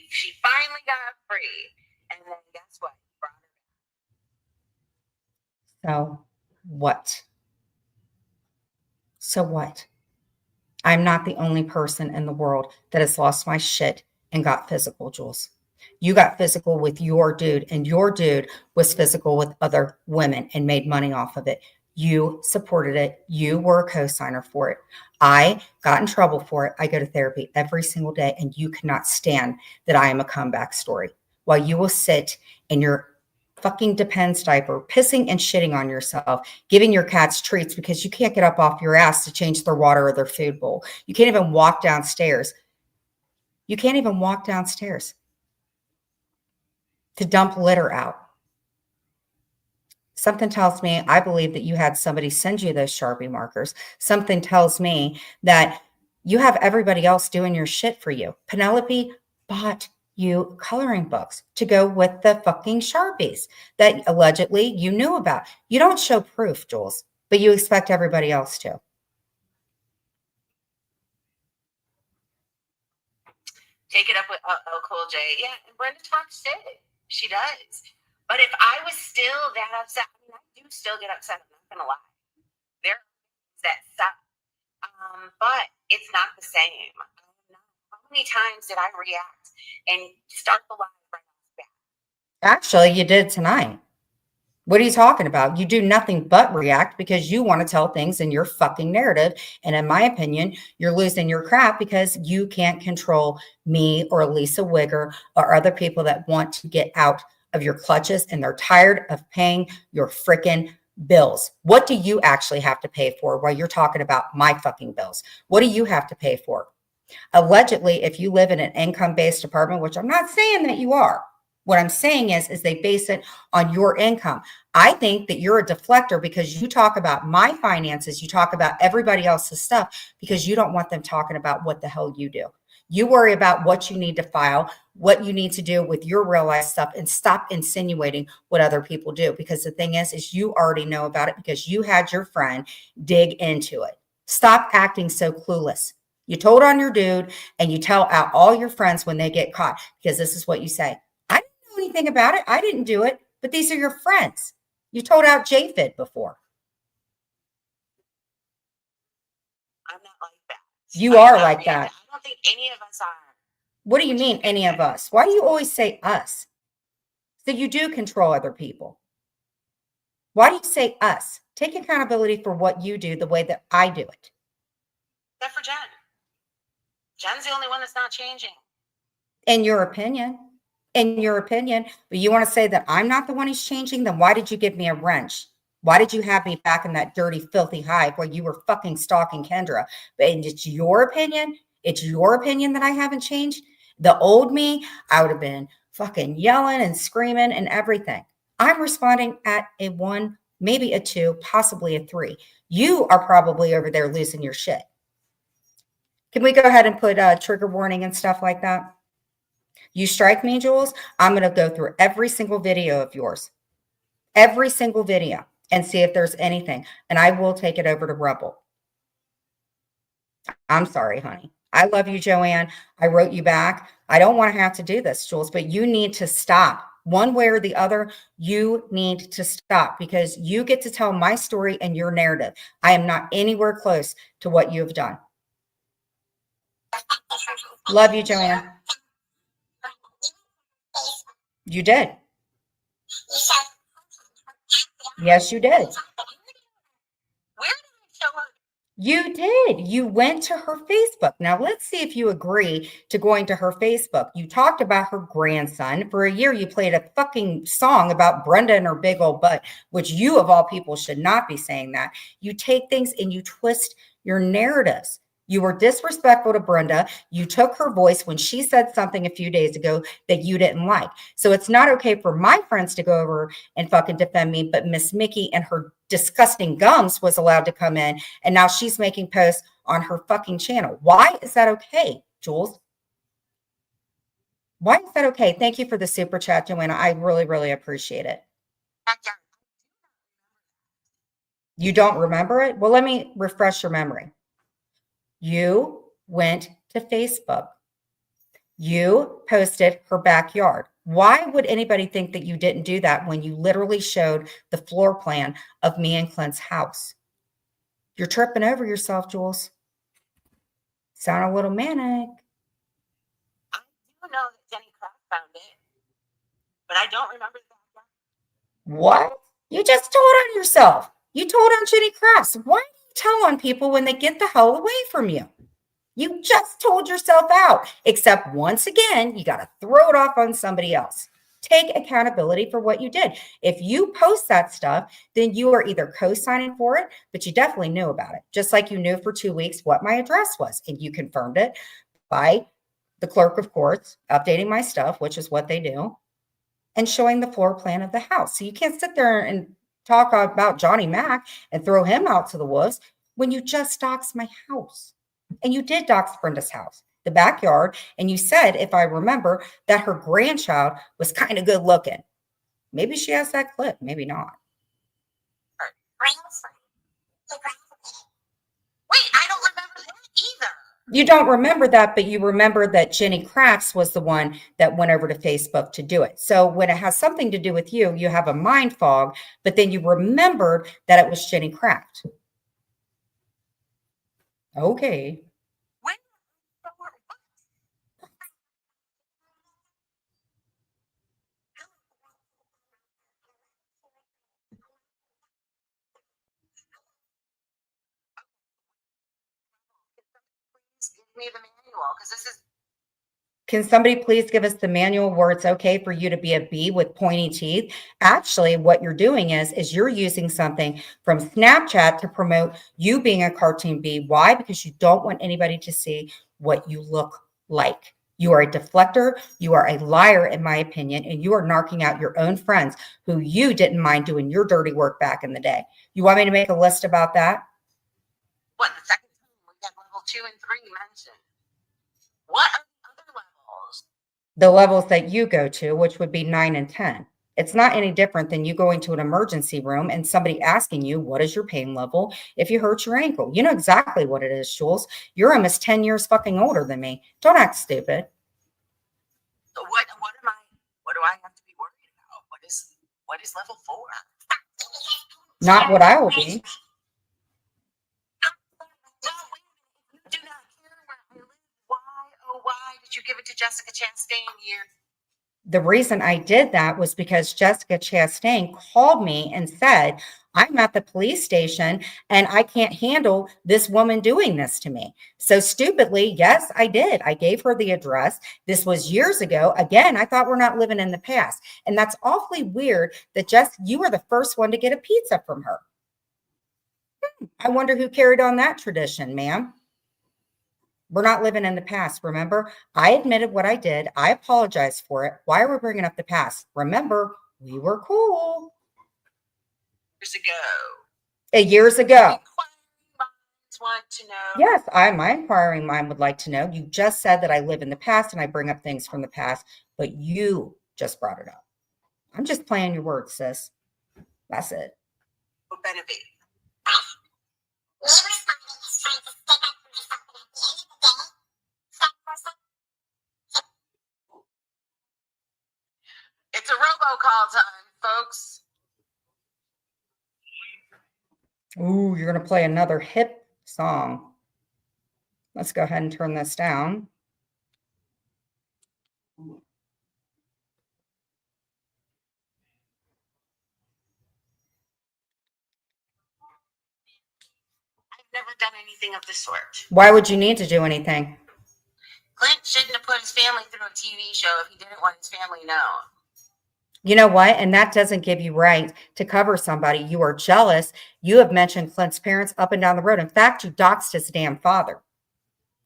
She finally got free. And then guess what? He brought her back. So what? So what? I'm not the only person in the world that has lost my shit and got physical, Jules. You got physical with your dude, and your dude was physical with other women and made money off of it. You supported it. You were a co-signer for it. I got in trouble for it. I go to therapy every single day, and you cannot stand that I am a comeback story. While you will sit in your fucking Depends diaper, pissing and shitting on yourself, giving your cats treats because you can't get up off your ass to change their water or their food bowl. You can't even walk downstairs. You can't even walk downstairs to dump litter out. Something tells me, I believe that you had somebody send you those Sharpie markers. Something tells me that you have everybody else doing your shit for you. Penelope bought you coloring books to go with the fucking Sharpies that allegedly you knew about. You don't show proof, Jules. but you expect everybody else to. Take it up with Cool J. Yeah, and Brenda talks shit. She does. But if I was still that upset, I mean, I do still get upset. I'm not gonna lie. There is that suck. But it's not the same. How many times did I react and start the live right off the bat? Actually, you did tonight. What are you talking about? You do nothing but react because you want to tell things in your fucking narrative. And in my opinion, you're losing your crap because you can't control me or Lisa Wigger or other people that want to get out of your clutches and they're tired of paying your freaking bills. What do you actually have to pay for while you're talking about my fucking bills? What do you have to pay for? Allegedly, if you live in an income-based apartment, which I'm not saying that you are, what I'm saying is they base it on your income. I think that you're a deflector because you talk about my finances, you talk about everybody else's stuff because you don't want them talking about what the hell you do. You worry about what you need to file, what you need to do with your real life stuff, and stop insinuating what other people do. Because the thing is you already know about it because you had your friend dig into it. Stop acting so clueless. You told on your dude and you tell out all your friends when they get caught because this is what you say. I didn't know anything about it. I didn't do it, but these are your friends. You told out JFID before. I'm not like that. You are like that. I don't think any of us are. What do you mean, any of us? Why do you always say us? So you do control other people. Why do you say us? Take accountability for what you do the way that I do it. Except for Jen. Jen's the only one that's not changing. In your opinion. In your opinion. But you want to say that I'm not the one who's changing? Then why did you give me a wrench? Why did you have me back in that dirty, filthy hive where you were fucking stalking Kendra? But it's your opinion. It's your opinion that I haven't changed. The old me, I would have been fucking yelling and screaming and everything. I'm responding at a 1, maybe a 2, possibly a 3. You are probably over there losing your shit. Can we go ahead and put a trigger warning and stuff like that? You strike me, Jules, I'm going to go through every single video of yours. Every single video. And see if there's anything. And I will take it over to Rebel. I'm sorry, honey. I love you, Joanne. I wrote you back. I don't want to have to do this, Jules, but you need to stop. One way or the other, you need to stop because you get to tell my story and your narrative. I am not anywhere close to what you have done. Love you, Joanne. You did. Yes, you did. Where did I show up? You did. You went to her Facebook. Now, let's see if you agree to going to her Facebook. You talked about her grandson. For a year, you played a fucking song about Brenda and her big old butt, which you, of all people, should not be saying that. You take things and you twist your narratives. You were disrespectful to Brenda. You took her voice when she said something a few days ago that you didn't like. So it's not okay for my friends to go over and fucking defend me, but Miss Mickey and her disgusting gums was allowed to come in, and now she's making posts on her fucking channel. Why is that okay, Jules? Why is that okay? Thank you for the super chat, Joanna. I really, really appreciate it. You don't remember it? Well, let me refresh your memory. You went to Facebook. You posted her backyard. Why would anybody think that you didn't do that when you literally showed the floor plan of me and Clint's house? You're tripping over yourself, Jules. Sound a little manic. I do know that Jenny Kraft found it, but I don't remember that. What? You just told on yourself. You told on Jenny Crafts. Why do you tell on people when they get the hell away from you? You just told yourself out, except once again, you got to throw it off on somebody else. Take accountability for what you did. If you post that stuff, then you are either co-signing for it, but you definitely knew about it. Just like you knew for 2 weeks what my address was, and you confirmed it by the clerk of courts updating my stuff, which is what they do, and showing the floor plan of the house. So you can't sit there and talk about Johnny Mac and throw him out to the wolves when you just doxed my house. And you did dox Brenda's house, the backyard. And you said, if I remember, that her grandchild was kind of good looking. Maybe she has that clip, maybe not. Her grandson. Wait, I don't remember that either. You don't remember that, but you remember that Jenny Crafts was the one that went over to Facebook to do it. So when it has something to do with you, you have a mind fog, but then you remembered that it was Jenny Craft. Okay. When? Please give me the manual, because this is Can somebody please give us the manual where it's okay for you to be a bee with pointy teeth? Actually, what you're doing is you're using something from Snapchat to promote you being a cartoon bee. Why? Because you don't want anybody to see what you look like. You are a deflector. You are a liar, in my opinion, and you are narking out your own friends who you didn't mind doing your dirty work back in the day. You want me to make a list about that? what, the second time we got level 2 and 3 mentioned. What are the other levels? The levels that you go to, which would be 9 and 10. It's not any different than you going to an emergency room and somebody asking you, what is your pain level if you hurt your ankle? You know exactly what it is, Jules. You're almost 10 years fucking older than me. Don't act stupid. So what do I have to be worried about? What is level 4? Not what I will be. You do not care where I live. Why, oh why did you give it to Jessica Chastain here? The reason I did that was because Jessica Chastain called me and said, I'm at the police station and I can't handle this woman doing this to me. So stupidly, yes, I did. I gave her the address. This was years ago. Again, I thought we're not living in the past. And that's awfully weird that you were the first one to get a pizza from her. I wonder who carried on that tradition, ma'am. We're not living in the past, remember? I admitted what I did. I apologized for it. Why are we bringing up the past? Remember, we were cool. Years ago. Years ago. Inquiring minds want to know. Yes, my inquiring mind would like to know. You just said that I live in the past and I bring up things from the past, but you just brought it up. I'm just playing your words, sis. That's it. For benefit. It's a robocall time, folks. Ooh, you're going to play another hip song. Let's go ahead and turn this down. I've never done anything of the sort. Why would you need to do anything? Clint shouldn't have put his family through a TV show if he didn't want his family known. You know what? And that doesn't give you right to cover somebody. You are jealous. You have mentioned Clint's parents up and down the road. In fact, you doxed his damn father.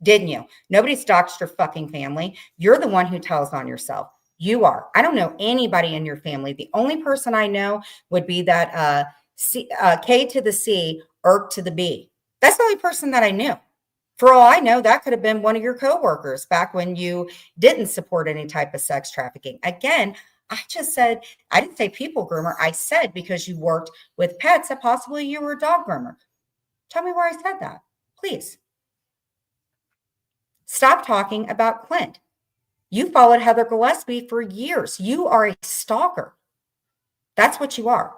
Didn't you? Nobody's doxed your fucking family. You're the one who tells on yourself. You are. I don't know anybody in your family. The only person I know would be that K to the C, Irk to the B. That's the only person that I knew. For all I know, that could have been one of your coworkers back when you didn't support any type of sex trafficking. Again, I just said, I didn't say people groomer. I said because you worked with pets that possibly you were a dog groomer. Tell me where I said that, please. Stop talking about Clint. You followed Heather Gillespie for years. You are a stalker. That's what you are.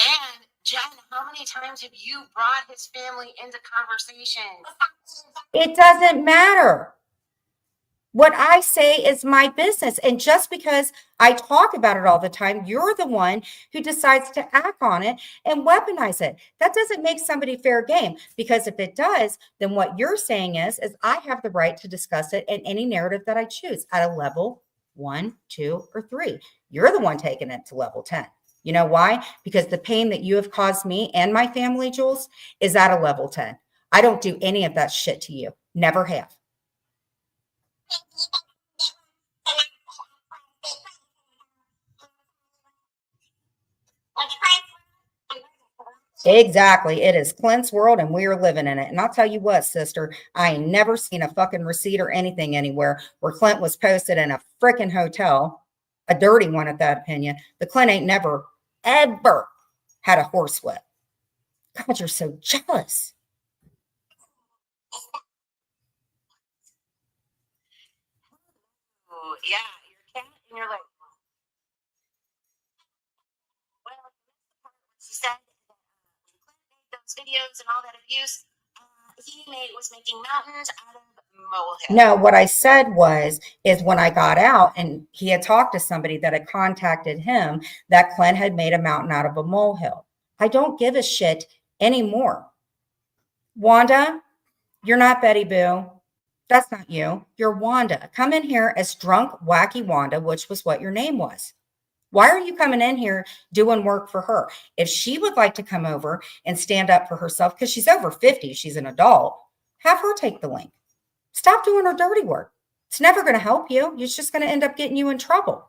And Jen, how many times have you brought his family into conversation? It doesn't matter. What I say is my business. And just because I talk about it all the time, you're the one who decides to act on it and weaponize it. That doesn't make somebody fair game, because if it does, then what you're saying is I have the right to discuss it in any narrative that I choose at a level 1, 2, or 3. You're the one taking it to level 10. You know why? Because the pain that you have caused me and my family, Jules, is at a level 10. I don't do any of that shit to you. Never have. Exactly. It is Clint's world and we are living in it. And I'll tell you what, sister, I ain't never seen a fucking receipt or anything anywhere where Clint was posted in a freaking hotel, a dirty one at that opinion. But Clint ain't never, ever had a horsewhip. God, you're so jealous. Ooh, yeah, your cat, and you're like, well, she said that when Clint made those videos and all that abuse, he was making mountains out of molehills. No, what I said is when I got out and he had talked to somebody that had contacted him that Clint had made a mountain out of a molehill. I don't give a shit anymore. Wanda, you're not Betty Boo. That's not you. You're Wanda. Come in here as drunk, wacky Wanda, which was what your name was. Why are you coming in here doing work for her? If she would like to come over and stand up for herself, because she's over 50, she's an adult, have her take the link. Stop doing her dirty work. It's never going to help you. It's just going to end up getting you in trouble.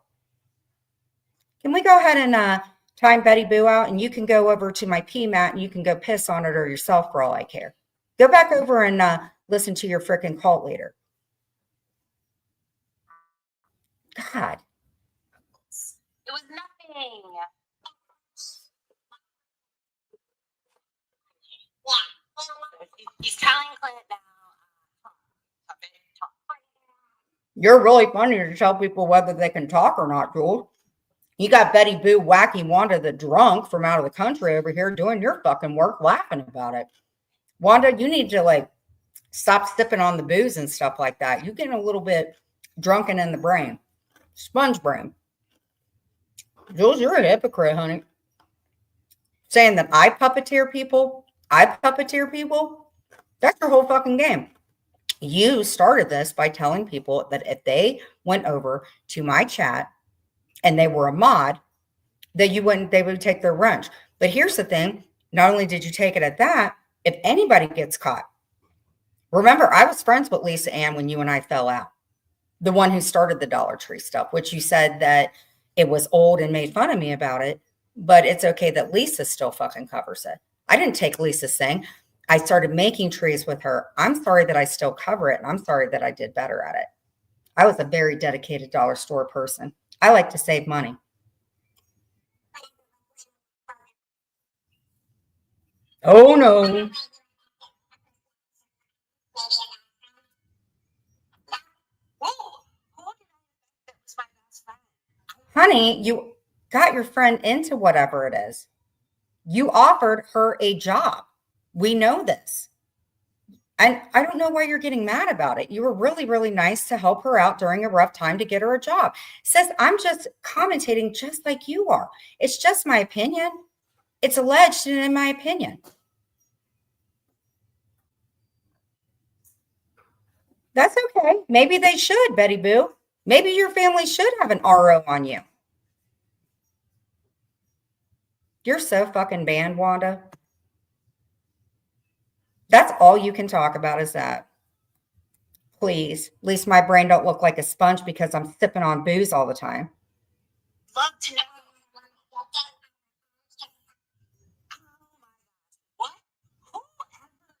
Can we go ahead and time Betty Boo out, and you can go over to my pee mat and you can go piss on it or yourself for all I care. Go back over and listen to your freaking cult leader. God. It was nothing. He's telling Clint now. You're really funny to tell people whether they can talk or not, Jules. You got Betty Boo, wacky Wanda, the drunk from out of the country over here doing your fucking work, laughing about it. Wanda, you need to stop sipping on the booze and stuff like that. You're getting a little bit drunken in the brain. Sponge brain. Jules, you're a hypocrite, honey. Saying that I puppeteer people, that's your whole fucking game. You started this by telling people that if they went over to my chat and they were a mod, that they would take their wrench. But here's the thing. Not only did you take it at that, if anybody gets caught, remember, I was friends with Lisa Ann when you and I fell out. The one who started the Dollar Tree stuff, which you said that it was old and made fun of me about it. But it's okay that Lisa still fucking covers it. I didn't take Lisa's thing. I started making trees with her. I'm sorry that I still cover it. And I'm sorry that I did better at it. I was a very dedicated dollar store person. I like to save money. Oh, no. Honey, you got your friend into whatever it is. You offered her a job. We know this. And I don't know why you're getting mad about it. You were really, really nice to help her out during a rough time to get her a job. Says, I'm just commentating just like you are. It's just my opinion. It's alleged and in my opinion. That's okay. Maybe they should, Betty Boo. Maybe your family should have an RO on you. You're so fucking banned, Wanda. That's all you can talk about is that. Please. At least my brain don't look like a sponge because I'm sipping on booze all the time. Love to know. What? Whoever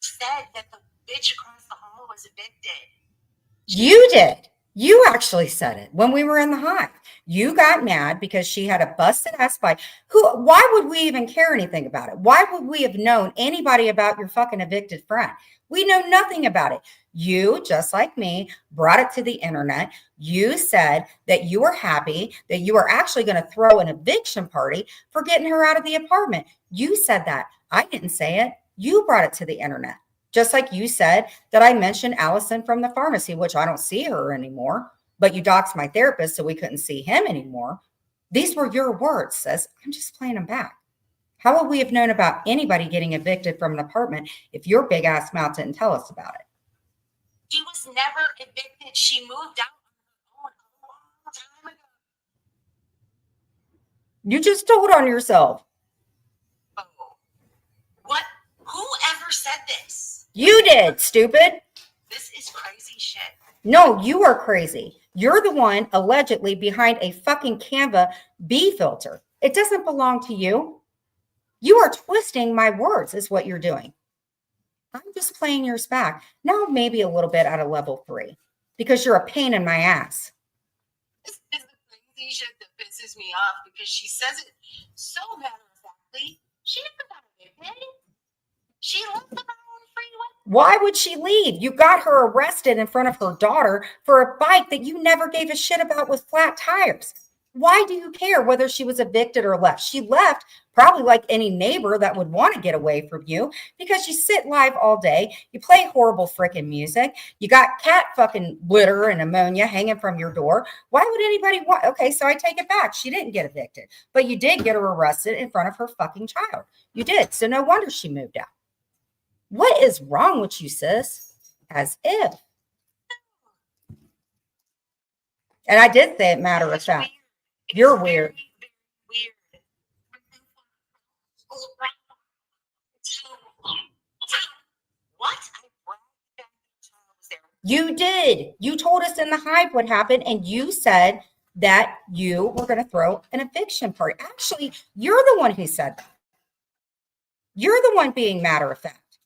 said that the bitch across the hall was evicted? You did. You actually said it when we were in the hive. You got mad because she had a busted ass bike. Why would we even care anything about it? Why would we have known anybody about your fucking evicted friend? We know nothing about it. You, just like me, brought it to the internet. You said that you were happy, that you were actually going to throw an eviction party for getting her out of the apartment. You said that. I didn't say it. You brought it to the internet. Just like you said that I mentioned Allison from the pharmacy, which I don't see her anymore, but you doxed my therapist so we couldn't see him anymore. These were your words, sis. I'm just playing them back. How would we have known about anybody getting evicted from an apartment if your big ass mouth didn't tell us about it? She was never evicted. She moved out on her own a long time ago. You just told on yourself. Oh. What? Whoever said this? You did, stupid. This is crazy shit. No, you are crazy. You're the one allegedly behind a fucking Canva B filter. It doesn't belong to you. You are twisting my words is what you're doing. I'm just playing yours back. Now maybe a little bit at a level 3 because you're a pain in my ass. This is the crazy shit that pisses me off because she says it so matter-of-factly. She never got evicted. She left of her own free will. Why would she leave? You got her arrested in front of her daughter for a bike that you never gave a shit about with flat tires. Why do you care whether she was evicted or left? She left probably like any neighbor that would want to get away from you because you sit live all day. You play horrible freaking music. You got cat fucking litter and ammonia hanging from your door. Why would anybody want? Okay, so I take it back. She didn't get evicted, but you did get her arrested in front of her fucking child. You did. So no wonder she moved out. What is wrong with you, sis? As if. And I did say it matter of fact. You're weird. Weird. What? You did. You told us in the Hive what happened, and you said that you were going to throw an eviction party. Actually, you're the one who said that. You're the one being matter of fact.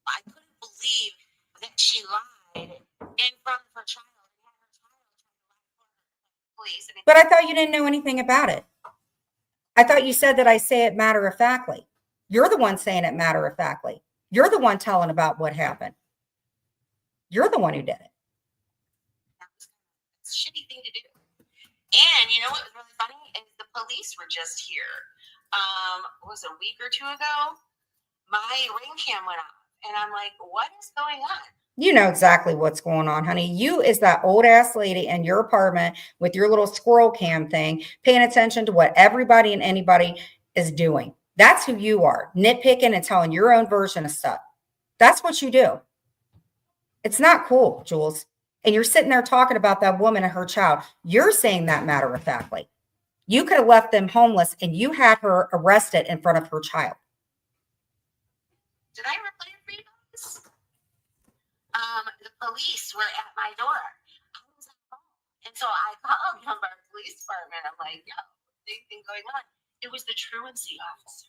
I couldn't believe that she lied in front of her child. But I thought you didn't know anything about it. I thought you said that I say it matter of factly. You're the one saying it matter of factly. You're the one telling about what happened. You're the one who did it. It's a shitty thing to do. And you know what was really funny is the police were just here. Was it a week or two ago? My ring cam went off, and I'm like, what is going on? You know exactly what's going on, honey. You is that old ass lady in your apartment with your little squirrel cam thing, paying attention to what everybody and anybody is doing. That's who you are, nitpicking and telling your own version of stuff. That's what you do. It's not cool, Jules. And you're sitting there talking about that woman and her child. You're saying that matter of factly. You could have left them homeless and you had her arrested in front of her child. Did I ever play it for you guys? The police were at my door. I was on phone. And so I called our police department. I'm like, yo, anything going on? It was the truancy officer.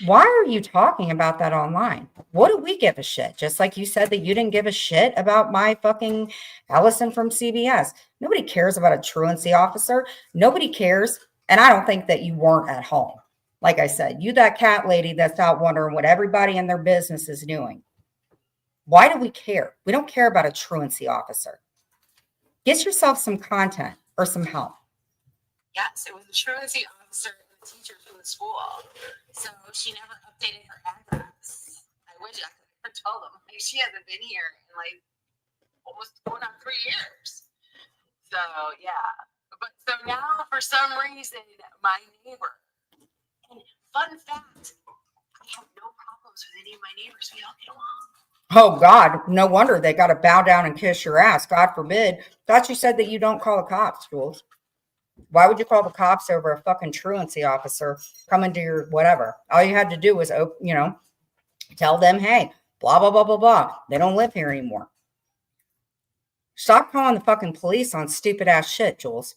Why are you talking about that online? What do we give a shit? Just like you said that you didn't give a shit about my fucking Allison from CBS. Nobody cares about a truancy officer. Nobody cares. And I don't think that you weren't at home. Like I said, you that cat lady that's out wondering what everybody in their business is doing. Why do we care? We don't care about a truancy officer. Get yourself some content or some help. Yes, it was the truancy officer and the teacher from the school. So she never updated her address. I wish I could have told them. Like, she hasn't been here in like almost going on 3 years. So yeah. But so now for some reason, my neighbor, and fun fact, I have no problems with any of my neighbors. We all get along. Oh God, no wonder they got to bow down and kiss your ass. God forbid. Thought you said that you don't call the cops, Jules. Why would you call the cops over a fucking truancy officer coming to your whatever? All you had to do was, tell them, hey, blah, blah, blah, blah, blah. They don't live here anymore. Stop calling the fucking police on stupid ass shit, Jules.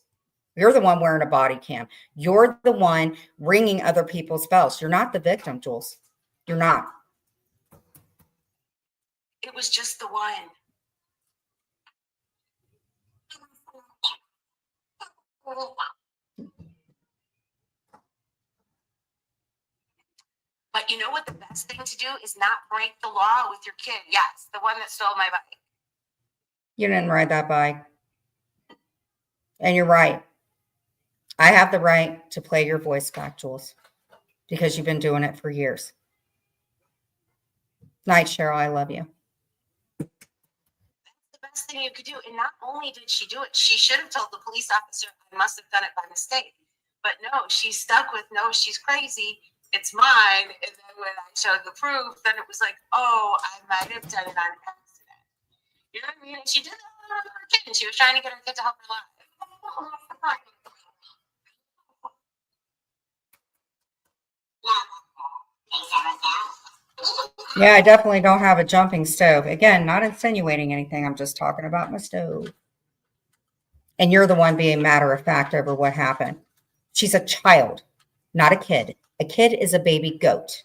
You're the one wearing a body cam. You're the one ringing other people's bells. You're not the victim, Jules. You're not. It was just the one. But you know what the best thing to do is not break the law with your kid. Yes, the one that stole my bike. You didn't ride that bike. And you're right. I have the right to play your voice back, Jules, because you've been doing it for years. Night, Cheryl, I love you. That's the best thing you could do. And not only did she do it, she should have told the police officer, I must have done it by mistake. But no, she's stuck with, no, she's crazy. It's mine. And then when I showed the proof, then it was like, oh, I might have done it on accident. You know what I mean? And she did that with her kid, and she was trying to get her kid to help her life. Yeah, I definitely don't have a jumping stove. Again, not insinuating anything. I'm just talking about my stove. And you're the one being matter of fact over what happened. She's a child, not a kid. A kid is a baby goat.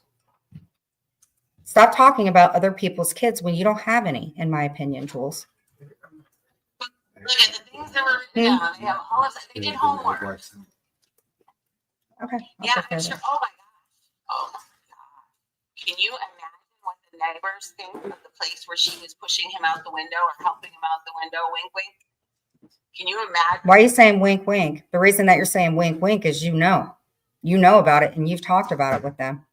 Stop talking about other people's kids when you don't have any, in my opinion, Jules. Look at the things that were written down. They have all of that. They did homework. Okay. I'll Yeah, take care I'm of sure. that. Oh my gosh. Oh my god. Can you imagine what the neighbors think of the place where she was pushing him out the window or helping him out the window? Wink, wink. Can you imagine? Why are you saying wink, wink? The reason that you're saying wink, wink is you know about it and you've talked about it with them.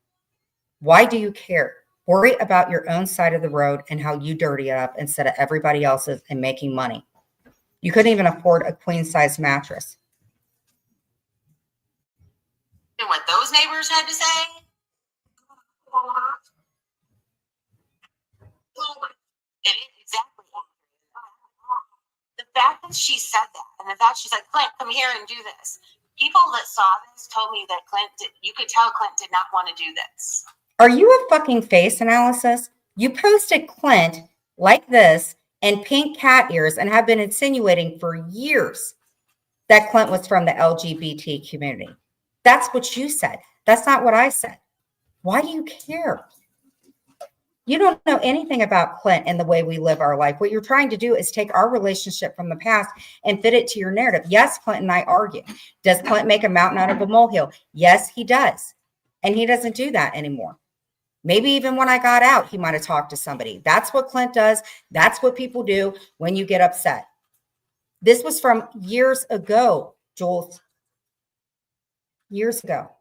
Why do you care? Worry about your own side of the road and how you dirty it up instead of everybody else's and making money. You couldn't even afford a queen size mattress. And what those neighbors had to say? It is exactly. The fact that she said that, and the fact she's like, Clint, come here and do this. People that saw this told me that you could tell Clint did not want to do this. Are you a fucking face analysis? You posted Clint like this and pink cat ears and have been insinuating for years that Clint was from the LGBT community. That's what you said. That's not what I said. Why do you care? You don't know anything about Clint and the way we live our life. What you're trying to do is take our relationship from the past and fit it to your narrative. Yes, Clint and I argue. Does Clint make a mountain out of a molehill? Yes, he does. And he doesn't do that anymore. Maybe even when I got out, he might have talked to somebody. That's what Clint does. That's what people do when you get upset. This was from years ago, Jules. Years ago.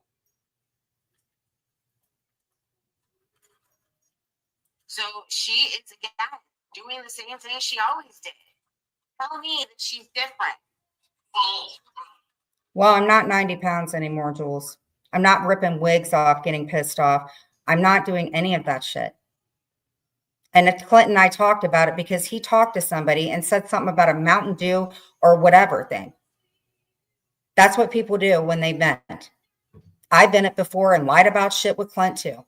So she is again doing the same thing she always did. Tell me that she's different. Well, I'm not 90 pounds anymore, Jules. I'm not ripping wigs off, getting pissed off. I'm not doing any of that shit. And Clint and I talked about it because he talked to somebody and said something about a Mountain Dew or whatever thing. That's what people do when they vent. I've been it before and lied about shit with Clint too.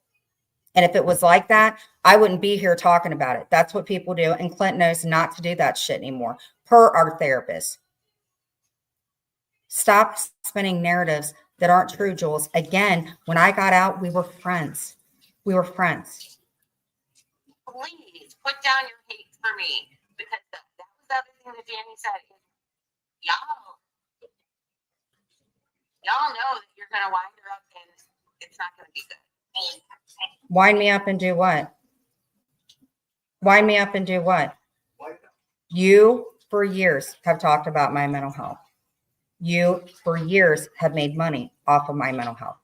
And if it was like that, I wouldn't be here talking about it. That's what people do. And Clint knows not to do that shit anymore, per our therapist. Stop spinning narratives that aren't true, Jules. Again, when I got out, we were friends. We were friends. Please put down your hate for me, because that was the other thing that Danny said. Y'all know that you're gonna wind her up and it's not gonna be good. Wind me up and do what? Wind me up and do what? You, for years, have talked about my mental health. You, for years, have made money off of my mental health.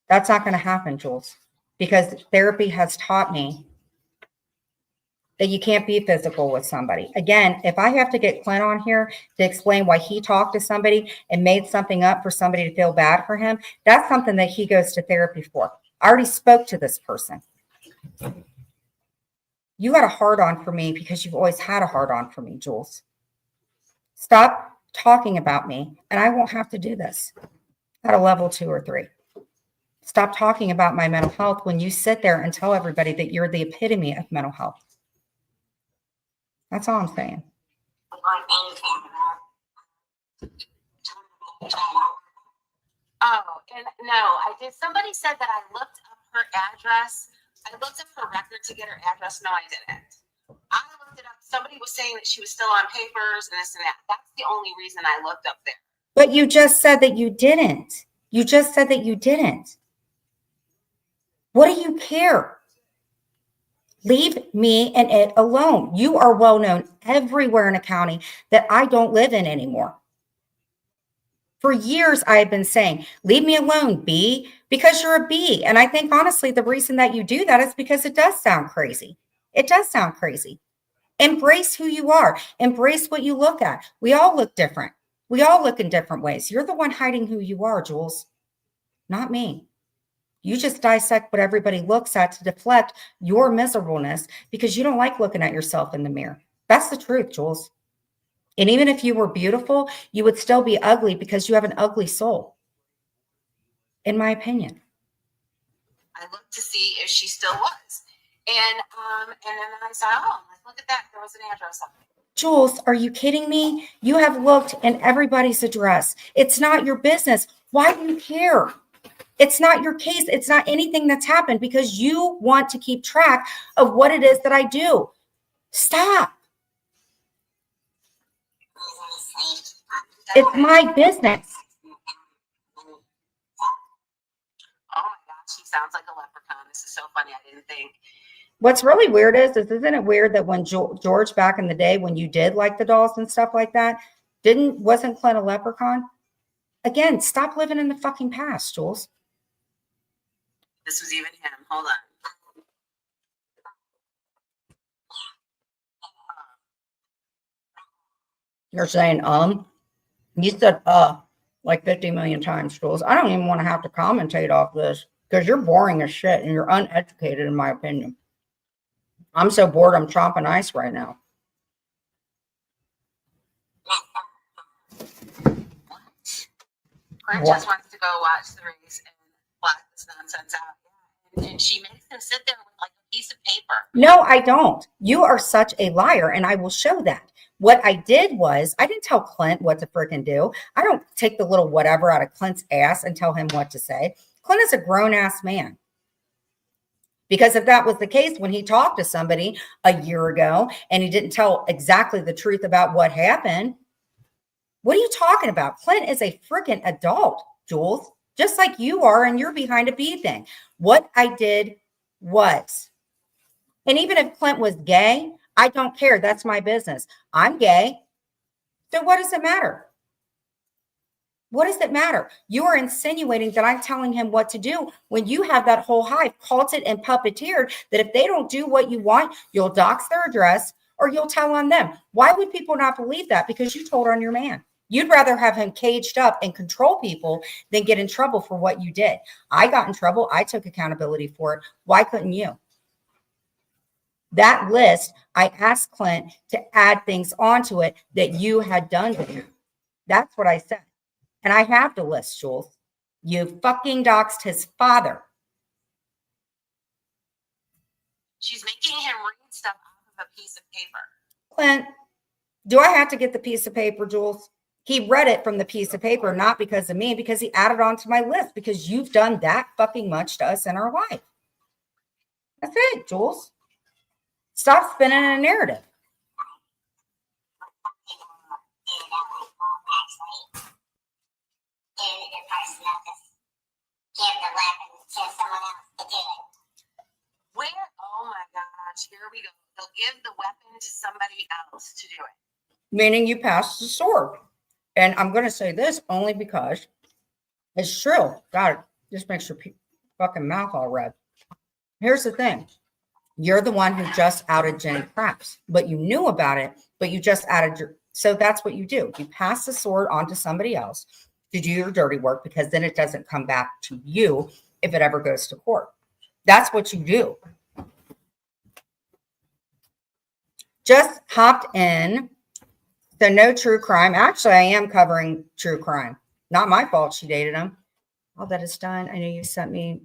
That's not going to happen, Jules, because therapy has taught me that you can't be physical with somebody. Again, if I have to get Clint on here to explain why he talked to somebody and made something up for somebody to feel bad for him, that's something that he goes to therapy for. I already spoke to this person. You had a hard on for me because you've always had a hard on for me, Jules. Stop talking about me, and I won't have to do this at a level 2 or 3. Stop talking about my mental health when you sit there and tell everybody that you're the epitome of mental health. That's all I'm saying. Oh, and no, somebody said that I looked up her address. I looked up her record to get her address. No, I didn't. I looked it up. Somebody was saying that she was still on papers and this and that. That's the only reason I looked up there. But you just said that you didn't. You just said that you didn't. What do you care? Leave me and it alone. You are well known everywhere in a county that I don't live in anymore. For years, I have been saying, leave me alone, B, because you're a B. And I think, honestly, the reason that you do that is because it does sound crazy. It does sound crazy. Embrace who you are. Embrace what you look at. We all look different. We all look in different ways. You're the one hiding who you are, Jules, not me. You just dissect what everybody looks at to deflect your miserableness because you don't like looking at yourself in the mirror. That's the truth, Jules. And even if you were beautiful, you would still be ugly because you have an ugly soul, in my opinion. I looked to see if she still was. And then I saw, oh, look at that. There was an address up there. Jules, are you kidding me? You have looked in everybody's address. It's not your business. Why do you care? It's not your case. It's not anything that's happened because you want to keep track of what it is that I do. Stop. It's my business. sounds like a leprechaun. This is so funny. I didn't think. What's really weird is isn't it weird that when George back in the day, when you did like the dolls and stuff like that, wasn't Clint a leprechaun? Again, stop living in the fucking past, Jules. This was even him. Hold on. You're saying, you said, like 50 million times, Jules. I don't even want to have to commentate off this because you're boring as shit and you're uneducated, in my opinion. I'm so bored, I'm chomping ice right now. Clint just wants to go watch the race and blot this nonsense out. And she makes him sit there with like a piece of paper. No, I don't. You are such a liar, and I will show that. What I did was I didn't tell Clint what to freaking do. I don't take the little whatever out of Clint's ass and tell him what to say. Clint is a grown-ass man. Because if that was the case, when he talked to somebody a year ago and he didn't tell exactly the truth about what happened, what are you talking about? Clint is a freaking adult, Jules, just like you are, and you're behind a bee thing. What I did was, and even if Clint was gay, I don't care. That's my business. I'm gay. So what does it matter? What does it matter? You are insinuating that I'm telling him what to do when you have that whole hive culted and puppeteered that if they don't do what you want, you'll dox their address or you'll tell on them. Why would people not believe that? Because you told on your man. You'd rather have him caged up and control people than get in trouble for what you did. I got in trouble. I took accountability for it. Why couldn't you? That list, I asked Clint to add things onto it that you had done to him. That's what I said. And I have the list, Jules. You fucking doxed his father. She's making him read stuff off of a piece of paper. Clint, do I have to get the piece of paper, Jules? He read it from the piece of paper, not because of me, because he added on to my list, because you've done that fucking much to us in our life. That's it, Jules. Stop spinning a narrative. Where? Oh my gosh, here we go. They'll give the weapon to somebody else to do it. Meaning you passed the sword. And I'm going to say this only because it's true. God, it just makes your fucking mouth all red. Here's the thing. You're the one who just outed Jenny Craps, but you knew about it, but you just added your, so that's what you do. You pass the sword on to somebody else to do your dirty work, because then it doesn't come back to you if it ever goes to court. That's what you do. Just hopped in. So no true crime. Actually, I am covering true crime. Not my fault she dated him. All that is done. I know you sent me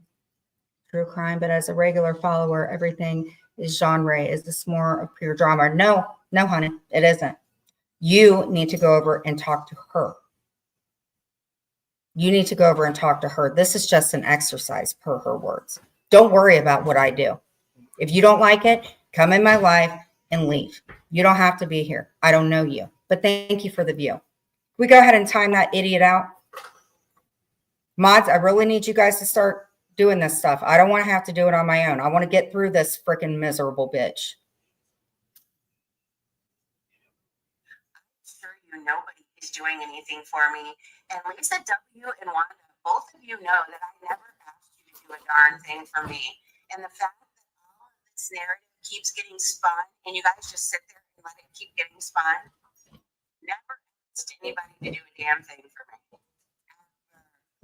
true crime, but as a regular follower, everything is genre. Is this more of pure drama? No, honey, it isn't. You need to go over and talk to her. You need to go over and talk to her. This is just an exercise, per her words. Don't worry about what I do. If you don't like it, come in my life and leave. You don't have to be here. I don't know you, but thank you for the view. We go ahead and time that idiot out. Mods, I really need you guys to start doing this stuff. I don't want to have to do it on my own. I want to get through this freaking miserable bitch. I'm sure you nobody is doing anything for me. And Lisa W. and Wanda, both of you know that I never asked you to do a darn thing for me. And the fact that all of this narrative keeps getting spun and you guys just sit there and let it keep getting spun, never asked anybody to do a damn thing for me.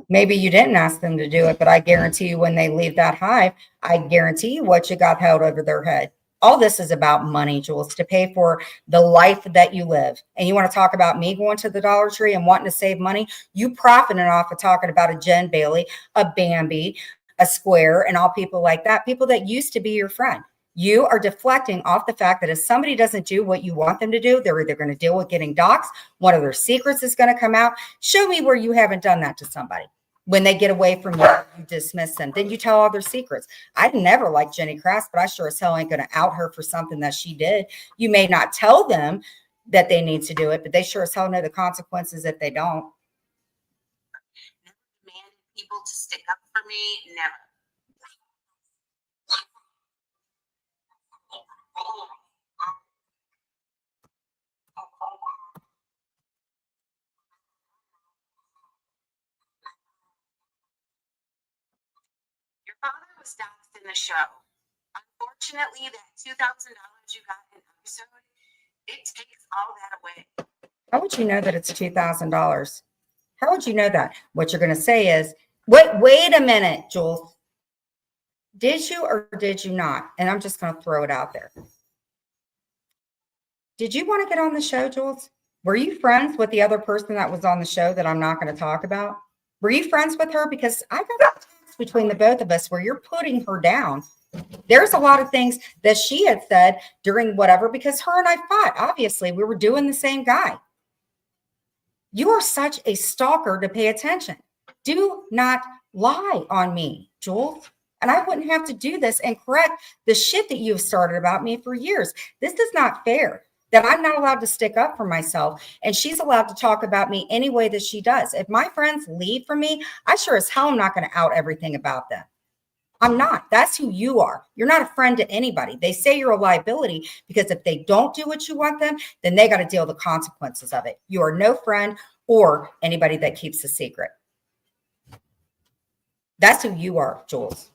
Maybe you didn't ask them to do it, but I guarantee you when they leave that hive, I guarantee you what you got held over their head. All this is about money, Jules, to pay for the life that you live. And you want to talk about me going to the Dollar Tree and wanting to save money? You profiting off of talking about a Jen Bailey, a Bambi, a Square, and all people like that, people that used to be your friend. You are deflecting off the fact that if somebody doesn't do what you want them to do, they're either going to deal with getting doxxed, one of their secrets is going to come out. Show me where you haven't done that to somebody. When they get away from you, you dismiss them. Then you tell all their secrets. I'd never liked Jenny Crass, but I sure as hell ain't going to out her for something that she did. You may not tell them that they need to do it, but they sure as hell know the consequences if they don't. Never demanded people to stick up for me. Never. Your father was doxxed in the show. Unfortunately, that $2,000 you got in episode, it takes all that away. How would you know that it's $2,000? How would you know that? What you're going to say is, wait a minute, Jules. Did you or did you not? And I'm just going to throw it out there. Did you want to get on the show, Jules? Were you friends with the other person that was on the show that I'm not going to talk about? Were you friends with her? Because I got a text between the both of us where you're putting her down. There's a lot of things that she had said during whatever, because her and I fought. Obviously, we were doing the same guy. You are such a stalker to pay attention. Do not lie on me, Jules. And I wouldn't have to do this and correct the shit that you've started about me for years. This is not fair that I'm not allowed to stick up for myself and she's allowed to talk about me any way that she does. If my friends leave from me, I sure as hell am not going to out everything about them. I'm not. That's who you are. You're not a friend to anybody. They say you're a liability because if they don't do what you want them, then they got to deal with the consequences of it. You are no friend or anybody that keeps a secret. That's who you are, Jules.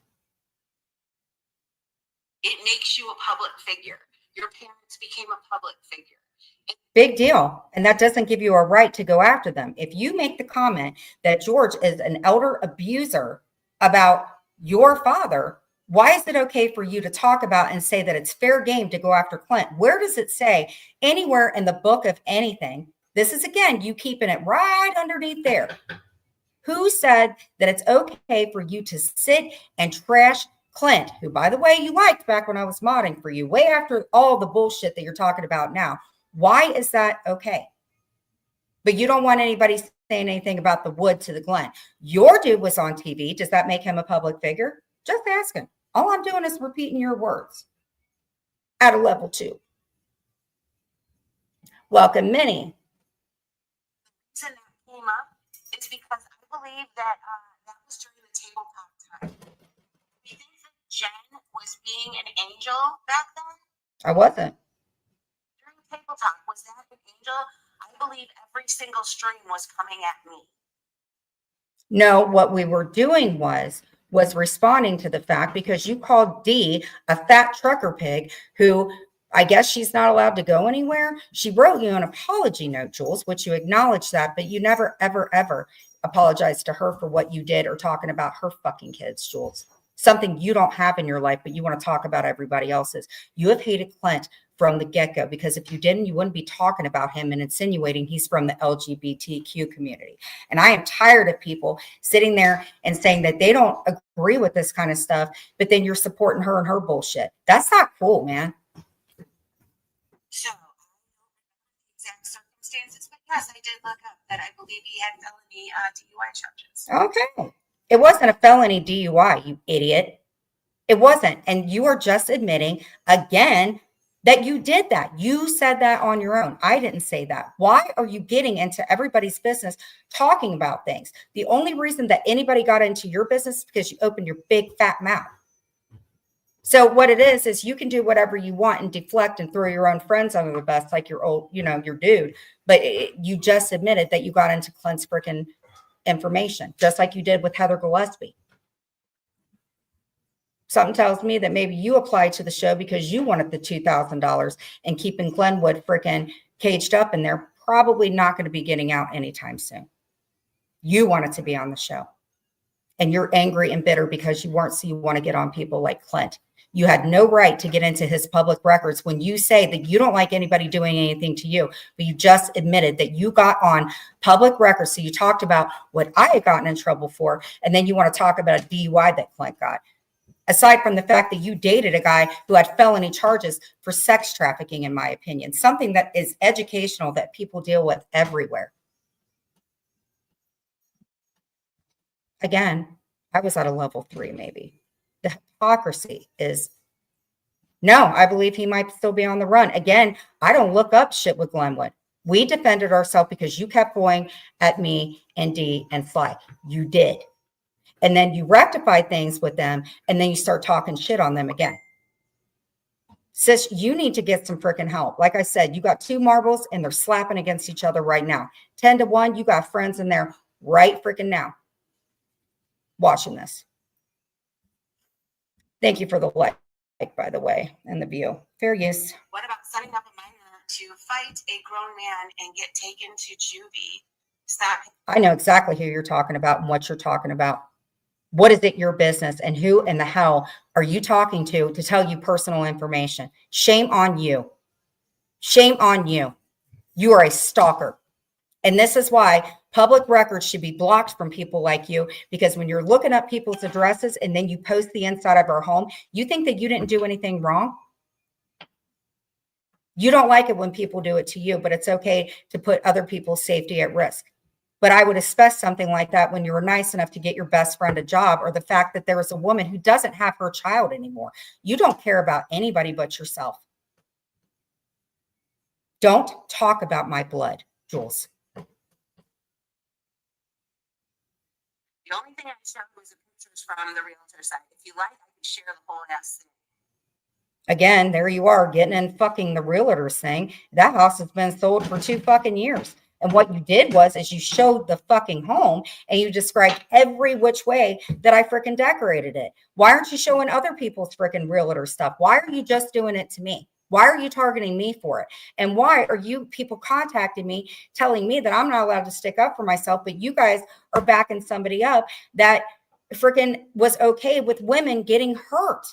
It makes you a public figure. Your parents became a public figure. Big deal. And that doesn't give you a right to go after them. If you make the comment that George is an elder abuser about your father, why is it okay for you to talk about and say that it's fair game to go after Clint? Where does it say anywhere in the book of anything? This is, again, you keeping it right underneath there. Who said that it's okay for you to sit and trash Clint, who, by the way, you liked back when I was modding for you, way after all the bullshit that you're talking about now? Why is that okay? But you don't want anybody saying anything about the wood to the Glen. Your dude was on TV. Does that make him a public figure? Just ask him. All I'm doing is repeating your words at a level 2. Welcome, Minnie. The reason that came up is because I believe that that was during the tabletop time. Do you think that Jen was being an angel back then? I wasn't. During tabletop, was that an angel? I believe every single stream was coming at me. No, what we were doing was responding to the fact, because you called Dee a fat trucker pig who, I guess she's not allowed to go anywhere. She wrote you an apology note, Jules, which you acknowledged that, but you never, ever, ever apologized to her for what you did or talking about her fucking kids, Jules. Something you don't have in your life, but you want to talk about everybody else's. You have hated Clint from the get-go, because if you didn't, you wouldn't be talking about him and insinuating he's from the LGBTQ community. And I am tired of people sitting there and saying that they don't agree with this kind of stuff, but then you're supporting her and her bullshit. That's not cool, man. So, I don't know the exact circumstances, but yes, I did look up that I believe he had felony DUI charges. Okay. It wasn't a felony DUI, you idiot. It wasn't. And you are just admitting again that you did that. You said that on your own. I didn't say that. Why are you getting into everybody's business talking about things? The only reason that anybody got into your business is because you opened your big fat mouth. So what it is you can do whatever you want and deflect and throw your own friends under the bus like your old, your dude. But you just admitted that you got into Clint's freaking information, just like you did with Heather Gillespie. Something tells me that maybe you applied to the show because you wanted the $2,000, and keeping Glenwood freaking caged up in there, probably not going to be getting out anytime soon. You wanted to be on the show, and you're angry and bitter because you weren't, so you want to get on people like Clint. You had no right to get into his public records when you say that you don't like anybody doing anything to you, but you just admitted that you got on public records. So you talked about what I had gotten in trouble for, and then you want to talk about a DUI that Clint got. Aside from the fact that you dated a guy who had felony charges for sex trafficking, in my opinion, something that is educational that people deal with everywhere. Again, I was at a level 3, maybe. The hypocrisy is, no, I believe he might still be on the run. Again, I don't look up shit with Glenwood. We defended ourselves because you kept going at me and Dee and Sly. You did. And then you rectify things with them, and then you start talking shit on them again. Sis, you need to get some freaking help. Like I said, you got two marbles and they're slapping against each other right now. 10-1, you got friends in there right freaking now watching this. Thank you for the like, by the way, and the view. Fair use. What about setting up a minor to fight a grown man and get taken to juvie? Stop. I know exactly who you're talking about and what you're talking about. What is it your business, and who in the hell are you talking to tell you personal information? Shame on you. Shame on you. You are a stalker. And this is why public records should be blocked from people like you, because when you're looking up people's addresses and then you post the inside of our home, you think that you didn't do anything wrong. You don't like it when people do it to you, but it's okay to put other people's safety at risk. But I would expect something like that when you were nice enough to get your best friend a job, or the fact that there was a woman who doesn't have her child anymore. You don't care about anybody but yourself. Don't talk about my blood, Jules. The only thing I showed was the pictures from the realtor side. If you like, I can share the whole ass thing. Again, there you are getting in fucking the realtor's thing. That house has been sold for 2 fucking years. And what you did is you showed the fucking home and you described every which way that I freaking decorated it. Why aren't you showing other people's freaking realtor stuff? Why are you just doing it to me? Why are you targeting me for it? And why are you people contacting me telling me that I'm not allowed to stick up for myself, but you guys are backing somebody up that freaking was okay with women getting hurt?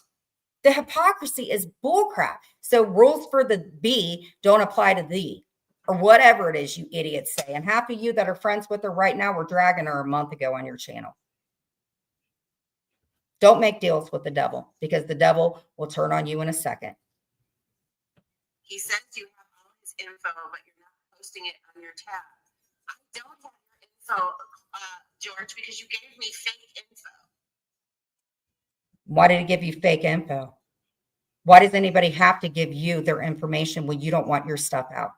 The hypocrisy is bullcrap. So rules for the B don't apply to thee, or whatever it is you idiots say. And half of you that are friends with her right now were dragging her a month ago on your channel. Don't make deals with the devil, because the devil will turn on you in a second. He says you have all his info, but you're not posting it on your tab. I don't have your info, George, because you gave me fake info. Why did he give you fake info? Why does anybody have to give you their information when you don't want your stuff out?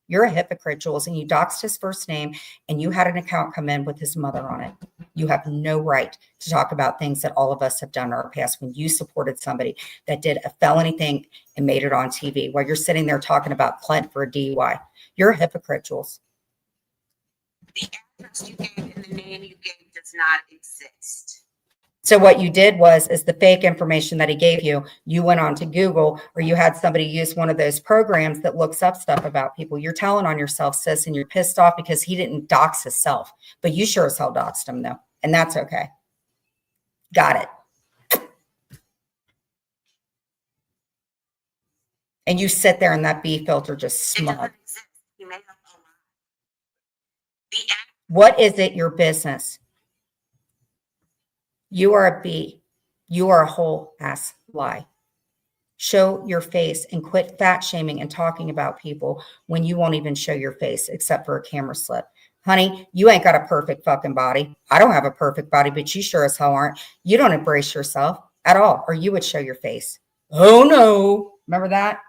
You're a hypocrite, Jules, and you doxed his first name and you had an account come in with his mother on it. You have no right to talk about things that all of us have done in our past when you supported somebody that did a felony thing and made it on TV while you're sitting there talking about Clint for a DUI. You're a hypocrite, Jules. The address you gave and the name you gave does not exist. So what you did is the fake information that he gave you, you went on to Google, or you had somebody use one of those programs that looks up stuff about people. You're telling on yourself, sis, and you're pissed off because he didn't dox himself, but you sure as hell doxed him though. And that's okay. Got it. And you sit there in that B filter just smug. It doesn't exist. You made up a lie. What is it your business? You are a B. You are a whole ass lie. Show your face and quit fat shaming and talking about people when you won't even show your face except for a camera slip. Honey, you ain't got a perfect fucking body. I don't have a perfect body, but you sure as hell aren't. You don't embrace yourself at all, or you would show your face. Oh no. Remember that?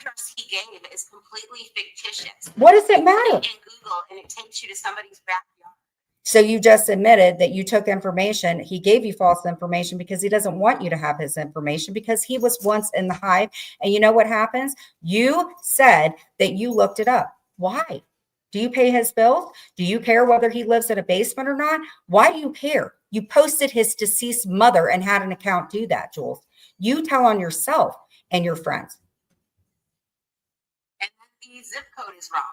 The address he gave is completely fictitious. What does it matter? In Google, and it takes you to somebody's backyard. So you just admitted that you took information. He gave you false information because he doesn't want you to have his information, because he was once in the hive. And you know what happens? You said that you looked it up. Why? Do you pay his bills? Do you care whether he lives in a basement or not? Why do you care? You posted his deceased mother and had an account do that, Jules. You tell on yourself and your friends. And then the zip code is wrong.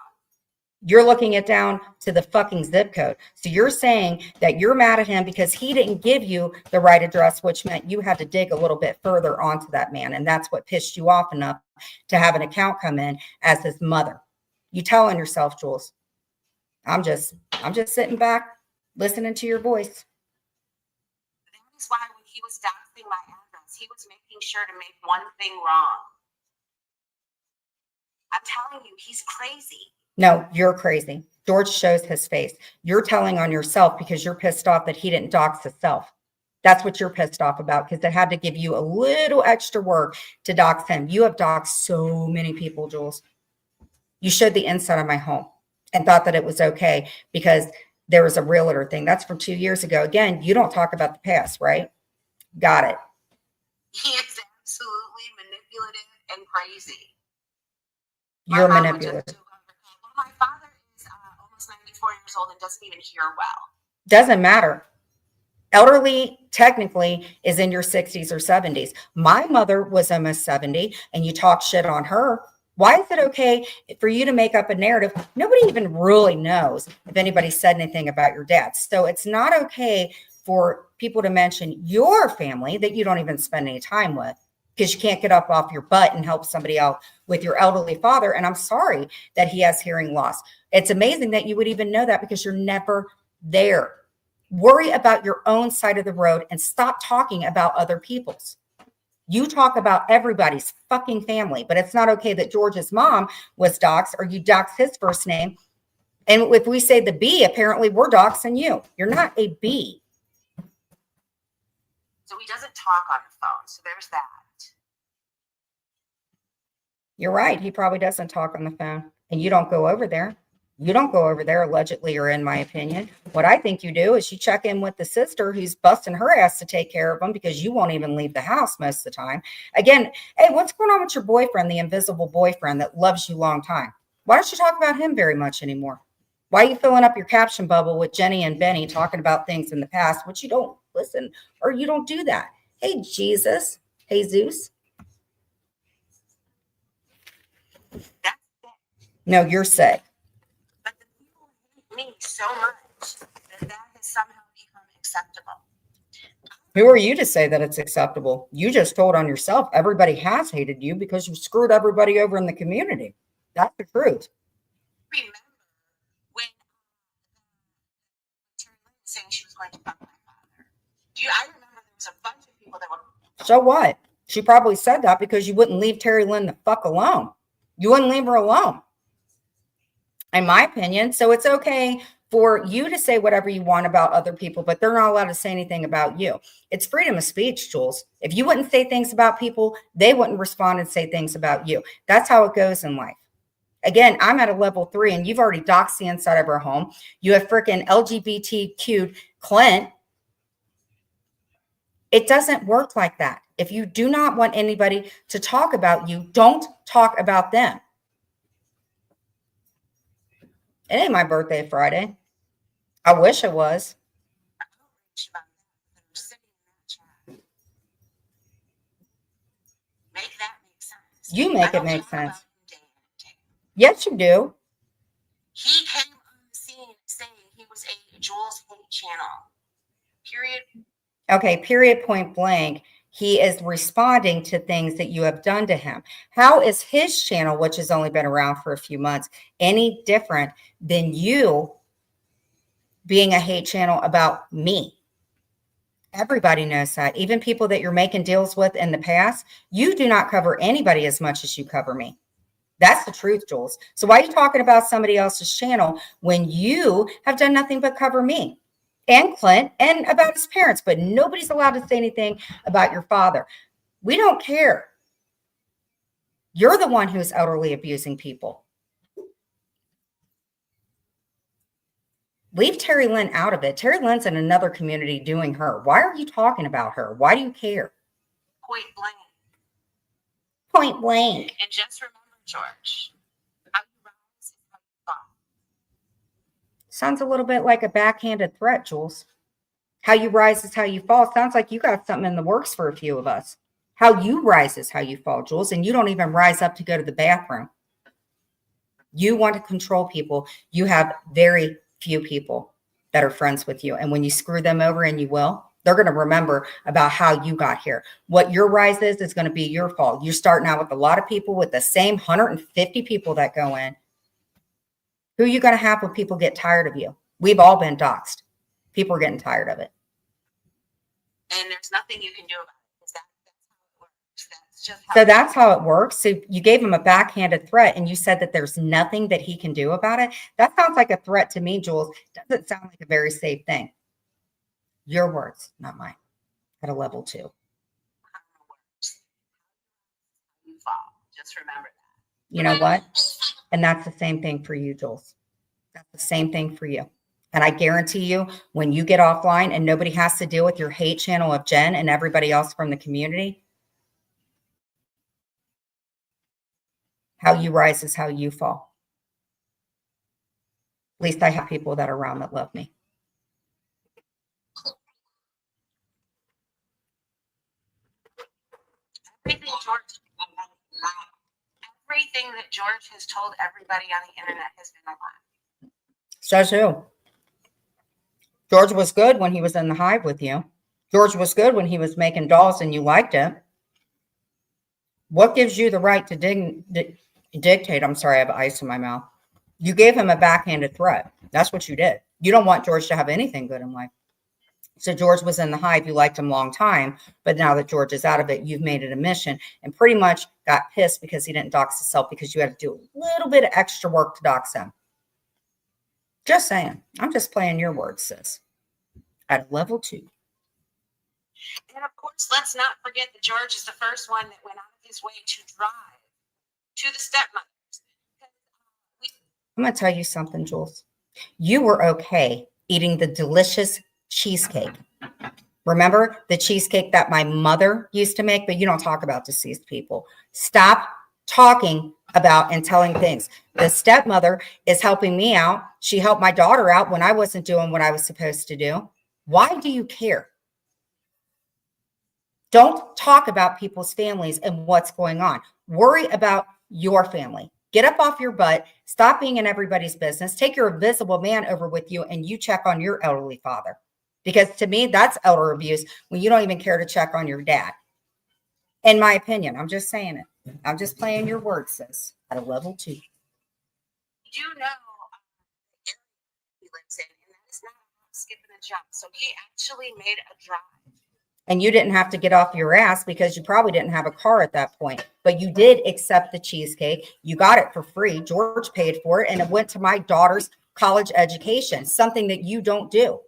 You're looking it down to the fucking zip code. So you're saying that you're mad at him because he didn't give you the right address, which meant you had to dig a little bit further onto that man. And that's what pissed you off enough to have an account come in as his mother. You tell on yourself, Jules. I'm just sitting back, listening to your voice. That is why when he was doxing my address, he was making sure to make one thing wrong. I'm telling you, he's crazy. No, you're crazy. George shows his face. You're telling on yourself because you're pissed off that he didn't dox himself. That's what you're pissed off about, because it had to give you a little extra work to dox him. You have doxed so many people, Jules. You showed the inside of my home and thought that it was okay because there was a realtor thing. That's from 2 years ago. Again, you don't talk about the past, right? Got it. He is absolutely manipulative and crazy. You're My mom would manipulative. just do whatever. Well, my father is almost 94 years old and doesn't even hear well. Doesn't matter. Elderly technically is in your 60s or 70s. My mother was almost 70 and you talk shit on her. Why is it okay for you to make up a narrative? Nobody even really knows if anybody said anything about your dad. So it's not okay for people to mention your family that you don't even spend any time with because you can't get up off your butt and help somebody out with your elderly father. And I'm sorry that he has hearing loss. It's amazing that you would even know that because you're never there. Worry about your own side of the road and stop talking about other people's. You talk about everybody's fucking family, but it's not okay that George's mom was doxxed or you doxed his first name. And if we say the B, apparently we're doxing you. You're not a B. So he doesn't talk on the phone. So there's that. You're right. He probably doesn't talk on the phone and you don't go over there. You don't go over there allegedly, or in my opinion. What I think you do is you check in with the sister who's busting her ass to take care of them because you won't even leave the house most of the time. Again, hey, what's going on with your boyfriend, the invisible boyfriend that loves you long time? Why don't you talk about him very much anymore? Why are you filling up your caption bubble with Jenny and Benny talking about things in the past, which you don't listen or you don't do that? Hey, Jesus. Hey, Zeus. That's it. No, you're sick. But the people hate me so much that has somehow become acceptable. Who are you to say that it's acceptable? You just told on yourself. Everybody has hated you because you screwed everybody over in the community. That's the truth. Remember when Terry Lynn was saying she was going to fuck my father? I remember there was a bunch of people that were. So what? She probably said that because you wouldn't leave Terry Lynn the fuck alone. You wouldn't leave her alone, in my opinion. So it's okay for you to say whatever you want about other people, but they're not allowed to say anything about you. It's freedom of speech, Jules. If you wouldn't say things about people, they wouldn't respond and say things about you. That's how it goes in life. Again, I'm at a level 3 and you've already doxed the inside of our home. You have freaking LGBTQ'd Clint. It doesn't work like that. If you do not want anybody to talk about you, don't talk about them. It ain't my birthday Friday. I wish it was. Make that make sense. You make it make sense. Yes, you do. He came on the scene saying he was a Jules hate channel. Period. Okay, period, point blank. He is responding to things that you have done to him. How is his channel, which has only been around for a few months, any different than you being a hate channel about me? Everybody knows that. Even people that you're making deals with in the past, you do not cover anybody as much as you cover me. That's the truth, Jules. So why are you talking about somebody else's channel when you have done nothing but cover me and Clint and about his parents, but nobody's allowed to say anything about your father? We don't care. You're the one who's elderly abusing people. Leave Terry Lynn out of it. Terry Lynn's in another community doing her. Why are you talking about her? Why do you care? Point blank. Point blank. And just remember, George, how you rise is how you fall. Sounds a little bit like a backhanded threat, Jules. How you rise is how you fall. Sounds like you got something in the works for a few of us. How you rise is how you fall, Jules, and you don't even rise up to go to the bathroom. You want to control people. You have very few people that are friends with you. And when you screw them over, and you will, they're going to remember about how you got here. What your rise is going to be your fault. You're starting out with a lot of people with the same 150 people that go in. Who are you going to have when people get tired of you? We've all been doxxed. People are getting tired of it. And there's nothing you can do about it because that's how it works. That's just how So that's how it works. So you gave him a backhanded threat and you said that there's nothing that he can do about it. That sounds like a threat to me, Jules. Doesn't sound like a very safe thing. Your words, not mine. At a level 2. how it works. You fall. Just remember that. You know what? And that's the same thing for you, Jules. That's the same thing for you. And I guarantee you, when you get offline and nobody has to deal with your hate channel of Jen and everybody else from the community, How you rise is how you fall. At least I have people that are around that love me. Everything that George has told everybody on the internet has been a lie. Says who? George was good when he was in the hive with you. George was good when he was making dolls and you liked it. What gives you the right to dictate? I'm sorry, I have ice in my mouth. You gave him a backhanded threat. That's what you did. You don't want George to have anything good in life. So George was in the hive. You liked him a long time, but now that George is out of it, you've made it a mission and pretty much got pissed because he didn't dox himself because you had to do a little bit of extra work to dox him. Just saying. I'm just playing your words, sis. At level 2. And of course, let's not forget that George is the first one that went out of his way to drive to the stepmothers. I'm going to tell you something, Jules. You were okay eating the delicious cheesecake. Remember the cheesecake that my mother used to make? But you don't talk about deceased people. Stop talking about and telling things. The stepmother is helping me out. She helped my daughter out when I wasn't doing what I was supposed to do. Why do you care? Don't talk about people's families and what's going on. Worry about your family. Get up off your butt. Stop being in everybody's business. Take your invisible man over with you and you check on your elderly father. Because to me, that's elder abuse when you don't even care to check on your dad. In my opinion, I'm just saying it. I'm just playing your words, sis, at a level 2. You know the area he lives in, and that is not a skip and a jump. So he actually made a drive. And you didn't have to get off your ass because you probably didn't have a car at that point. But you did accept the cheesecake. You got it for free. George paid for it. And it went to my daughter's college education, something that you don't do.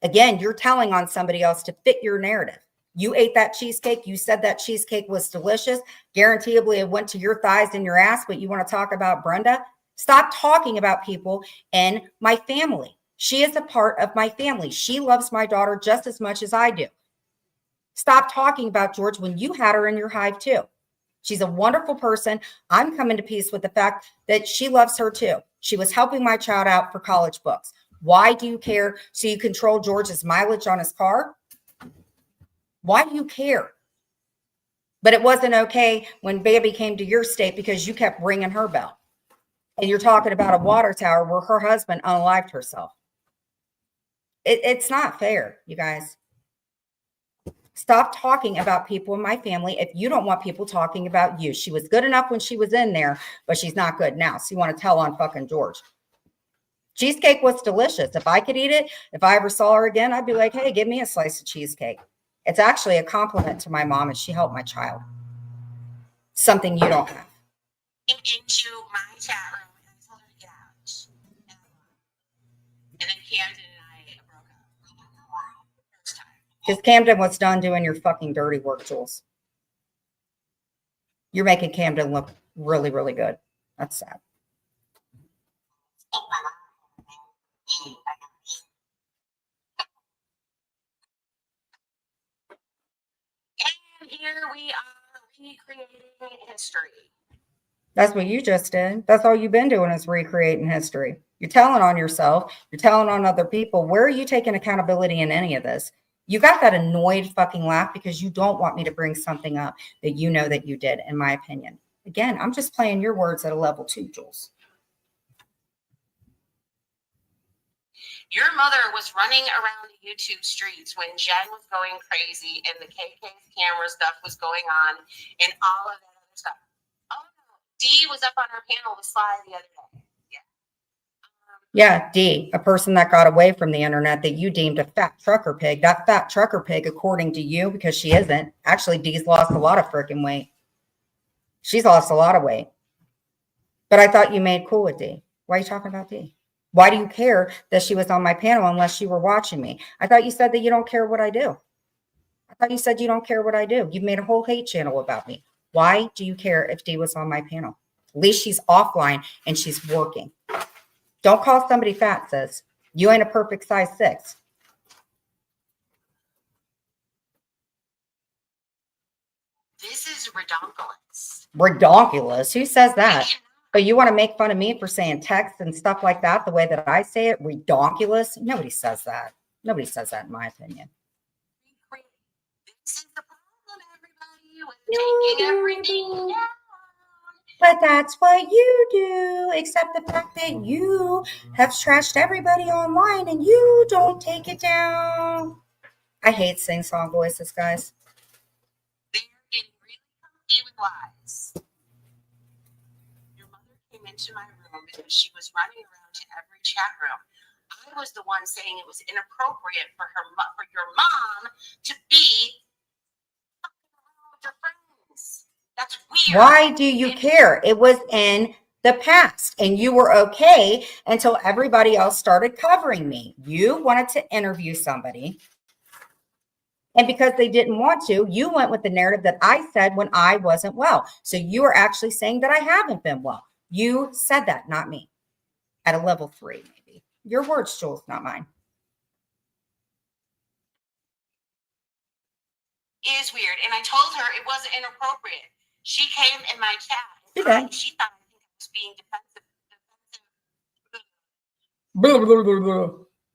Again, you're telling on somebody else to fit your narrative. You ate that cheesecake. You said that cheesecake was delicious. Guaranteedly, it went to your thighs and your ass. But you want to talk about Brenda? Stop talking about people in my family. She is a part of my family. She loves my daughter just as much as I do. Stop talking about George when you had her in your hive too. She's a wonderful person. I'm coming to peace with the fact that she loves her too. She was helping my child out for college books. Why do you care? So you control George's mileage on his car? Why do you care? But it wasn't okay when Baby came to your state because you kept ringing her bell. And you're talking about a water tower where her husband unalived herself. It's not fair, you guys. Stop talking about people in my family if you don't want people talking about you. She was good enough when she was in there, but she's not good now. So you want to tell on fucking George. Cheesecake was delicious. If I could eat it, if I ever saw her again, I'd be like, hey, give me a slice of cheesecake. It's actually a compliment to my mom and she helped my child. Something you don't have. Into my chat room and I told her to get out. And then Camden and I broke up. First time. Because Camden was done doing your fucking dirty work, Jules. You're making Camden look really, really good. That's sad. And here we are recreating history. That's what you just did. That's all you've been doing is recreating history. You're telling on yourself. You're telling on other people. Where are you taking accountability in any of this? You got that annoyed fucking laugh because you don't want me to bring something up that you know that you did, in my opinion. Again, I'm just playing your words at a level 2, Jules. Your mother was running around the YouTube streets when Jen was going crazy and the KK's camera stuff was going on and all of that other stuff. Oh no, Dee was up on her panel with Sly the other day. Yeah, Dee, a person that got away from the internet that you deemed a fat trucker pig. That fat trucker pig, according to you, because she isn't. Actually, Dee's lost a lot of freaking weight. She's lost a lot of weight. But I thought you made cool with Dee. Why are you talking about Dee? Why do you care that she was on my panel unless you were watching me? I thought you said that you don't care what I do. I thought you said you don't care what I do. You've made a whole hate channel about me. Why do you care if Dee was on my panel? At least she's offline and she's working. Don't call somebody fat, sis. You ain't a perfect size 6. This is is redonkulous. Redonkulous. Who says that? But you want to make fun of me for saying text and stuff like that, the way that I say it, redonkulous? Nobody says that. Nobody says that, in my opinion. This is the problem, everybody, with taking everything down. But that's what you do, except the fact that you have trashed everybody online and you don't take it down. I hate sing-song voices, guys. They're getting really comfy with lies. Your mother came into my room because she was running around to every chat room. I was the one saying it was inappropriate for your mom to be fucking around with her friends. That's weird. Why do you care? It was in the past and you were okay until everybody else started covering me. You wanted to interview somebody. And because they didn't want to, you went with the narrative that I said when I wasn't well. So you are actually saying that I haven't been well. You said that, not me. At a level 3, maybe. Your words, Jules, not mine. It is weird. And I told her it wasn't inappropriate. She came in my chat. Okay. And she thought I think I was being defensive.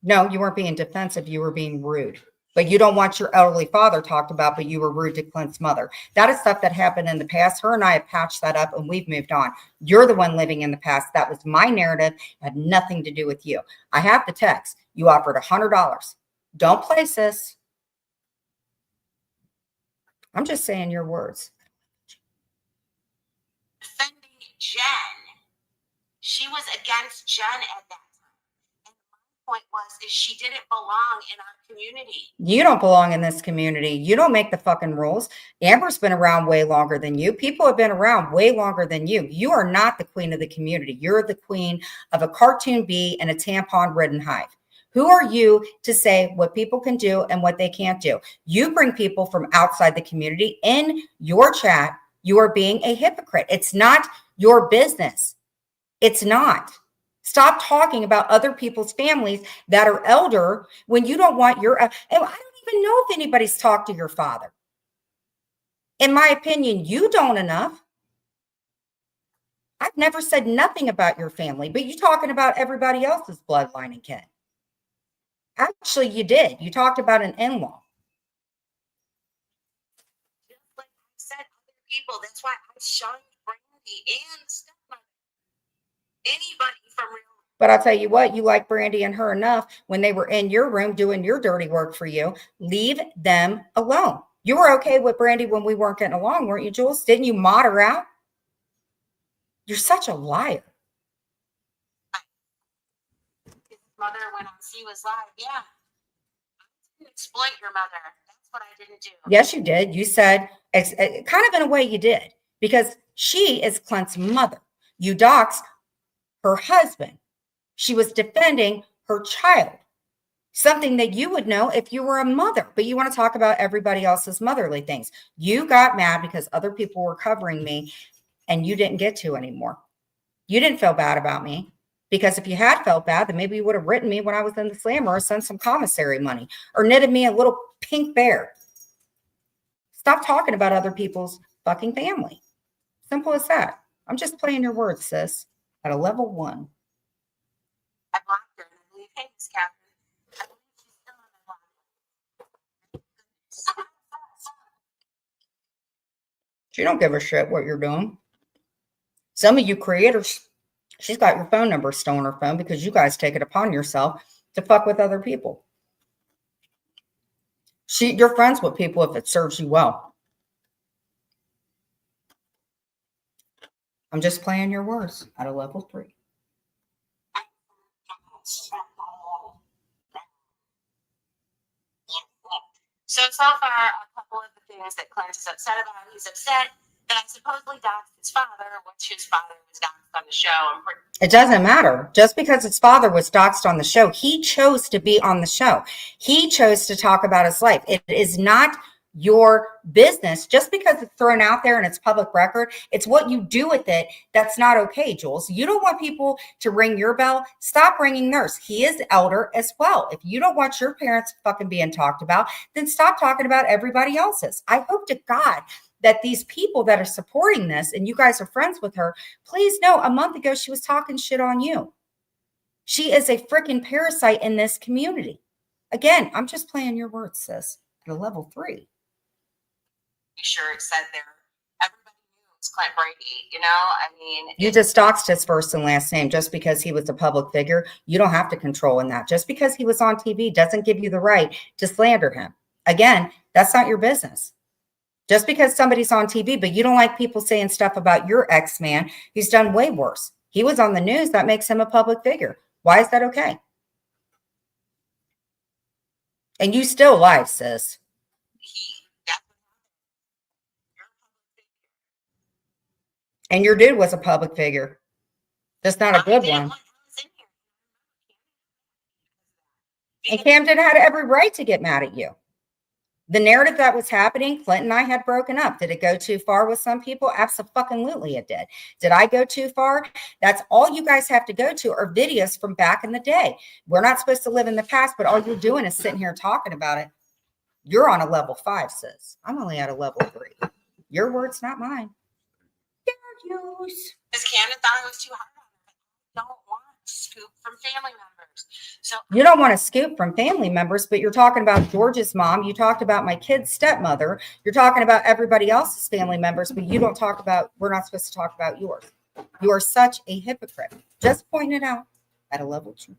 No, you weren't being defensive. You were being rude. But you don't want your elderly father talked about, but you were rude to Clint's mother. That is stuff that happened in the past. Her and I have patched that up and we've moved on. You're the one living in the past. That was my narrative. It had nothing to do with you. I have the text. You offered $100. Don't place this. I'm just saying your words. Defending Jen. She was against Jen at that time. And my point is she didn't belong in our community. You don't belong in this community. You don't make the fucking rules. Amber's been around way longer than you. People have been around way longer than you. You are not the queen of the community. You're the queen of a cartoon bee and a tampon-ridden hive. Who are you to say what people can do and what they can't do? You bring people from outside the community in your chat. You are being a hypocrite. It's not your business. It's not. Stop talking about other people's families that are elder when you don't want your, and I don't even know if anybody's talked to your father. In my opinion, you don't enough. I've never said nothing about your family, but you're talking about everybody else's bloodline and kin. Actually, you did. You talked about an in-law. Just like I said, other people. That's why I shunned Brandy and stepmother. Anybody from real. But I'll tell you what, you like Brandy and her enough when they were in your room doing your dirty work for you. Leave them alone. You were okay with Brandy when we weren't getting along, weren't you, Jules? Didn't you mod her out? You're such a liar. His mother went on She Was Live. Yeah. I didn't exploit your mother. That's what I didn't do. Yes, you did. You said, kind of in a way you did, because she is Clint's mother. You doxed her husband. She was defending her child, something that you would know if you were a mother, but you want to talk about everybody else's motherly things. You got mad because other people were covering me and you didn't get to anymore. You didn't feel bad about me, because if you had felt bad, then maybe you would have written me when I was in the slammer or sent some commissary money or knitted me a little pink bear. Stop talking about other people's fucking family. Simple as that. I'm just playing your words, sis, at a level 1. I blocked her and I believe, hey, Miss Catherine, I believe she's still on my block. She don't give a shit what you're doing. Some of you creators, she's got your phone number still on her phone because you guys take it upon yourself to fuck with other people. You're friends with people if it serves you well. I'm just playing your words at a level 3. So far, a couple of the things that Clint is upset about. He's upset that I supposedly doxed his father, which his father was doxed on the show. It doesn't matter. Just because his father was doxed on the show, he chose to be on the show. He chose to talk about his life. It is not your business. Just because it's thrown out there and it's public record, it's what you do with it that's not okay, Jules. You don't want people to ring your bell. Stop ringing theirs. He is elder as well. If you don't want your parents fucking being talked about, then stop talking about everybody else's. I hope to God that these people that are supporting this, and you guys are friends with her, please know a month ago she was talking shit on you. She is a freaking parasite in this community. Again, I'm just playing your words, sis, at a level 3. Sure it said there, everybody knew it was Clint Brady, you know? I mean, You just doxed his first and last name just because he was a public figure. You don't have to control in that. Just because he was on TV doesn't give you the right to slander him. Again, that's not your business. Just because somebody's on TV, but you don't like people saying stuff about your ex-man, he's done way worse. He was on the news. That makes him a public figure. Why is that okay? And you still alive, sis. And your dude was a public figure. Just not a good one. And Camden had every right to get mad at you. The narrative that was happening, Clint and I had broken up. Did it go too far with some people? Absolutely it did. Did I go too far? That's all you guys have to go to are videos from back in the day. We're not supposed to live in the past, but all you're doing is sitting here talking about it. You're on a level 5, sis. I'm only at a level 3. Your words, not mine. Fair use. Because Camden thought it was too hard on her. I don't want to scoop from family members. So you don't want to scoop from family members, but you're talking about George's mom. You talked about my kid's stepmother. You're talking about everybody else's family members, but you don't talk about, we're not supposed to talk about yours. You are such a hypocrite. Just pointing it out at a level 2.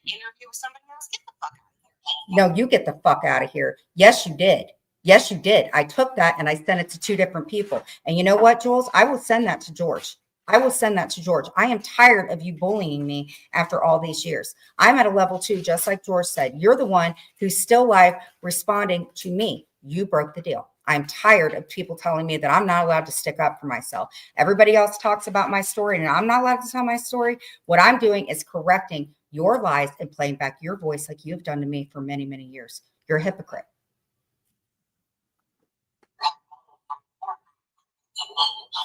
Interview with somebody else, get the fuck out of here. No, you get the fuck out of here. Yes, you did. Yes, you did. I took that and I sent it to 2 different people. And you know what, Jules? I will send that to George. I will send that to George. I am tired of you bullying me after all these years. I'm at a level 2, just like George said. You're the one who's still live responding to me. You broke the deal. I'm tired of people telling me that I'm not allowed to stick up for myself. Everybody else talks about my story and I'm not allowed to tell my story. What I'm doing is correcting your lies and playing back your voice like you've done to me for many, many years. You're a hypocrite.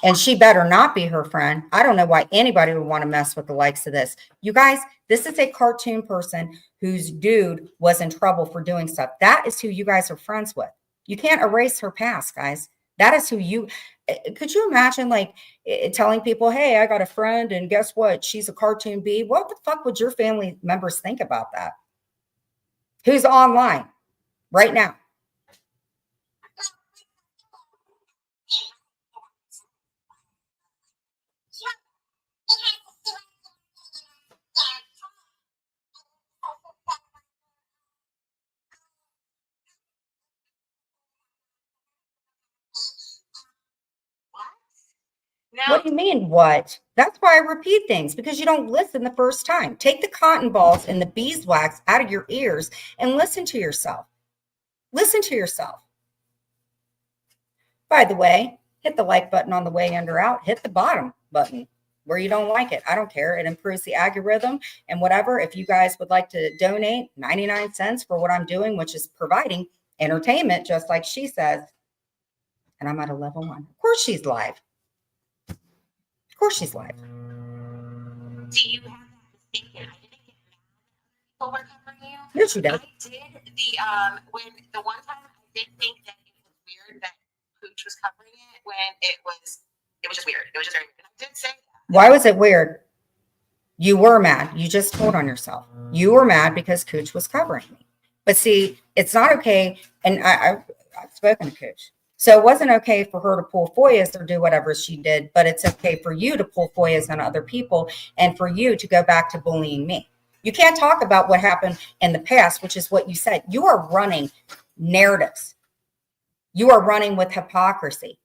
And she better not be her friend. I don't know why anybody would want to mess with the likes of this. You guys, this is a cartoon person whose dude was in trouble for doing stuff. That is who you guys are friends with. You can't erase her past, guys. That is who you, could you imagine like telling people, hey, I got a friend and guess what? She's a cartoon bee. What the fuck would your family members think about that? Who's online right now? No. What do you mean, what? That's why I repeat things, because you don't listen the first time. Take the cotton balls and the beeswax out of your ears and listen to yourself. Listen to yourself. By the way, hit the like button on the way in or out. Hit the bottom button where you don't like it. I don't care. It improves the algorithm and whatever. If you guys would like to donate 99 cents for what I'm doing, which is providing entertainment, just like she says, and I'm at a level 1. Of course she's live. Of course she's live. Do you have that mistaken? I didn't get mad at people were covering you. Yes, you did. I did when the one time I did think that it was weird that Pooch was covering it when it was just weird. It was just very weird. I did say that. Why was it weird? You were mad. You just told on yourself. You were mad because Cooch was covering me. But see, it's not okay. And I've spoken to Cooch. So it wasn't okay for her to pull FOIAs or do whatever she did, but it's okay for you to pull FOIAs on other people and for you to go back to bullying me. You can't talk about what happened in the past, which is what you said. You are running narratives. You are running with hypocrisy.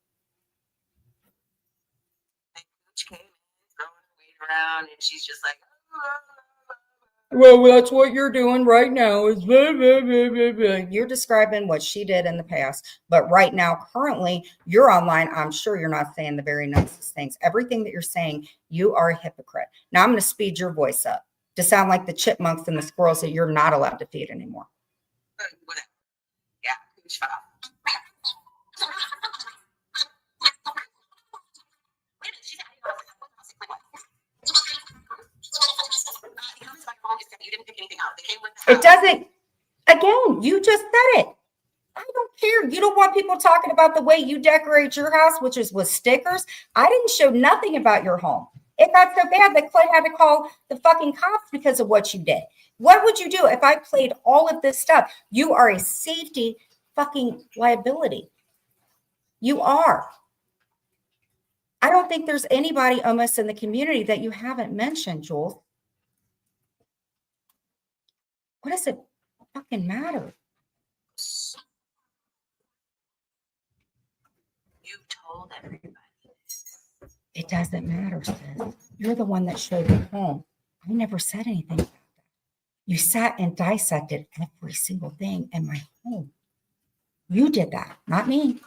Pooch came in, throwing her weight around, and she's just like, well, that's what you're doing right now is blah, blah, blah, blah, blah. You're describing what she did in the past, but right now, currently, you're online. I'm sure you're not saying the very nicest things. Everything that you're saying, you are a hypocrite. Now I'm going to speed your voice up to sound like the chipmunks and the squirrels that you're not allowed to feed anymore. whatever. Yeah, Pooch fell. Wait a minute, she's you didn't pick anything out. They came with the It doesn't. Again, you just said it. I don't care. You don't want people talking about the way you decorate your house, which is with stickers. I didn't show nothing about your home. It got so bad that Clint had to call the fucking cops because of what you did. What would you do if I played all of this stuff? You are a safety fucking liability. You are. I don't think there's anybody almost in the community that you haven't mentioned, Jules. What does it fucking matter? You told everybody. It doesn't matter, sis. You're the one that showed me home. I never said anything about that. You sat and dissected every single thing in my home. You did that, not me.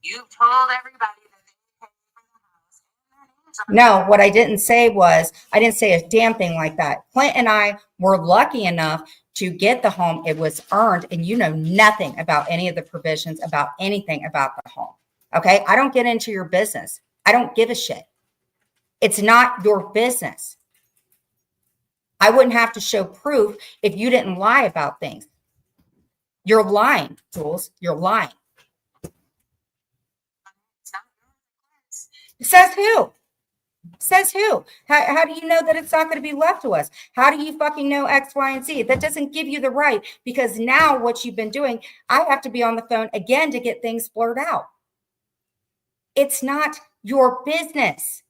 You told everybody that they paid for the house. No, what I didn't say was, I didn't say a damn thing like that. Clint and I were lucky enough to get the home. It was earned, and you know nothing about any of the provisions, about anything about the home. Okay? I don't get into your business. I don't give a shit. It's not your business. I wouldn't have to show proof if you didn't lie about things. You're lying, Jules. You're lying. It's not yours. Says who? Says who? How do you know that it's not going to be left to us? How do you fucking know X, Y, and Z? That doesn't give you the right, because now what you've been doing, I have to be on the phone again to get things blurred out. It's not your business.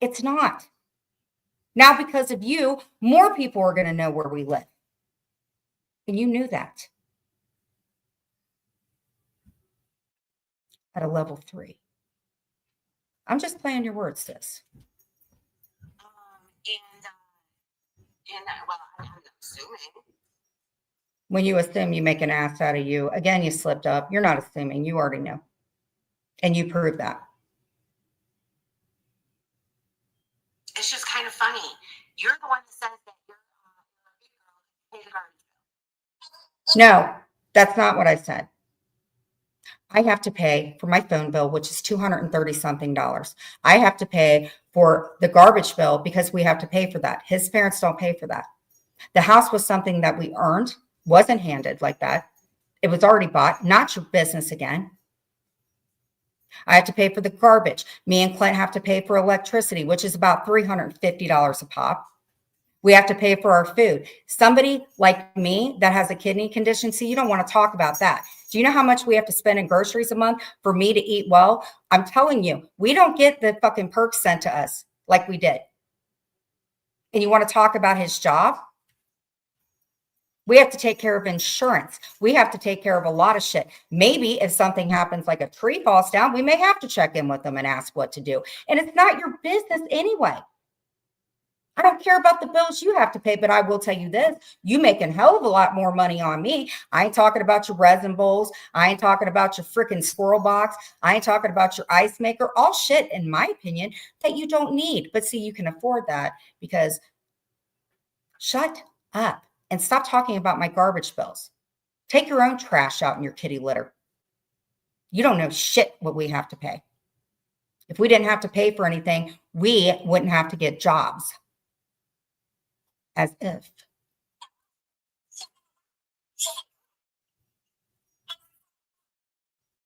It's not. Now, because of you, more people are going to know where we live. And you knew that. At a level 3. I'm just playing your words, sis. Well, I'm assuming. When you assume, you make an ass out of you. Again, you slipped up. You're not assuming. You already know. And you proved that. It's just kind of funny. You're the one that says that you're a big girl who pay the garbage bill. No, that's not what I said. I have to pay for my phone bill, which is $230 something. I have to pay for the garbage bill because we have to pay for that. His parents don't pay for that. The house was something that we earned, wasn't handed like that. It was already bought, not your business again. I have to pay for the garbage. Me and Clint have to pay for electricity, which is about $350 a pop. We have to pay for our food. Somebody like me that has a kidney condition, see, you don't want to talk about that. Do you know how much we have to spend in groceries a month for me to eat well? I'm telling you, we don't get the fucking perks sent to us like we did. And you want to talk about his job? We have to take care of insurance. We have to take care of a lot of shit. Maybe if something happens, like a tree falls down, we may have to check in with them and ask what to do. And it's not your business anyway. I don't care about the bills you have to pay, but I will tell you this. You making hell of a lot more money on me. I ain't talking about your resin bowls. I ain't talking about your freaking squirrel box. I ain't talking about your ice maker. All shit, in my opinion, that you don't need. But see, you can afford that because shut up and stop talking about my garbage bills. Take your own trash out in your kitty litter. You don't know shit what we have to pay. If we didn't have to pay for anything, we wouldn't have to get jobs. As if.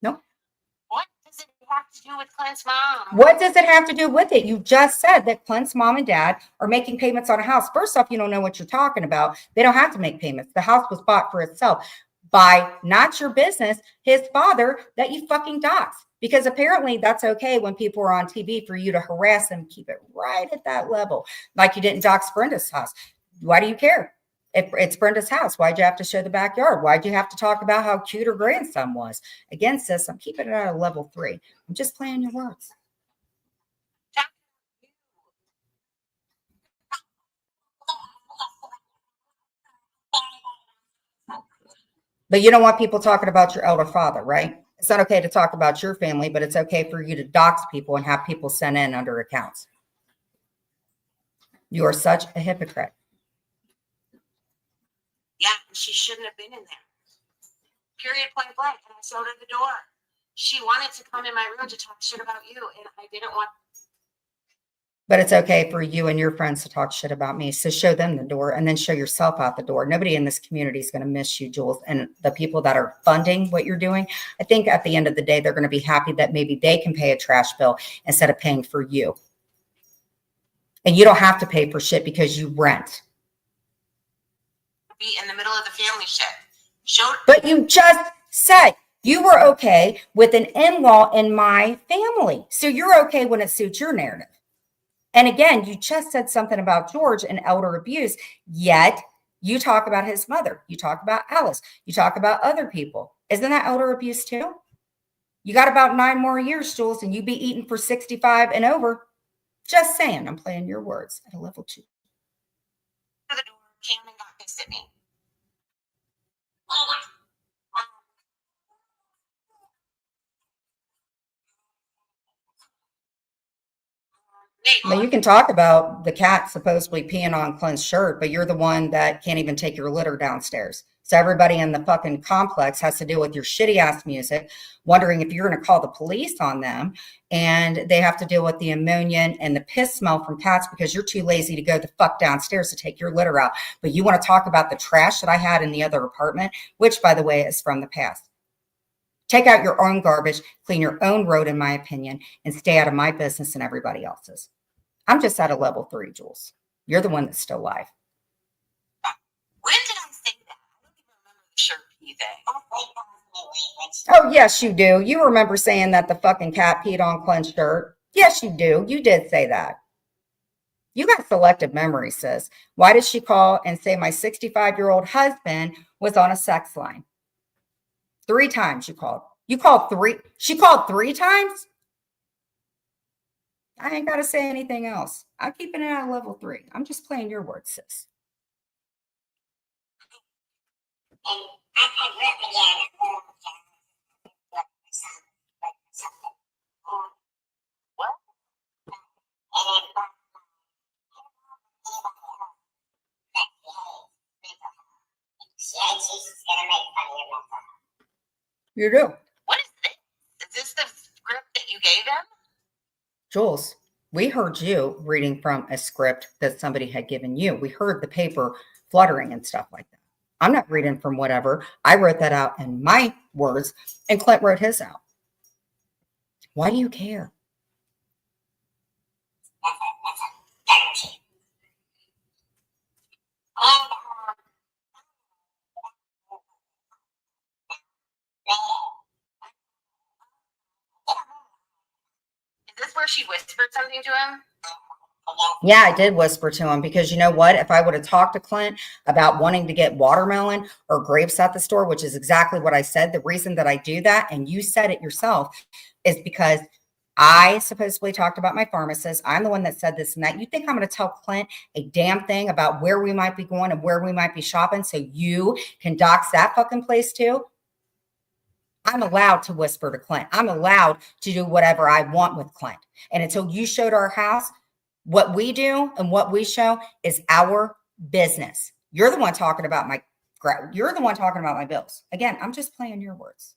No. What does it have to do with Clint's mom? What does it have to do with it? You just said that Clint's mom and dad are making payments on a house. First off, you don't know what you're talking about. They don't have to make payments. The house was bought for itself by, not your business, his father that you fucking doxed. Because apparently that's okay when people are on TV for you to harass them, keep it right at that level. Like you didn't dox Brenda's house. Why do you care? It's Brenda's house. Why'd you have to show the backyard? Why'd you have to talk about how cute her grandson was? Again, sis, I'm keeping it at a level 3. I'm just playing your words. But you don't want people talking about your elder father, right? It's not okay to talk about your family, but it's okay for you to dox people and have people sent in under accounts. You are such a hypocrite. Yeah, she shouldn't have been in there. Period, point blank. And I showed her the door. She wanted to come in my room to talk shit about you, and I didn't want. But it's okay for you and your friends to talk shit about me. So show them the door and then show yourself out the door. Nobody in this community is going to miss you, Jules. And the people that are funding what you're doing, I think at the end of the day, they're going to be happy that maybe they can pay a trash bill instead of paying for you. And you don't have to pay for shit because you rent. Be in the middle of the family shit. But you just said you were okay with an in-law in my family. So you're okay when it suits your narrative. And again, you just said something about George and elder abuse, yet you talk about his mother. You talk about Alice. You talk about other people. Isn't that elder abuse too? You got about 9 more years, Jules, and you be eating for 65 and over. Just saying, I'm playing your words at a level 2. To the door, came and got pissed at me. Now you can talk about the cat supposedly peeing on Clint's shirt, but you're the one that can't even take your litter downstairs. So everybody in the fucking complex has to deal with your shitty ass music, wondering if you're going to call the police on them. And they have to deal with the ammonia and the piss smell from cats because you're too lazy to go the fuck downstairs to take your litter out. But you want to talk about the trash that I had in the other apartment, which by the way is from the past. Take out your own garbage, clean your own road, in my opinion, and stay out of my business and everybody else's. I'm just at a level 3, Jules. You're the one that's still alive. When did I say that? I don't even remember the shirt pee thing. Oh, yes, you do. You remember saying that the fucking cat peed on Clint's shirt. Yes, you do. You did say that. You got selective memory, sis. Why did she call and say my 65-year-old husband was on a sex line? 3 times you called. You called 3. She called 3 times? I ain't got to say anything else. I'm keeping it at level 3. I'm just playing your words, sis. What? You do. What is this? Is this the script that you gave him? Jules, we heard you reading from a script that somebody had given you. We heard the paper fluttering and stuff like that. I'm not reading from whatever. I wrote that out in my words, and Clint wrote his out. Why do you care? Is this where she whispered something to him? Yeah, I did whisper to him because you know what? If I would have talked to Clint about wanting to get watermelon or grapes at the store, which is exactly what I said, the reason that I do that, and you said it yourself, is because I supposedly talked about my pharmacist. I'm the one that said this and that. You think I'm going to tell Clint a damn thing about where we might be going and where we might be shopping so you can dox that fucking place too? I'm allowed to whisper to Clint. I'm allowed to do whatever I want with Clint. And until you showed our house, what we do and what we show is our business. You're the one talking about my bills. Again, I'm just playing your words.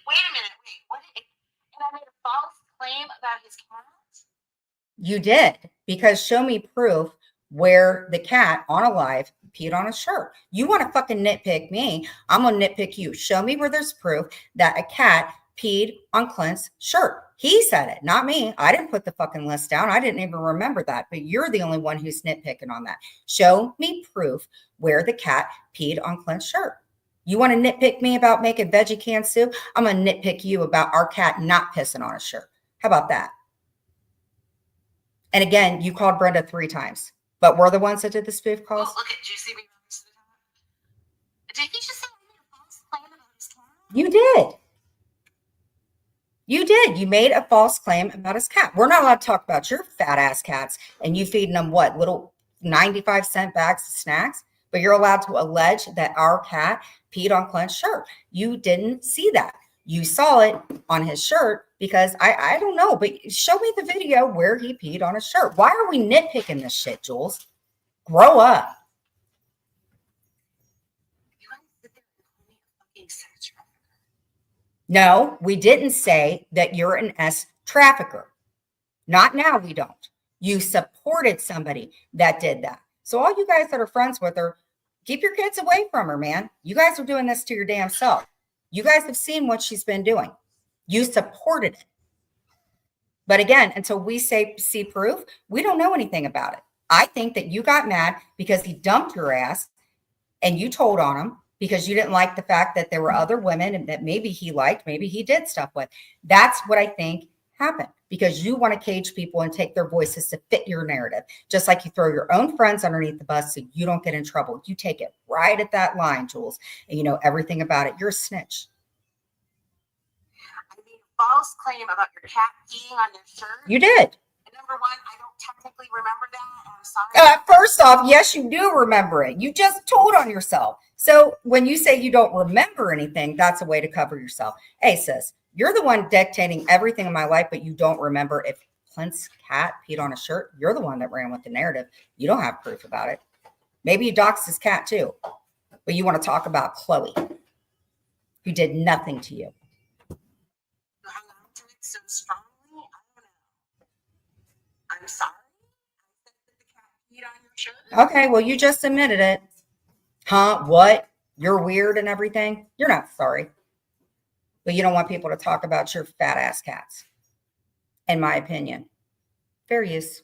Wait a minute. Wait, what? And I made a false claim about his cat? You did, because show me proof where the cat on a live peed on a shirt. You want to fucking nitpick me. I'm going to nitpick you. Show me where there's proof that a cat peed on Clint's shirt. He said it, not me. I didn't put the fucking list down. I didn't even remember that, but you're the only one who's nitpicking on that. Show me proof where the cat peed on Clint's shirt. You want to nitpick me about making veggie canned soup? I'm going to nitpick you about our cat not pissing on a shirt. How about that? And again, you called Brenda 3 times, but we're the ones that did the spoof calls. Oh, look at Juicy. Did he just say we made a false claim about his cat? You did. You did. You made a false claim about his cat. We're not allowed to talk about your fat ass cats and you feeding them what, little 95-cent bags of snacks. but you're allowed to allege that our cat peed on Clint's shirt. You didn't see that. You saw it on his shirt because I don't know, but show me the video where he peed on his shirt. Why are we nitpicking this shit, Jules? Grow up. You want to sit there and call me a fucking sex trafficker? No, we didn't say that you're an S trafficker. Not now, we don't. You supported somebody that did that. So all you guys that are friends with her, keep your kids away from her, man. You guys are doing this to your damn self. You guys have seen what she's been doing. You supported it. But again, until we see proof, we don't know anything about it. I think that you got mad because he dumped your ass and you told on him because you didn't like the fact that there were other women and that maybe he liked, maybe he did stuff with. That's what I think happened because you want to cage people and take their voices to fit your narrative. Just like you throw your own friends underneath the bus so you don't get in trouble. You take it right at that line, Jules, and you know everything about it. You're a snitch. I made a false claim about your cat peeing on your shirt. You did. And number one, I don't technically remember that. I'm sorry. First off, yes, you do remember it. You just told on yourself. So when you say you don't remember anything, that's a way to cover yourself. Hey, sis, you're the one dictating everything in my life, but you don't remember if Clint's cat peed on a shirt. You're the one that ran with the narrative. You don't have proof about it. Maybe you doxed his cat too, but you want to talk about Chloe, who did nothing to you. You hung on to it so strongly. I don't know. I'm sorry. I said that the cat peed on your shirt. Okay, well, you just admitted it. Huh? What? You're weird and everything? You're not sorry. But you don't want people to talk about your fat ass cats, in my opinion. Fair use.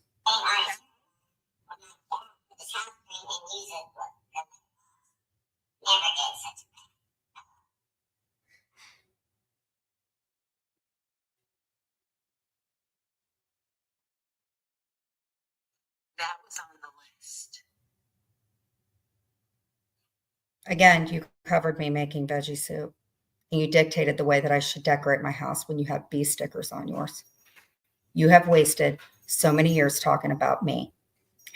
That was on the list. Again, you covered me making veggie soup. And you dictated the way that I should decorate my house when you have bee stickers on yours. You have wasted so many years talking about me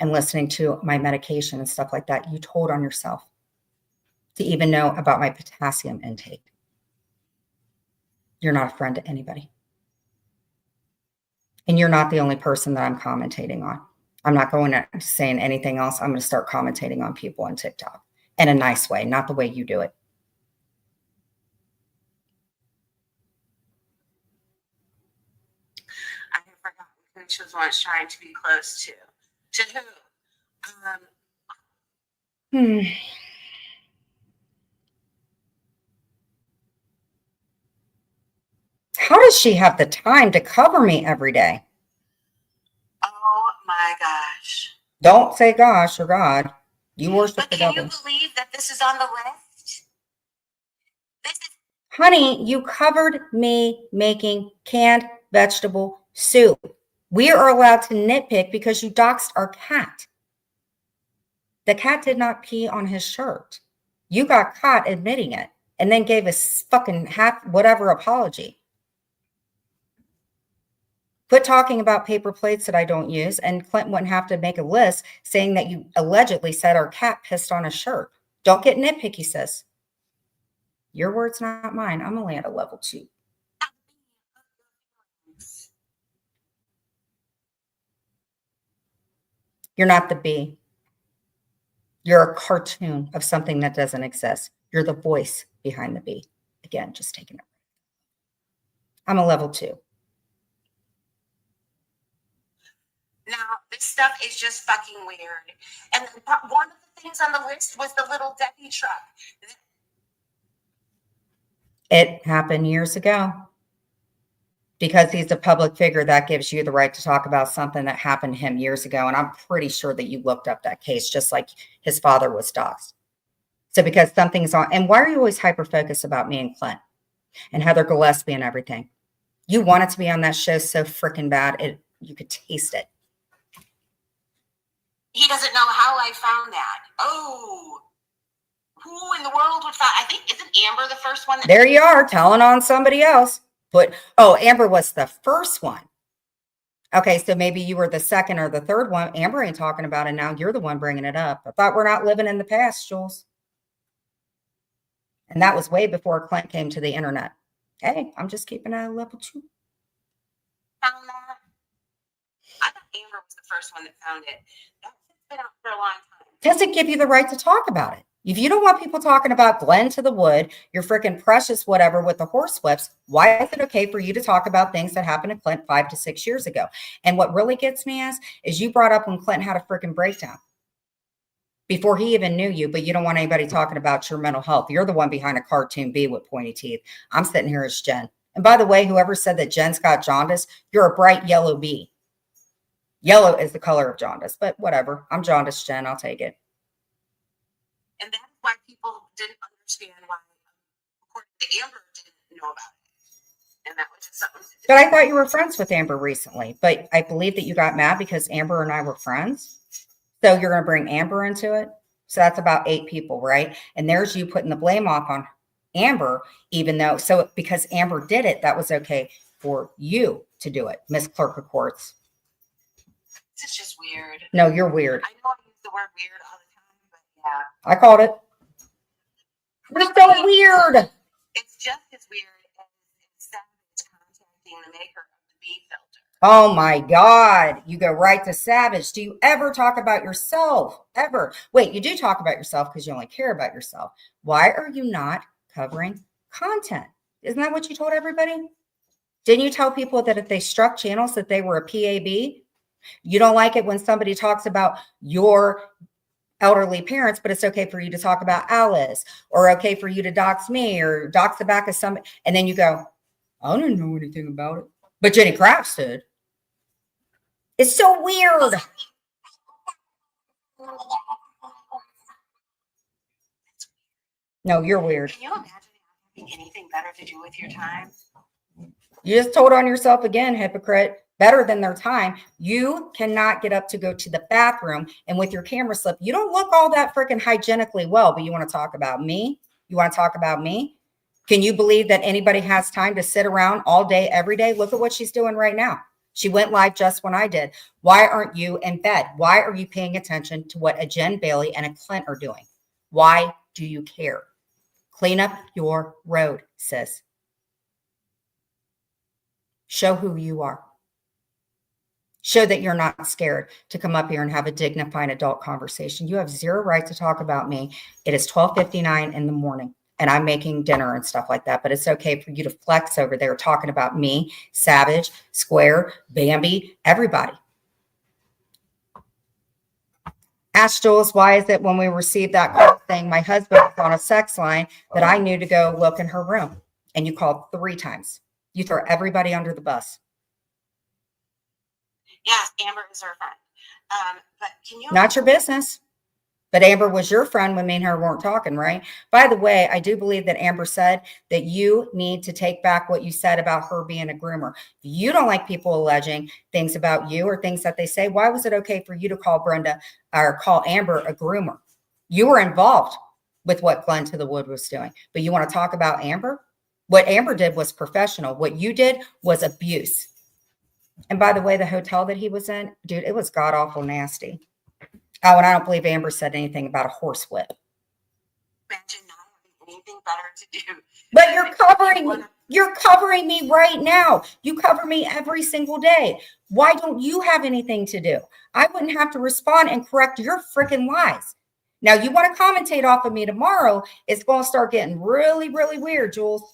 and listening to my medication and stuff like that. You told on yourself to even know about my potassium intake. You're not a friend to anybody. And you're not the only person that I'm commentating on. I'm not going to saying anything else. I'm going to start commentating on people on TikTok in a nice way, not the way you do it. I have forgotten who she was once trying to be close to. To who? How does she have the time to cover me every day? Oh my gosh. Don't say gosh or God. You worship But the can devil. you believe that this is on the list? This is Honey, you covered me making canned vegetable soup. We are allowed to nitpick because you doxed our cat. The cat did not pee on his shirt. You got caught admitting it and then gave a fucking whatever apology. Quit talking about paper plates that I don't use, and Clint wouldn't have to make a list saying that you allegedly said our cat pissed on a shirt. Don't get nitpicky, sis. Your words, not mine. I'm only at a level 2. You're not the bee. You're a cartoon of something that doesn't exist. You're the voice behind the bee. Again, just taking it. I'm a level 2. now this stuff is just fucking weird. And one of the things on the list was the little Debbie truck. It happened years ago. Because he's a public figure, that gives you the right to talk about something that happened to him years ago. And I'm pretty sure that you looked up that case, just like his father was doxxed. So because something's on, and why are you always hyper-focused about me and Clint and Heather Gillespie and everything? You wanted to be on that show so freaking bad, you could taste it. He doesn't know how I found that. Oh, who in the world would find? I think, isn't Amber the first one? There you are, telling on somebody else. But, Amber was the first one. Okay, so maybe you were the second or the third one. Amber ain't talking about it now. You're the one bringing it up. I thought we're not living in the past, Jules. And that was way before Clint came to the internet. Hey, I'm just keeping it at level 2. Found that. I thought Amber was the first one that found it. That's been out for a long time. Does it give you the right to talk about it? If you don't want people talking about Glenn to the wood, your freaking precious whatever with the horse whips, why is it okay for you to talk about things that happened to Clint 5 to 6 years ago? And what really gets me is you brought up when Clint had a freaking breakdown before he even knew you, but you don't want anybody talking about your mental health. You're the one behind a cartoon bee with pointy teeth. I'm sitting here as Jen. And by the way, whoever said that Jen's got jaundice, you're a bright yellow bee. Yellow is the color of jaundice, but whatever. I'm jaundice, Jen. I'll take it. And that is why people didn't understand why, according to Amber, didn't know about it. And that was just something. But I thought you were friends with Amber recently. But I believe that you got mad because Amber and I were friends. So you're going to bring Amber into it. So that's about 8 people, right? And there's you putting the blame off on Amber, even though, so because Amber did it, that was okay for you to do it, Miss Clerk of Courts. This is just weird. No, you're weird. I know I use the word weird all the time, but yeah. I called it. It's so weird. It's just as weird as Savage contacting the maker of the bee filter. Oh my God. You go right to Savage. Do you ever talk about yourself? Ever? Wait, you do talk about yourself because you only care about yourself. Why are you not covering content? Isn't that what you told everybody? Didn't you tell people that if they struck channels that they were a PAB? You don't like it when somebody talks about your elderly parents, but it's okay for you to talk about Alice, or okay for you to dox me or dox the back of some, and then you go, I didn't know anything about it. But Jenny Crafts did. It's so weird. No, you're weird. Can you imagine having anything better to do with your time? You just told on yourself again, hypocrite. Better than their time. You cannot get up to go to the bathroom, and with your camera slip, you don't look all that freaking hygienically well, but you want to talk about me? You want to talk about me? Can you believe that anybody has time to sit around all day, every day? Look at what she's doing right now. She went live just when I did. Why aren't you in bed? Why are you paying attention to what a Jen Bailey and a Clint are doing? Why do you care? Clean up your road, sis. Show who you are. Show that you're not scared to come up here and have a dignified adult conversation. You have zero right to talk about me. It is 12:59 in the morning and I'm making dinner and stuff like that, but it's okay for you to flex over there talking about me, Savage, Square, Bambi, everybody. Ask Jules, why is it when we received that call saying my husband was on a sex line that I knew to go look in her room? And you called 3 times. You throw everybody under the bus. Yes, Amber is her friend. But can you? Not your business. But Amber was your friend when me and her weren't talking, right? By the way, I do believe that Amber said that you need to take back what you said about her being a groomer. If you don't like people alleging things about you or things that they say, why was it okay for you to call Brenda or call Amber a groomer? You were involved with what Glenn to the Wood was doing. But you want to talk about Amber? What Amber did was professional. What you did was abuse. And by the way, the hotel that he was in, dude, it was god-awful nasty. Oh, and I don't believe Amber said anything about a horse whip. Imagine not having anything better to do. But you're covering me right now. You cover me every single day. Why don't you have anything to do? I wouldn't have to respond and correct your freaking lies. Now, you want to commentate off of me tomorrow, it's going to start getting really, really weird, Jules.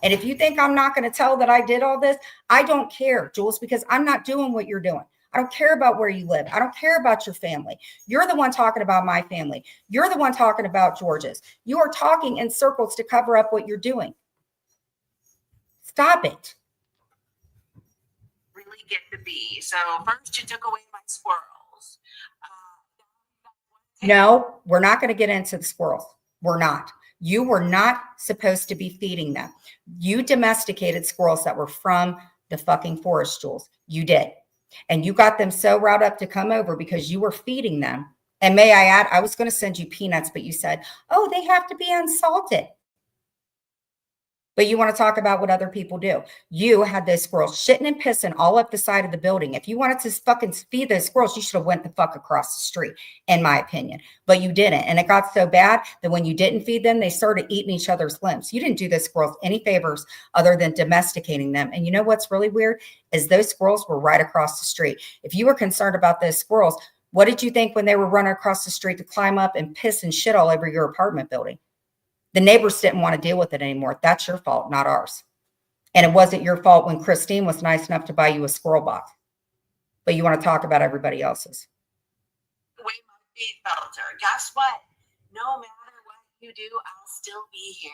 And if you think I'm not going to tell that I did all this, I don't care, Jules, because I'm not doing what you're doing. I don't care about where you live. I don't care about your family. You're the one talking about my family. You're the one talking about George's. You are talking in circles to cover up what you're doing. Stop it. Really get the bee. So first you took away my squirrels. No, we're not going to get into the squirrels. We're not. You were not supposed to be feeding them. You domesticated squirrels that were from the fucking forest, Jules. You did. And you got them so riled up to come over because you were feeding them. And may I add, I was going to send you peanuts, but you said, oh, they have to be unsalted. But you want to talk about what other people do. You had those squirrels shitting and pissing all up the side of the building. If you wanted to fucking feed those squirrels, you should have went the fuck across the street, in my opinion. But you didn't. And it got so bad that when you didn't feed them, they started eating each other's limbs. You didn't do the squirrels any favors other than domesticating them. And you know what's really weird is those squirrels were right across the street. If you were concerned about those squirrels, what did you think when they were running across the street to climb up and piss and shit all over your apartment building? The neighbors didn't want to deal with it anymore. That's your fault, not ours. And it wasn't your fault when Christine was nice enough to buy you a squirrel box. But you want to talk about everybody else's. The way my feet filter. Guess what? No matter what you do, I'll still be here.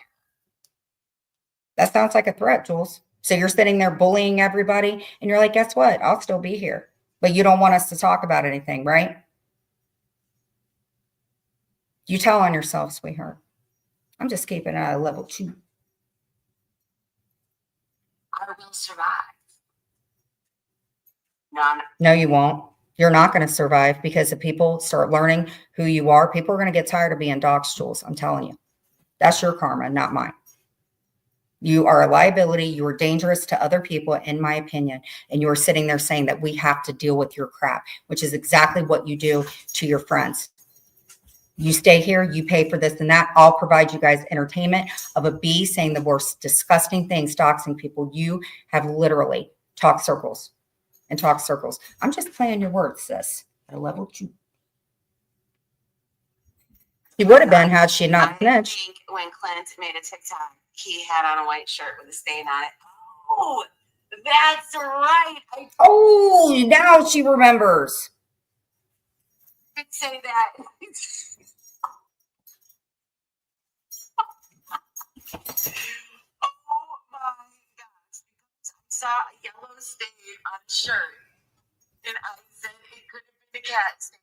That sounds like a threat, Jules. So you're sitting there bullying everybody and you're like, guess what? I'll still be here. But you don't want us to talk about anything, right? You tell on yourself, sweetheart. I'm just keeping it at a level 2. I will survive. No, you won't. You're not going to survive because if people start learning who you are, people are going to get tired of being dogs, Jules. I'm telling you. That's your karma, not mine. You are a liability. You are dangerous to other people, in my opinion. And you are sitting there saying that we have to deal with your crap, which is exactly what you do to your friends. You stay here, you pay for this and that. I'll provide you guys entertainment of a bee saying the worst disgusting things, doxing people. You have literally talked circles and talked circles. I'm just playing your words, sis. At a level 2. He would have been had she not I snitched. think when Clint made a TikTok, he had on a white shirt with a stain on it. Oh, that's right. I Oh, now she remembers. did say that. Oh my gosh. Because I saw a yellow stain on a shirt. And I said it could have been a cat stain.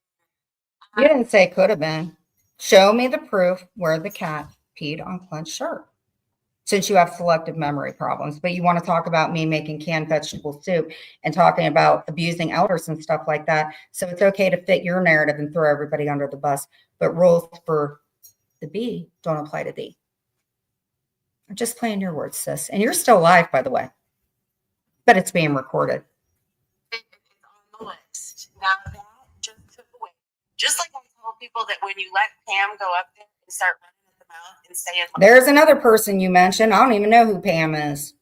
You didn't say could have been. Show me the proof where the cat peed on Clint's shirt. Since you have selective memory problems, but you want to talk about me making canned vegetable soup and talking about abusing elders and stuff like that. So it's okay to fit your narrative and throw everybody under the bus, but rules for the bee don't apply to thee. I'm just playing your words, sis. And you're still alive, by the way, but it's being recorded. It's on the list. Now that just took away. Just like I told people that when you let Pam go up there and start running at the mouth and saying, There's another person you mentioned. I don't even know who Pam is.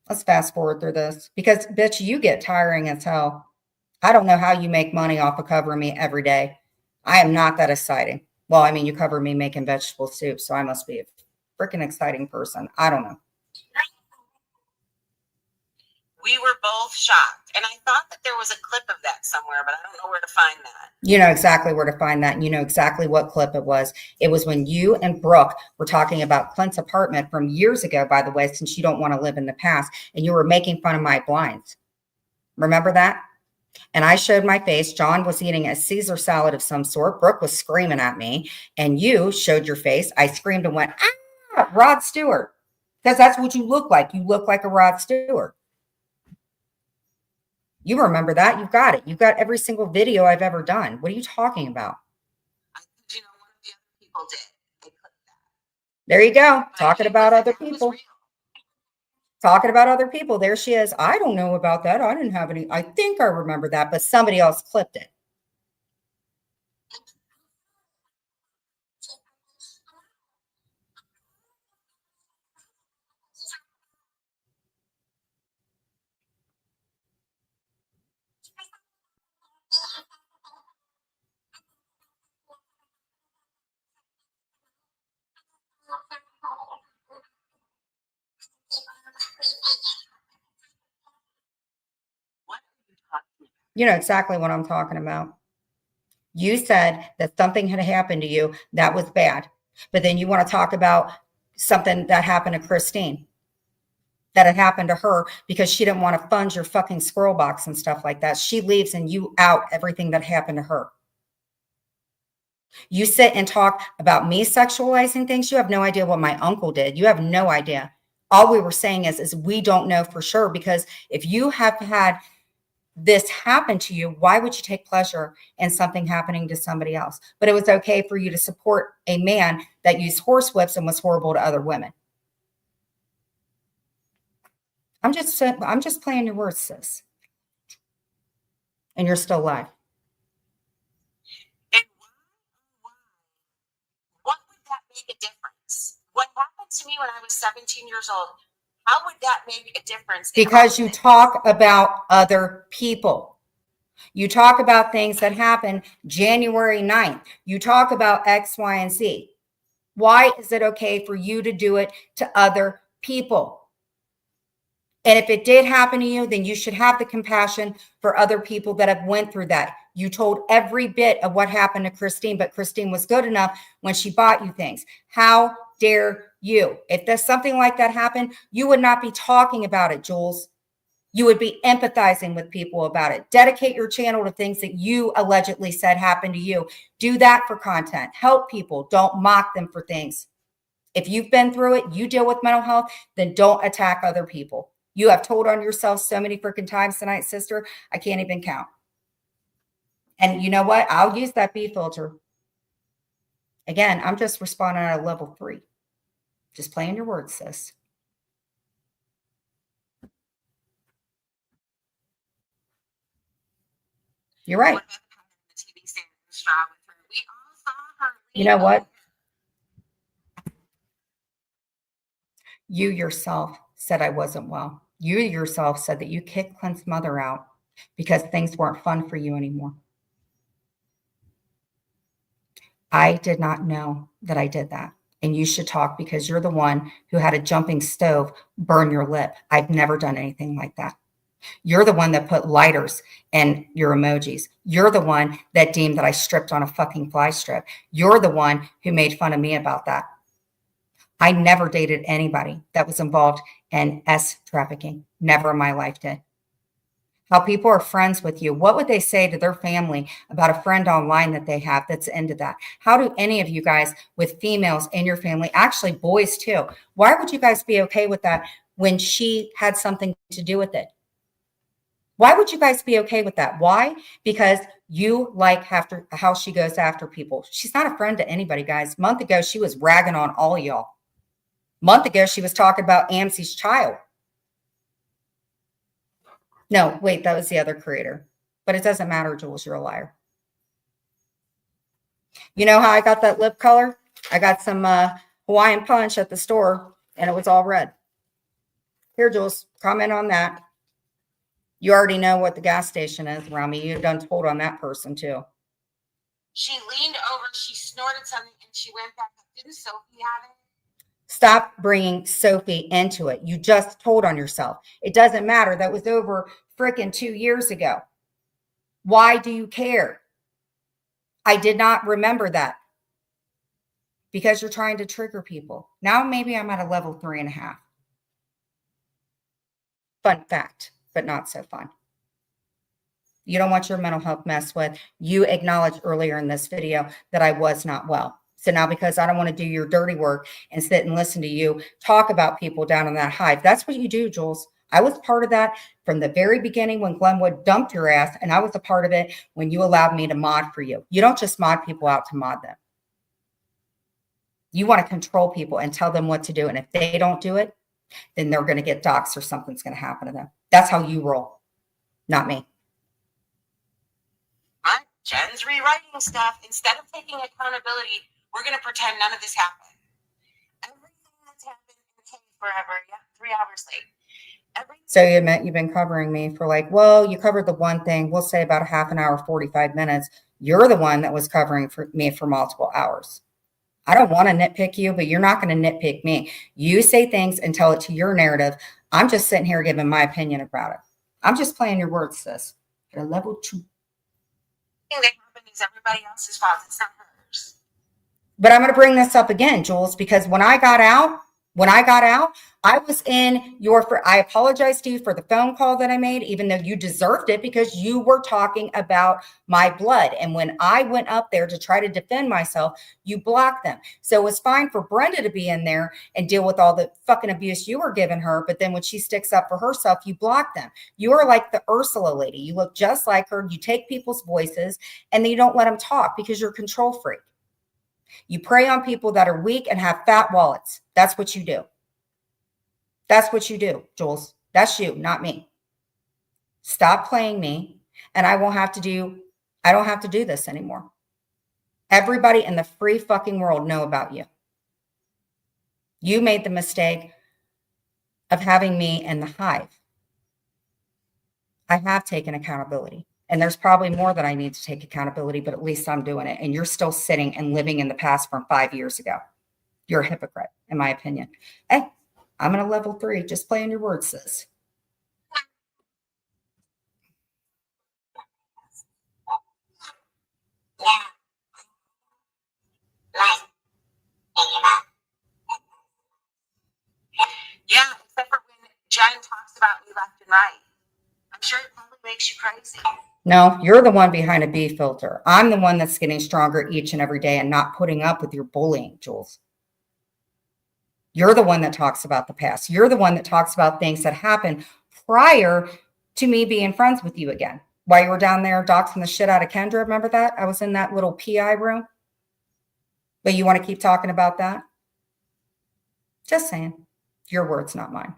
Let's fast forward through this because, bitch, you get tiring as hell. I don't know how you make money off of covering me every day. I am not that exciting. Well, I mean, you cover me making vegetable soup, so I must be a freaking exciting person. I don't know. we were both shocked. And I thought that there was a clip of that somewhere, but I don't know where to find that. You know exactly where to find that. And you know exactly what clip it was. It was when you and Brooke were talking about Clint's apartment from years ago, by the way, since you don't want to live in the past, and you were making fun of my blinds. Remember that? And I showed my face. John was eating a Caesar salad of some sort. Brooke was screaming at me. And you showed your face. I screamed and went, ah, Rod Stewart. Because that's what you look like. You look like a Rod Stewart. You remember that. You've got it. You've got every single video I've ever done. What are you talking about? You know, one of the other people did. They clipped that. There you go. But Talking he about was- other that was people. real. Talking about other people. There she is. I don't know about that. I didn't have any. I think I remember that, but somebody else clipped it. What are you talking about? You know exactly what I'm talking about. You said that something had happened to you that was bad, but then you want to talk about something that happened to Christine, that had happened to her because she didn't want to fund your fucking squirrel box and stuff like that. She leaves and you out everything that happened to her. You sit and talk about me sexualizing things. You have no idea what my uncle did. You have no idea. All we were saying is we don't know for sure, because if you have had this happen to you, why would you take pleasure in something happening to somebody else? But it was okay for you to support a man that used horsewhips and was horrible to other women. I'm just playing your words, sis. And you're still alive. And what would that make a difference? What happened to me when I was 17 years old? How would that make a difference? Because you talk about other people. You talk about things that happened January 9th. You talk about X, Y, and Z. Why is it okay for you to do it to other people? And if it did happen to you, then you should have the compassion for other people that have went through that. You told every bit of what happened to Christine, but Christine was good enough when she bought you things. How dare you? If there's something like that happened, you would not be talking about it, Jules. You would be empathizing with people about it. Dedicate your channel to things that you allegedly said happened to you. Do that for content. Help people. Don't mock them for things. If you've been through it, you deal with mental health, then don't attack other people. You have told on yourself so many freaking times tonight, sister. I can't even count. And you know what? I'll use that B filter. Again, I'm just responding at a level 3. Just playing your words, sis. You're right. What about the TV stand in the straw with her? We all saw her. You know what? You yourself said I wasn't well. You yourself said that you kicked Clint's mother out because things weren't fun for you anymore. I did not know that I did that. And you should talk because you're the one who had a jumping stove burn your lip. I've never done anything like that. You're the one that put lighters in your emojis. You're the one that deemed that I stripped on a fucking fly strip. You're the one who made fun of me about that. I never dated anybody that was involved in S trafficking. Never in my life did. How people are friends with you. What would they say to their family about a friend online that they have that's into that? How do any of you guys with females in your family, actually boys too, why would you guys be okay with that when she had something to do with it? Why would you guys be okay with that? Why? Because you like how she goes after people. She's not a friend to anybody, guys. A month ago, she was ragging on all y'all. A month ago, she was talking about AMC's child. No, wait, that was the other creator. But it doesn't matter, Jules, you're a liar. You know how I got that lip color? I got some Hawaiian Punch at the store, and it was all red. Here, Jules, comment on that. You already know what the gas station is around me. You've done told on that person, too. She leaned over, she snorted something, and she went back up. Didn't Sophie have it? Stop bringing Sophie into it. You just told on yourself. It doesn't matter. That was over freaking 2 years ago. Why do you care? I did not remember that. Because you're trying to trigger people. Now maybe I'm at a level 3.5. Fun fact, but not so fun. You don't want your mental health messed with. You acknowledged earlier in this video that I was not well. So now because I don't want to do your dirty work and sit and listen to you talk about people down in that hive, that's what you do, Jules. I was part of that from the very beginning when Glenwood dumped your ass, and I was a part of it when you allowed me to mod for you. You don't just mod people out to mod them. You want to control people and tell them what to do. And if they don't do it, then they're going to get doxxed or something's going to happen to them. That's how you roll, not me. Jen's rewriting stuff. Instead of taking accountability, we're going to pretend none of this happened. Everything that's happened in forever. Yeah, 3 hours late. So you admit you've been covering me for like, well, you covered the one thing. We'll say about a half an hour, 45 minutes. You're the one that was covering for me for multiple hours. I don't want to nitpick you, but you're not going to nitpick me. You say things and tell it to your narrative. I'm just sitting here giving my opinion about it. I'm just playing your words, sis. At a level 2. That happened is everybody else's fault. It's not hers. But I'm going to bring this up again, Jules, because when I got out, I was in I apologize to you for the phone call that I made, even though you deserved it because you were talking about my blood. And when I went up there to try to defend myself, you blocked them. So it was fine for Brenda to be in there and deal with all the fucking abuse you were giving her. But then when she sticks up for herself, you block them. You are like the Ursula lady. You look just like her. You take people's voices and then you don't let them talk because you're a control freak. You prey on people that are weak and have fat wallets. That's what you do. That's what you do, Jules. That's you, not me. Stop playing me, and I don't have to do this anymore. Everybody in the free fucking world know about you. You made the mistake of having me in the hive. I have taken accountability, and there's probably more that I need to take accountability, but at least I'm doing it. And you're still sitting and living in the past from 5 years ago. You're a hypocrite, in my opinion. Hey, I'm in a level 3. Just playing your words, sis. Yeah, except for when Jen talks about me left and right. I'm sure it probably makes you crazy. No, you're the one behind a B filter. I'm the one that's getting stronger each and every day and not putting up with your bullying, Jules. You're the one that talks about the past. You're the one that talks about things that happened prior to me being friends with you again. While you were down there doxing the shit out of Kendra, remember that? I was in that little PI room. But you want to keep talking about that? Just saying. Your words, not mine.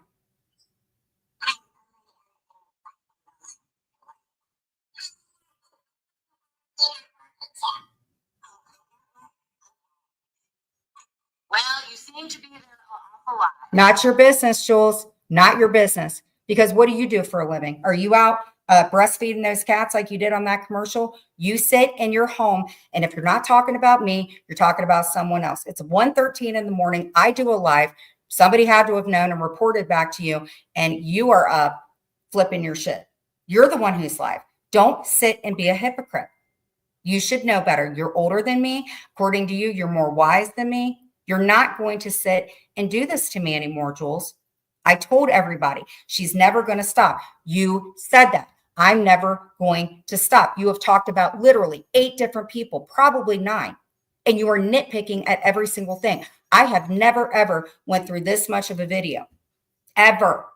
Well, you seem to be there an awful lot. Not your business, Jules. Not your business. Because what do you do for a living? Are you out breastfeeding those cats like you did on that commercial? You sit in your home, and if you're not talking about me, you're talking about someone else. It's 1:13 in the morning. I do a live. Somebody had to have known and reported back to you, and you are up flipping your shit. You're the one who's live. Don't sit and be a hypocrite. You should know better. You're older than me. According to you, you're more wise than me. You're not going to sit and do this to me anymore, Jules. I told everybody she's never going to stop. You said that. I'm never going to stop. You have talked about literally 8 different people, probably 9, and you are nitpicking at every single thing. I have never, ever went through this much of a video, ever.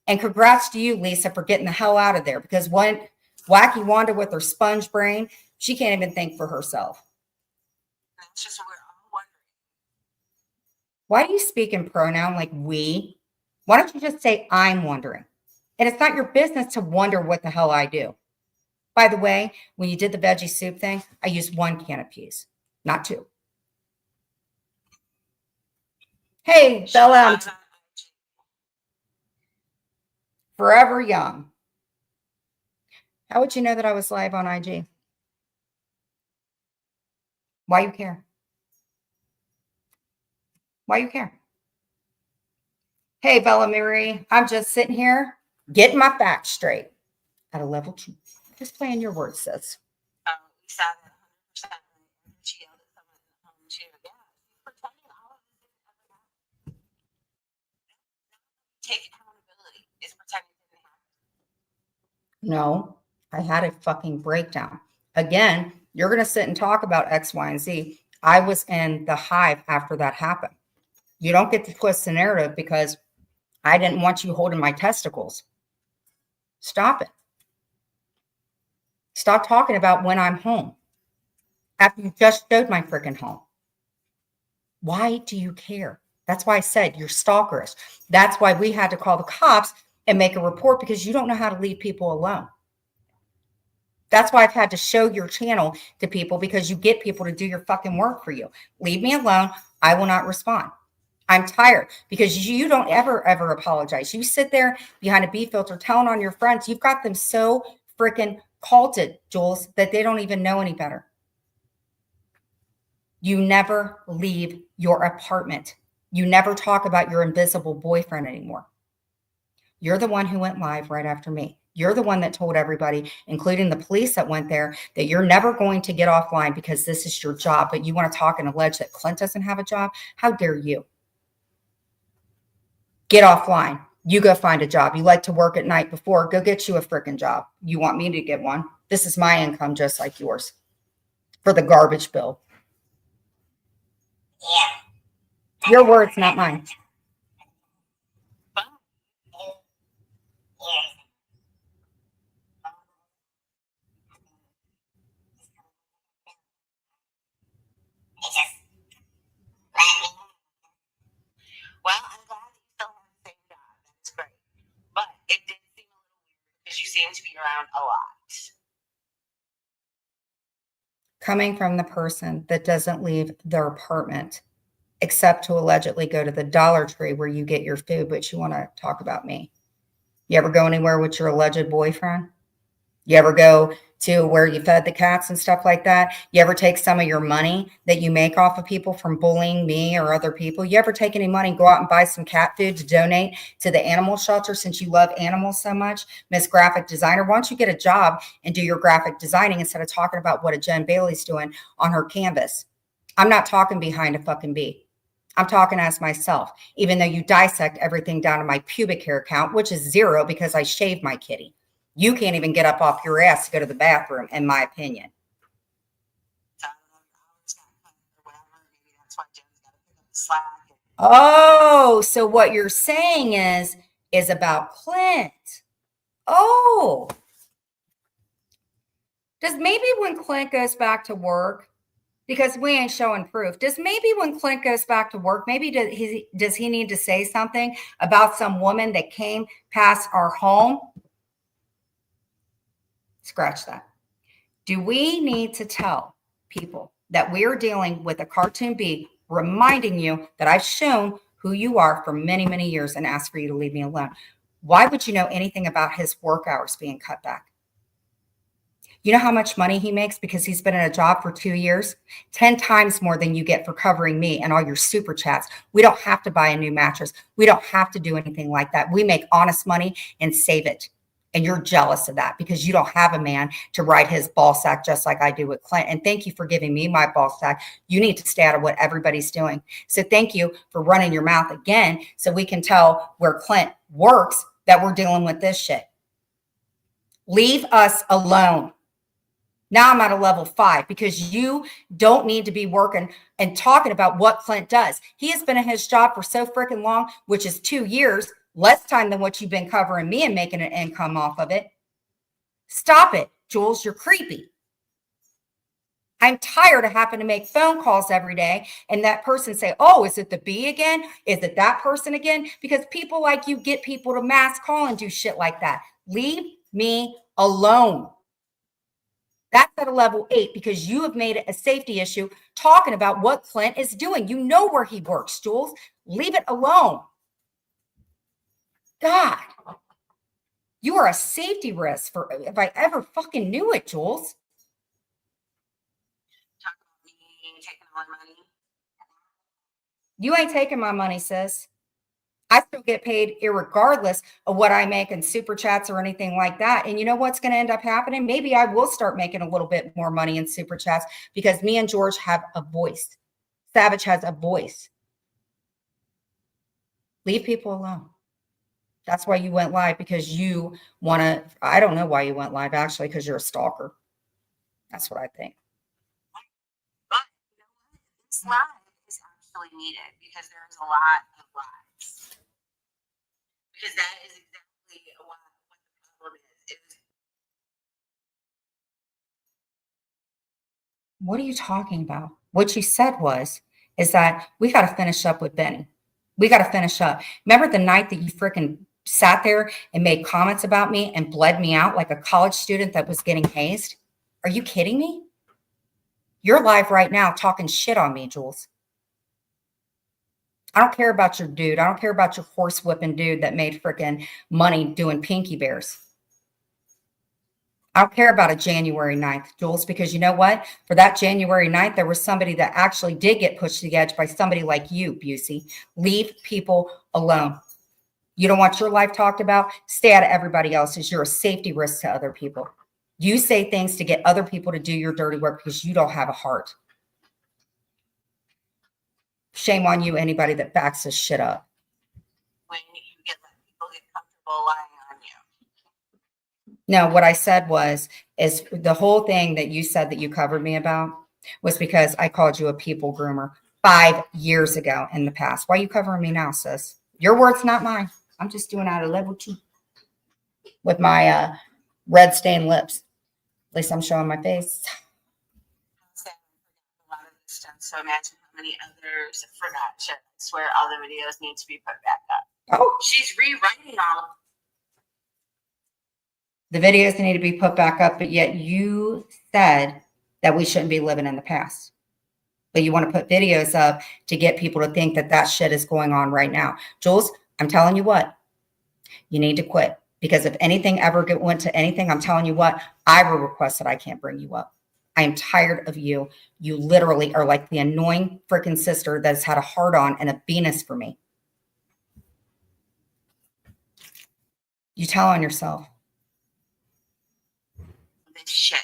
And congrats to you, Lisa, for getting the hell out of there, because when Wacky Wanda with her sponge brain, she can't even think for herself. That's just what we're all wondering. Why do you speak in pronoun like we? Why don't you just say I'm wondering? And it's not your business to wonder what the hell I do. By the way, when you did the veggie soup thing, I used 1 can of peas, not 2. Hey, Bella, I'm forever young. How would you know that I was live on IG? Why you care? Why you care? Hey, Bella Marie, I'm just sitting here getting my facts straight at a level 2. Just playing your words, sis. We saw that 100% when she yelled at someone in the home too. Yeah, she's pretending all of this didn't ever happen. Take accountability. It's pretending it didn't happen. No, I had a fucking breakdown. Again, you're going to sit and talk about X, Y, and Z. I was in the hive after that happened. You don't get to twist the narrative because I didn't want you holding my testicles. Stop it. Stop talking about when I'm home after you just showed my freaking home. Why do you care? That's why I said you're stalkerish. That's why we had to call the cops and make a report, because you don't know how to leave people alone. That's why I've had to show your channel to people, because you get people to do your fucking work for you. Leave me alone. I will not respond. I'm tired because you don't ever apologize. You sit there behind a B filter telling on your friends. You've got them so freaking culted, Jules, that they don't even know any better. You never leave your apartment. You never talk about your invisible boyfriend anymore. You're the one who went live right after me. You're the one that told everybody, including the police that went there, that you're never going to get offline because this is your job. But you want to talk and allege that Clint doesn't have a job? How dare you? Get offline. You go find a job. You like to work at night before. Go get you a freaking job. You want me to get one? This is my income just like yours for the garbage bill. Yeah. Your words, not mine. Well, I'm glad that you still have the same job. That's great. But around a lot. Coming from the person that doesn't leave their apartment except to allegedly go to the Dollar Tree where you get your food, but you want to talk about me. You ever go anywhere with your alleged boyfriend? You ever go to where you fed the cats and stuff like that? You ever take some of your money that you make off of people from bullying me or other people? You ever take any money, go out and buy some cat food to donate to the animal shelter since you love animals so much? Miss Graphic Designer, why don't you get a job and do your graphic designing instead of talking about what a Jen Bailey's doing on her canvas? I'm not talking behind a fucking bee. I'm talking as myself, even though you dissect everything down to my pubic hair count, which is 0 because I shave my kitty. You can't even get up off your ass to go to the bathroom, in my opinion. So I don't know, your hours got cut or whatever. Maybe that's why Jen's got to pick up the slack. Oh, so what you're saying is about Clint. Oh. Does maybe when Clint goes back to work, because we ain't showing proof, does maybe when Clint goes back to work, maybe does he need to say something about some woman that came past our home? Scratch that. Do we need to tell people that we're dealing with a cartoon bee, reminding you that I've shown who you are for many, many years and asked for you to leave me alone? Why would you know anything about his work hours being cut back? You know how much money he makes because he's been in a job for 2 years? 10 times more than you get for covering me and all your super chats. We don't have to buy a new mattress. We don't have to do anything like that. We make honest money and save it. And you're jealous of that because you don't have a man to ride his ball sack just like I do with Clint. And thank you for giving me my ball sack. You need to stay out of what everybody's doing. So thank you for running your mouth again so we can tell where Clint works that we're dealing with this shit. Leave us alone. Now I'm at a level 5 because you don't need to be working and talking about what Clint does. He has been in his job for so freaking long, which is 2 years, less time than what you've been covering me and making an income off of it. Stop it, Jules. You're creepy. I'm tired of having to make phone calls every day and that person say, oh, is it the bee again? Is it that person again? Because people like you get people to mass call and do shit like that. Leave me alone. That's at a level 8 because you have made it a safety issue talking about what Clint is doing. You know where he works, Jules. Leave it alone. God, you are a safety risk for if I ever fucking knew it, Jules. Talk about me taking all my money. You ain't taking my money, sis. I still get paid irregardless of what I make in super chats or anything like that. And you know what's going to end up happening? Maybe I will start making a little bit more money in super chats because me and George have a voice. Savage has a voice. Leave people alone. That's why you went live, because you want to, I don't know why you went live, actually, because you're a stalker. That's what I think. But you know what? This live is actually needed because there's a lot of lives. Because that is exactly what the problem is. What are you talking about? What you said is that we got to finish up with Benny. We got to finish up. Remember the night that you freaking sat there and made comments about me and bled me out like a college student that was getting hazed? Are you kidding me? You're live right now talking shit on me, Jules. I don't care about your dude. I don't care about your horse whipping dude that made freaking money doing Pinky Bears. I don't care about a January 9th, Jules, because you know what? For that January 9th, there was somebody that actually did get pushed to the edge by somebody like you, Busey. Leave people alone. You don't want your life talked about? Stay out of everybody else's. You're a safety risk to other people. You say things to get other people to do your dirty work because you don't have a heart. Shame on you, anybody that backs this shit up. When you let people get comfortable lying on you. No, what I said is the whole thing that you said that you covered me about was because I called you a people groomer 5 years ago in the past. Why are you covering me now, sis? Your words, not mine. I'm just doing out of level 2 with my red stained lips. At least I'm showing my face. A lot of this stuff. So imagine how many others forgot shit. I swear all the videos need to be put back up. Oh, She's rewriting all of The videos need to be put back up, but yet you said that we shouldn't be living in the past. But you want to put videos up to get people to think that that shit is going on right now. Jules, I'm telling you what, you need to quit. Because if anything ever went to anything, I'm telling you what, I will request that I can't bring you up. I am tired of you. You literally are like the annoying freaking sister that's had a heart on and a Venus for me. You tell on yourself. This shit.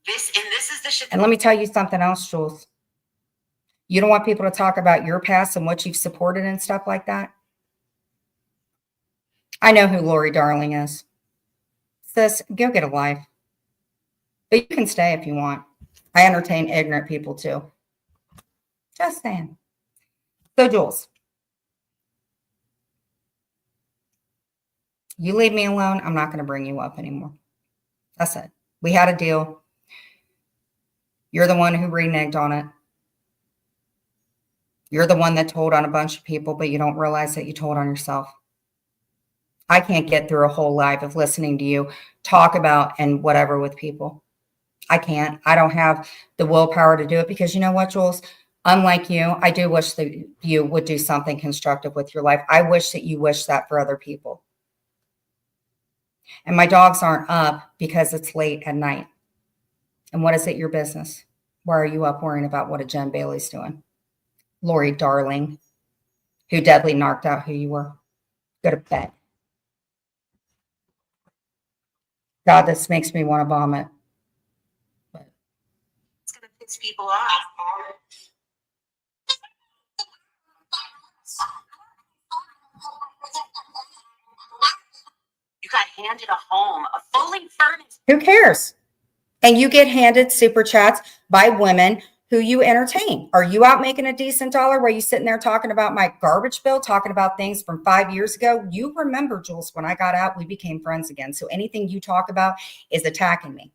This is the shit. And let me tell you something else, Jules. You don't want people to talk about your past and what you've supported and stuff like that. I know who Lori Darling is. Sis, go get a life. But you can stay if you want. I entertain ignorant people too. Just saying. So, Jules, you leave me alone, I'm not going to bring you up anymore. That's it. We had a deal. You're the one who reneged on it. You're the one that told on a bunch of people, but you don't realize that you told on yourself. I can't get through a whole life of listening to you talk about and whatever with people. I can't. I don't have the willpower to do it because you know what, Jules? Unlike you, I do wish that you would do something constructive with your life. I wish that you wish that for other people. And my dogs aren't up because it's late at night. And what is it your business? Why are you up worrying about what a Jen Bailey's doing? Lori Darling, who deadly narked out who you were. Go to bed. God, this makes me want to vomit. It's gonna piss people off. You got handed a home, a fully furnished. Who cares? And you get handed super chats by women who you entertain. Are you out making a decent dollar? Were you sitting there talking about my garbage bill, talking about things from 5 years ago? You remember, Jules, when I got out, we became friends again. So anything you talk about is attacking me.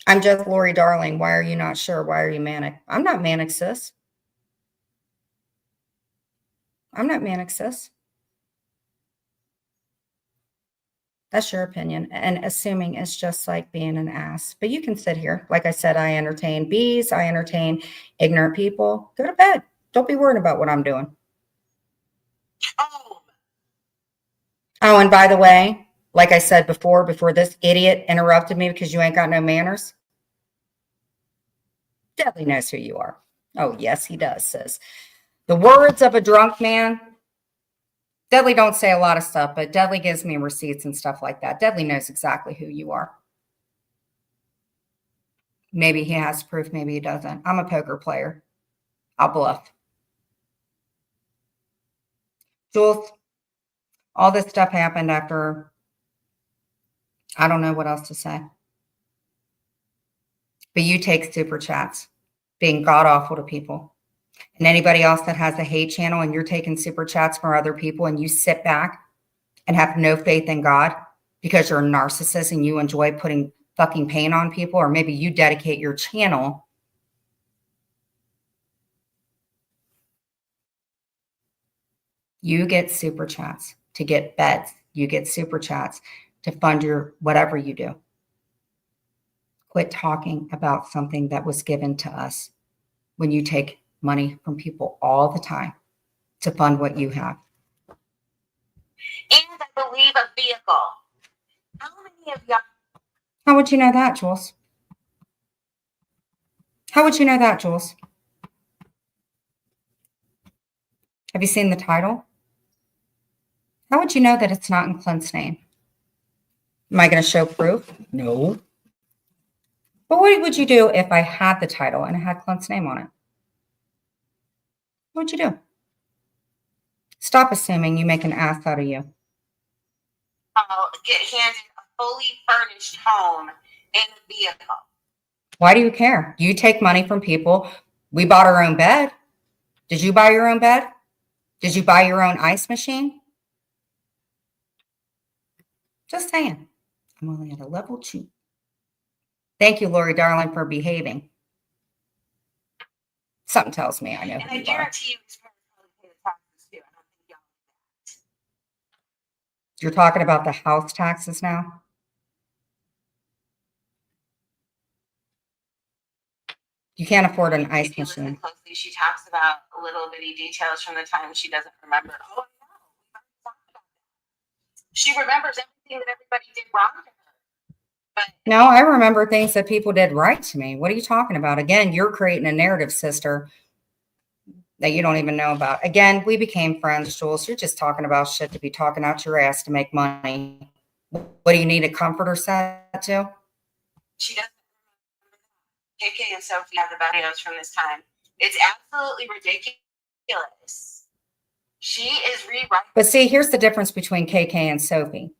I'm just Lori Darling. Why are you not sure? Why are you manic? I'm not manic, sis. I'm not manic, sis. That's your opinion. And assuming it's just like being an ass. But you can sit here. Like I said, I entertain bees. I entertain ignorant people. Go to bed. Don't be worried about what I'm doing. Oh, Oh, and by the way, like I said before this idiot interrupted me because you ain't got no manners. Deadly knows who you are. Oh, yes, he does, sis. The words of a drunk man. Deadly don't say a lot of stuff, but Deadly gives me receipts and stuff like that. Deadly knows exactly who you are. Maybe he has proof, maybe he doesn't. I'm a poker player. I'll bluff. Jules, all this stuff happened after, I don't know what else to say. But you take super chats, being god awful to people. And anybody else that has a hate channel and you're taking super chats from other people and you sit back and have no faith in God because you're a narcissist and you enjoy putting fucking pain on people, or maybe you dedicate your channel you get super chats to get beds. You get super chats to fund your whatever you do. Quit talking about something that was given to us when you take money from people all the time to fund what you have. and I believe a vehicle. How many of y'all? How would you know that, Jules? How would you know that, Jules? Have you seen the title? How would you know that it's not in Clint's name? Am I going to show proof? No. But what would you do if I had the title and it had Clint's name on it? What would you do? Stop assuming you make an ass out of you. Get handed a fully furnished home and a vehicle. Why do you care? You take money from people. We bought our own bed. Did you buy your own bed? Did you buy your own ice machine? Just saying. I'm only at a level 2. Thank you, Lori Darling, for behaving. Something tells me I know And who I you are. guarantee you, his parents probably pay the taxes too. I don't think y'all do that. You're talking about the house taxes now? You can't afford an ice If you listen machine. closely, she talks about little bitty details from the time she doesn't remember. Oh, I know. We've already talked about that. She remembers everything that everybody did wrong to her. But No, I remember things that people did right to me. What are you talking about? Again, you're creating a narrative, sister, that you don't even know about. Again, we became friends, Jules. You're just talking about shit to be talking out your ass to make money. What do you need a comforter set to? she doesn't remember that. KK and Sophie have the videos from this time. It's absolutely ridiculous. She is rewriting. But see, here's the difference between KK and Sophie.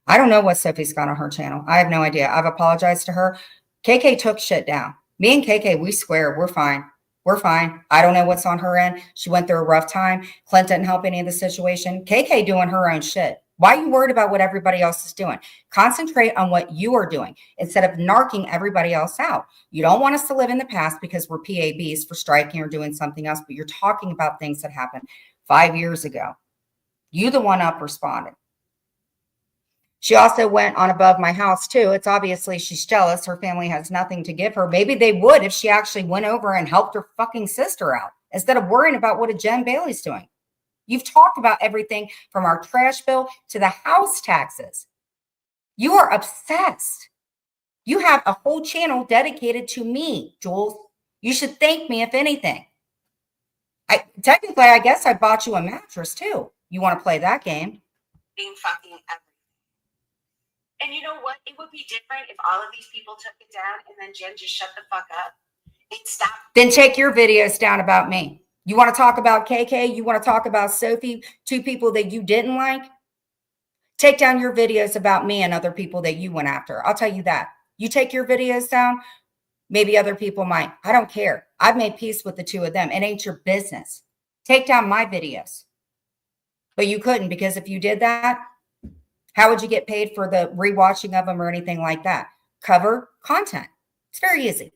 I don't know what Sophie's got on her channel. I have no idea. I've apologized to her. KK took shit down. Me and KK, we swear we're fine. We're fine. I don't know what's on her end. She went through a rough time. Clint didn't help any of the situation. KK doing her own shit. Why are you worried about what everybody else is doing? Concentrate on what you are doing instead of narking everybody else out. You don't want us to live in the past because we're PABs for striking or doing something else, but you're talking about things that happened 5 years ago. You the one up responding. She also went on above my house too. It's obviously she's jealous. Her family has nothing to give her. Maybe they would if she actually went over and helped her fucking sister out instead of worrying about what a Jen Bailey's doing. You've talked about everything from our trash bill to the house taxes. You are obsessed. You have a whole channel dedicated to me, Jules. You should thank me if anything. Technically, I guess I bought you a mattress too. You want to play that game? Fucking everything. And you know what? It would be different if all of these people took it down and then Jen just shut the fuck up and stopped. Then take your videos down about me. You want to talk about KK? You want to talk about Sophie? 2 people that you didn't like? Take down your videos about me and other people that you went after. I'll tell you that. You take your videos down, maybe other people might. I don't care. I've made peace with the 2 of them. It ain't your business. Take down my videos. But you couldn't, because if you did that, how would you get paid for the rewatching of them or anything like that? Cover content. It's very easy.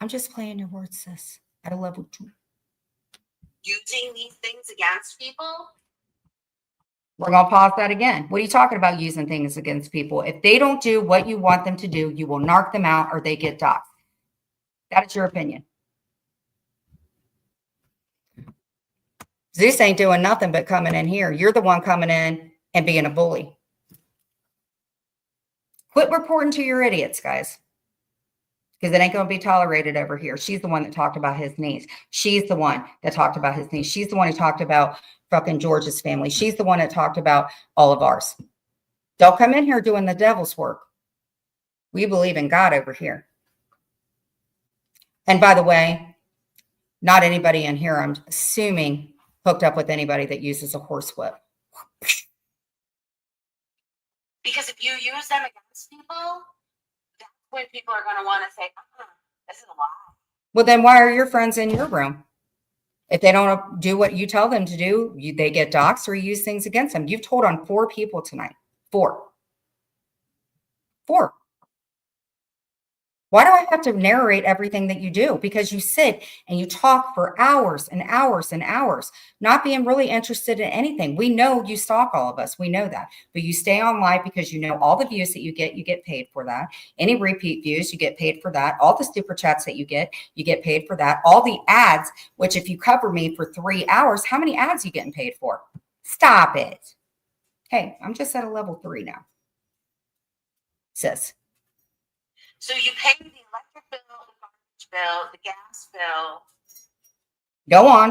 I'm just playing your words, sis, at a level 2. Using these things against people. We're going to pause that again. What are you talking about using things against people? If they don't do what you want them to do, you will narc them out or they get doxxed. That is your opinion. Zeus ain't doing nothing but coming in here. You're the one coming in and being a bully. Quit reporting to your idiots, guys, because it ain't going to be tolerated over here. She's the one that talked about his niece. She's the one that talked about his niece. She's the one who talked about fucking George's family. She's the one that talked about all of ours. Don't come in here doing the devil's work. We believe in God over here. And by the way, not anybody in here, I'm assuming, hooked up with anybody that uses a horsewhip. Because if you use them against people, that's when people are going to want to say, this is a lie. Well, then why are your friends in your room? If they don't do what you tell them to do, they get doxxed or you use things against them. You've told on 4 people tonight. 4. Why do I have to narrate everything that you do? Because you sit and you talk for hours and hours and hours, not being really interested in anything. We know you stalk all of us. We know that. But you stay on live because you know all the views that you get paid for that. Any repeat views, you get paid for that. All the super chats that you get paid for that. All the ads, which if you cover me for 3 hours, how many ads are you getting paid for? Stop it. Hey, I'm just at a level 3 now, sis. So you pay the electric bill, the garbage bill, the gas bill. Go on.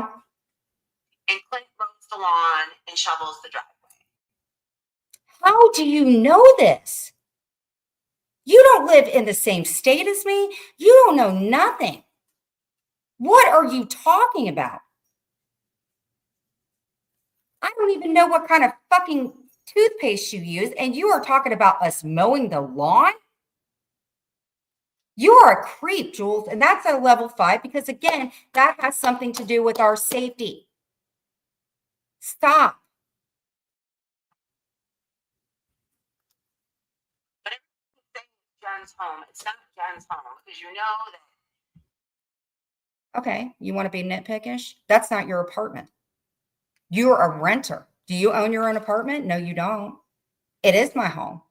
And Clint mows the lawn and shovels the driveway. How do you know this? You don't live in the same state as me. You don't know nothing. What are you talking about? I don't even know what kind of fucking toothpaste you use, and you are talking about us mowing the lawn? You are a creep, Jules, and that's at a level 5 because, again, that has something to do with our safety. Stop. But everything is Jen's home. It's not Jen's home because you know that Okay, you want to be nitpickish? That's not your apartment. You're a renter. Do you own your own apartment? No, you don't. It is my home.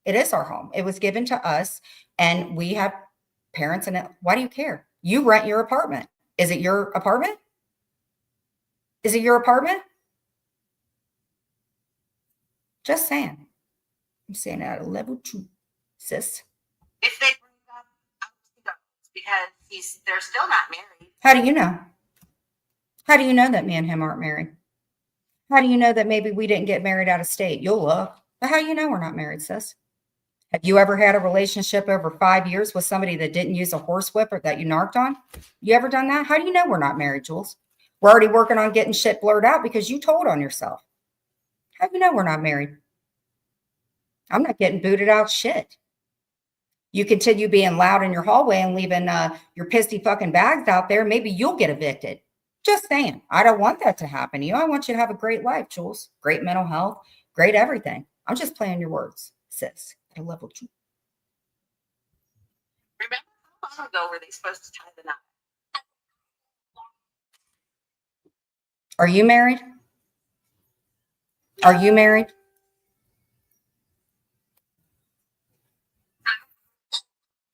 It is our home. It was given to us, and we have parents in it. Why do you care? You rent your apartment. Is it your apartment? Is it your apartment? Just saying. I'm saying at a level 2, sis. If they bring up because they're still not married. How do you know? How do you know that me and him aren't married? How do you know that maybe we didn't get married out of state? You'll look. But how do you know we're not married, sis? Have you ever had a relationship over 5 years with somebody that didn't use a horsewhip or that you narked on? You ever done that? How do you know we're not married, Jules? We're already working on getting shit blurred out because you told on yourself. How do you know we're not married? I'm not getting booted out shit. You continue being loud in your hallway and leaving your pissy fucking bags out there, maybe you'll get evicted. Just saying. I don't want that to happen to you. I want you to have a great life, Jules. Great mental health, great everything. I'm just playing your words, sis. At a level 2. Remember how long ago were they supposed to tie the knot? Are you married? Are you married?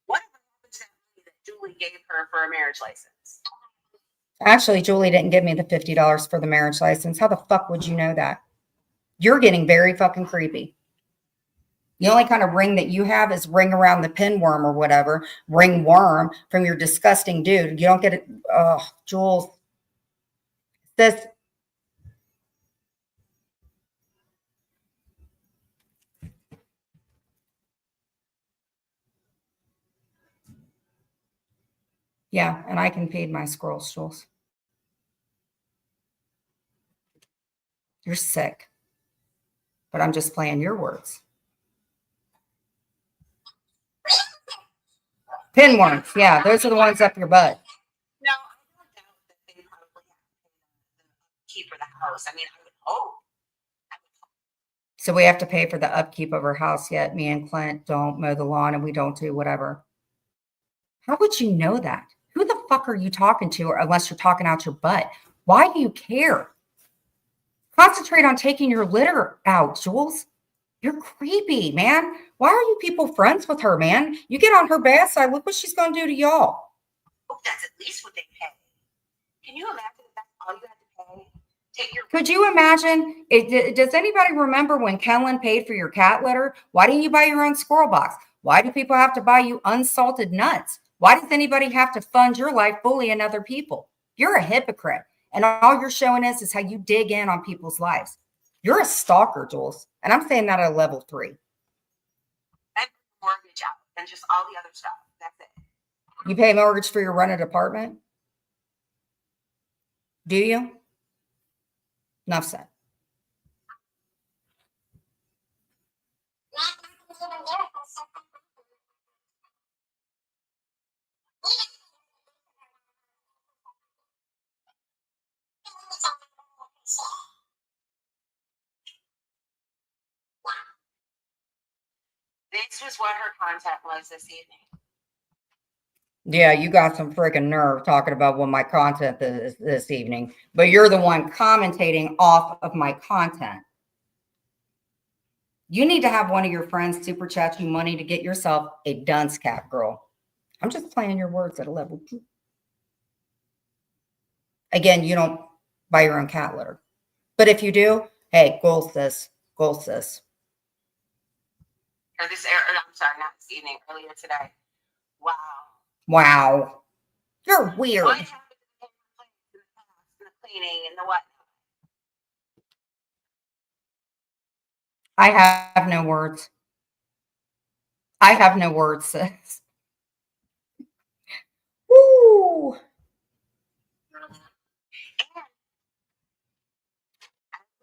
Whatever happened to that money that Julie gave her for a marriage license? Actually, Julie didn't give me the $50 for the marriage license. How the fuck would you know that? You're getting very fucking creepy. The only kind of ring that you have is ring around the pinworm or whatever, ring worm from your disgusting dude. You don't get it. Oh, Jules. This. Yeah, and I can feed my squirrels, Jules. You're sick. But I'm just playing your words. Pinworms. Yeah, those are the ones up your butt. No, I don't doubt that they probably have to pay the keep for the house. I mean, I would hope. So we have to pay for the upkeep of our house yet. Me and Clint don't mow the lawn and we don't do whatever. How would you know that? Who the fuck are you talking to, or unless you're talking out your butt? Why do you care? Concentrate on taking your litter out, Jules. You're creepy, man. Why are you people friends with her, man? You get on her bad side. Look what she's going to do to y'all. Oh, that's at least what they pay. Can you imagine if that's all you had to pay? Could you imagine? Does anybody remember when Kellen paid for your cat litter? Why didn't you buy your own squirrel box? Why do people have to buy you unsalted nuts? Why does anybody have to fund your life bullying other people? You're a hypocrite. And all you're showing us is how you dig in on people's lives. You're a stalker, Jules. And I'm saying that at a level 3. And mortgage out and just all the other stuff. That's it. You pay mortgage for your rented apartment? Do you? Enough said. This was what her content was this evening. Yeah, you got some freaking nerve talking about what my content is this evening, but you're the one commentating off of my content. You need to have one of your friends super chat you money to get yourself a dunce cap, girl. I'm just playing your words at a level 2. Again, you don't buy your own cat litter. But if you do, hey, goal sis, goal sis. Or this, I'm sorry, not this evening, earlier today. Wow. Wow. You're weird. What happened to the past and the cleaning and the what? I have no words. I have no words, sis. Woo. And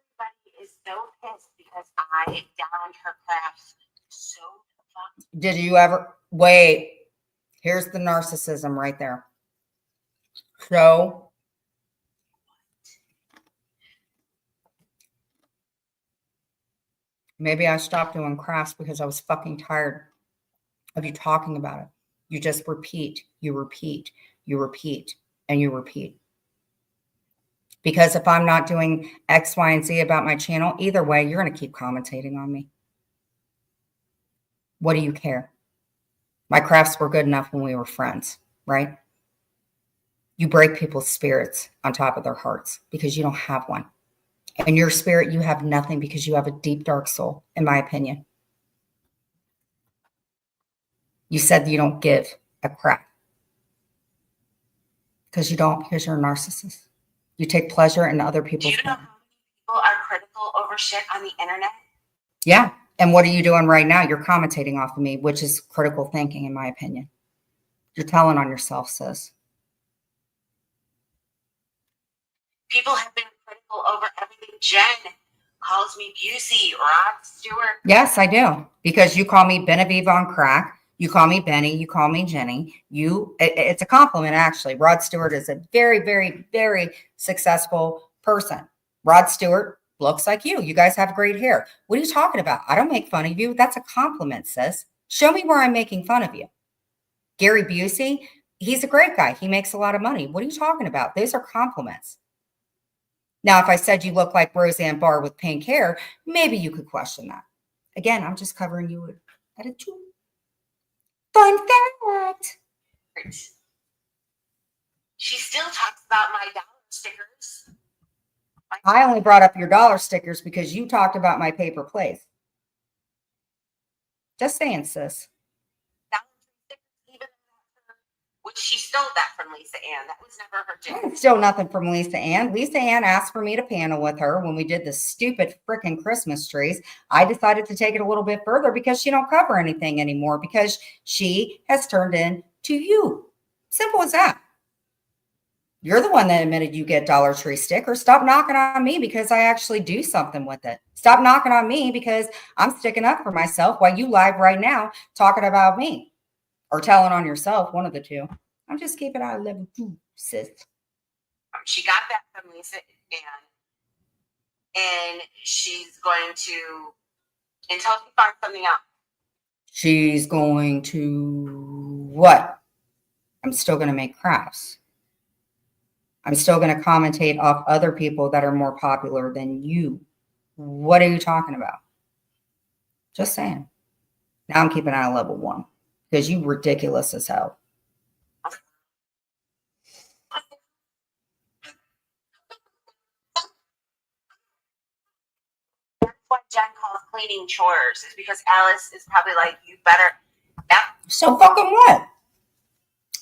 everybody is so pissed because I downed her crafts so fucking. Did you ever wait? Here's the narcissism right there. So maybe I stopped doing crafts because I was fucking tired of you talking about it. You just repeat, you repeat, you repeat. and you repeat. Because if I'm not doing X, Y, and Z about my channel, either way, you're going to keep commentating on me. What do you care? My crafts were good enough when we were friends, right? You break people's spirits on top of their hearts because you don't have one. And your spirit, you have nothing because you have a deep, dark soul, in my opinion. You said you don't give a crap. Because you don't, because you're a narcissist. You take pleasure in other Do people's you know pain. how many people are critical over shit on the internet? Yeah. And what are you doing right now? You're commentating off of me, which is critical thinking, in my opinion. You're telling on yourself, sis. People have been critical over everything. Jen calls me Busey, Rod Stewart. Yes, I do. Because you call me Benevieve on crack. You call me Benny. You call me Jenny. It's a compliment, actually. Rod Stewart is a very, very, very successful person. Rod Stewart looks like you. You guys have great hair. What are you talking about? I don't make fun of you. That's a compliment, sis. Show me where I'm making fun of you. Gary Busey, he's a great guy. He makes a lot of money. What are you talking about? Those are compliments. Now, if I said you look like Roseanne Barr with pink hair, maybe you could question that. Again, I'm just covering you at a two. Fun fact. She still talks about my dollar stickers. I only brought up your dollar stickers because you talked about my paper plates. Just saying, sis. Dollar stickers, even which she stole that from Lisa Ann. That was never her jam. Still nothing from Lisa Ann. Lisa Ann asked for me to panel with her when we did the stupid freaking Christmas trees. I decided to take it a little bit further because she don't cover anything anymore because she has turned into you. Simple as that. You're the one that admitted you get Dollar Tree stickers. Stop knocking on me because I actually do something with it. Stop knocking on me because I'm sticking up for myself while you live right now talking about me. Or telling on yourself, one of the two. I'm just keeping it out of level 2, sis. She got that from Lisa Ann. And she's going to, until she finds something else. She's going to what? I'm still going to make crafts. I'm still going to commentate off other people that are more popular than you. What are you talking about? Just saying. Now I'm keeping it out of level 1. Because you ridiculous as hell. That's what Jen calls cleaning chores. Is because Alice is probably like, you better. Yep. So fucking what?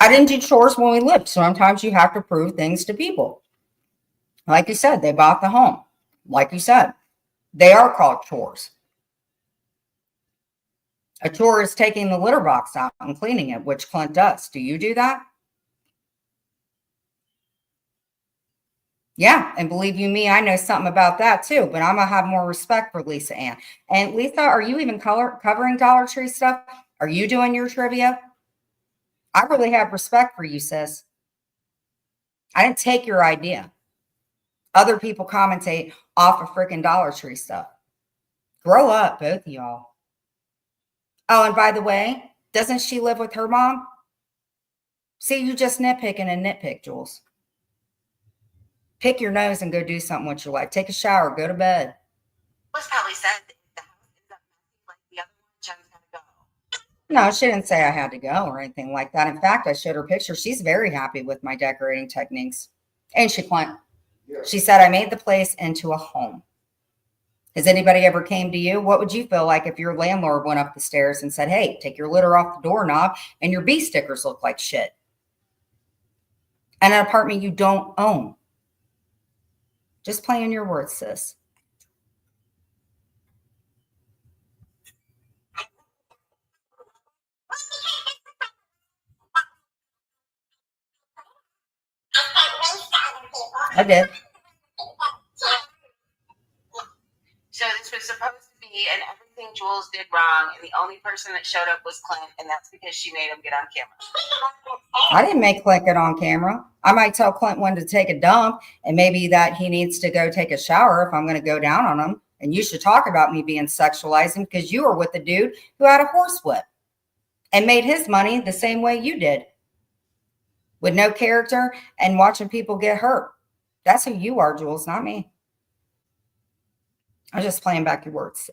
I didn't do chores when we lived. Sometimes you have to prove things to people. Like you said, they bought the home. Like you said, they are called chores. A chore is taking the litter box out and cleaning it, which Clint does. Do you do that? Yeah, and believe you me, I know something about that too, but I'm going to have more respect for Lisa Ann. And Lisa, are you even covering Dollar Tree stuff? Are you doing your trivia? I really have respect for you, sis. I didn't take your idea. Other people commentate off of freaking Dollar Tree stuff. Grow up, both of y'all. Oh, and by the way, doesn't she live with her mom? See, you just nitpicking and nitpick, Jules. Pick your nose and go do something with your life. Take a shower, go to bed. Was probably said that the house is up like the other one, Jen's gotta go. No, she didn't say I had to go or anything like that. In fact, I showed her picture. She's very happy with my decorating techniques. And she said I made the place into a home. Has anybody ever came to you? What would you feel like if your landlord went up the stairs and said, hey, take your litter off the doorknob and your bee stickers look like shit? And an apartment you don't own. Just play in your words, sis. I did. So this was supposed to be an everything Jules did wrong, and the only person that showed up was Clint, and that's because she made him get on camera. I didn't make Clint get on camera. I might tell Clint when to take a dump and maybe that he needs to go take a shower if I'm going to go down on him. And you should talk about me being sexualizing because you were with a dude who had a horsewhip and made his money the same way you did. with no character and watching people get hurt. That's who you are, Jules, not me. I'm just playing back your words.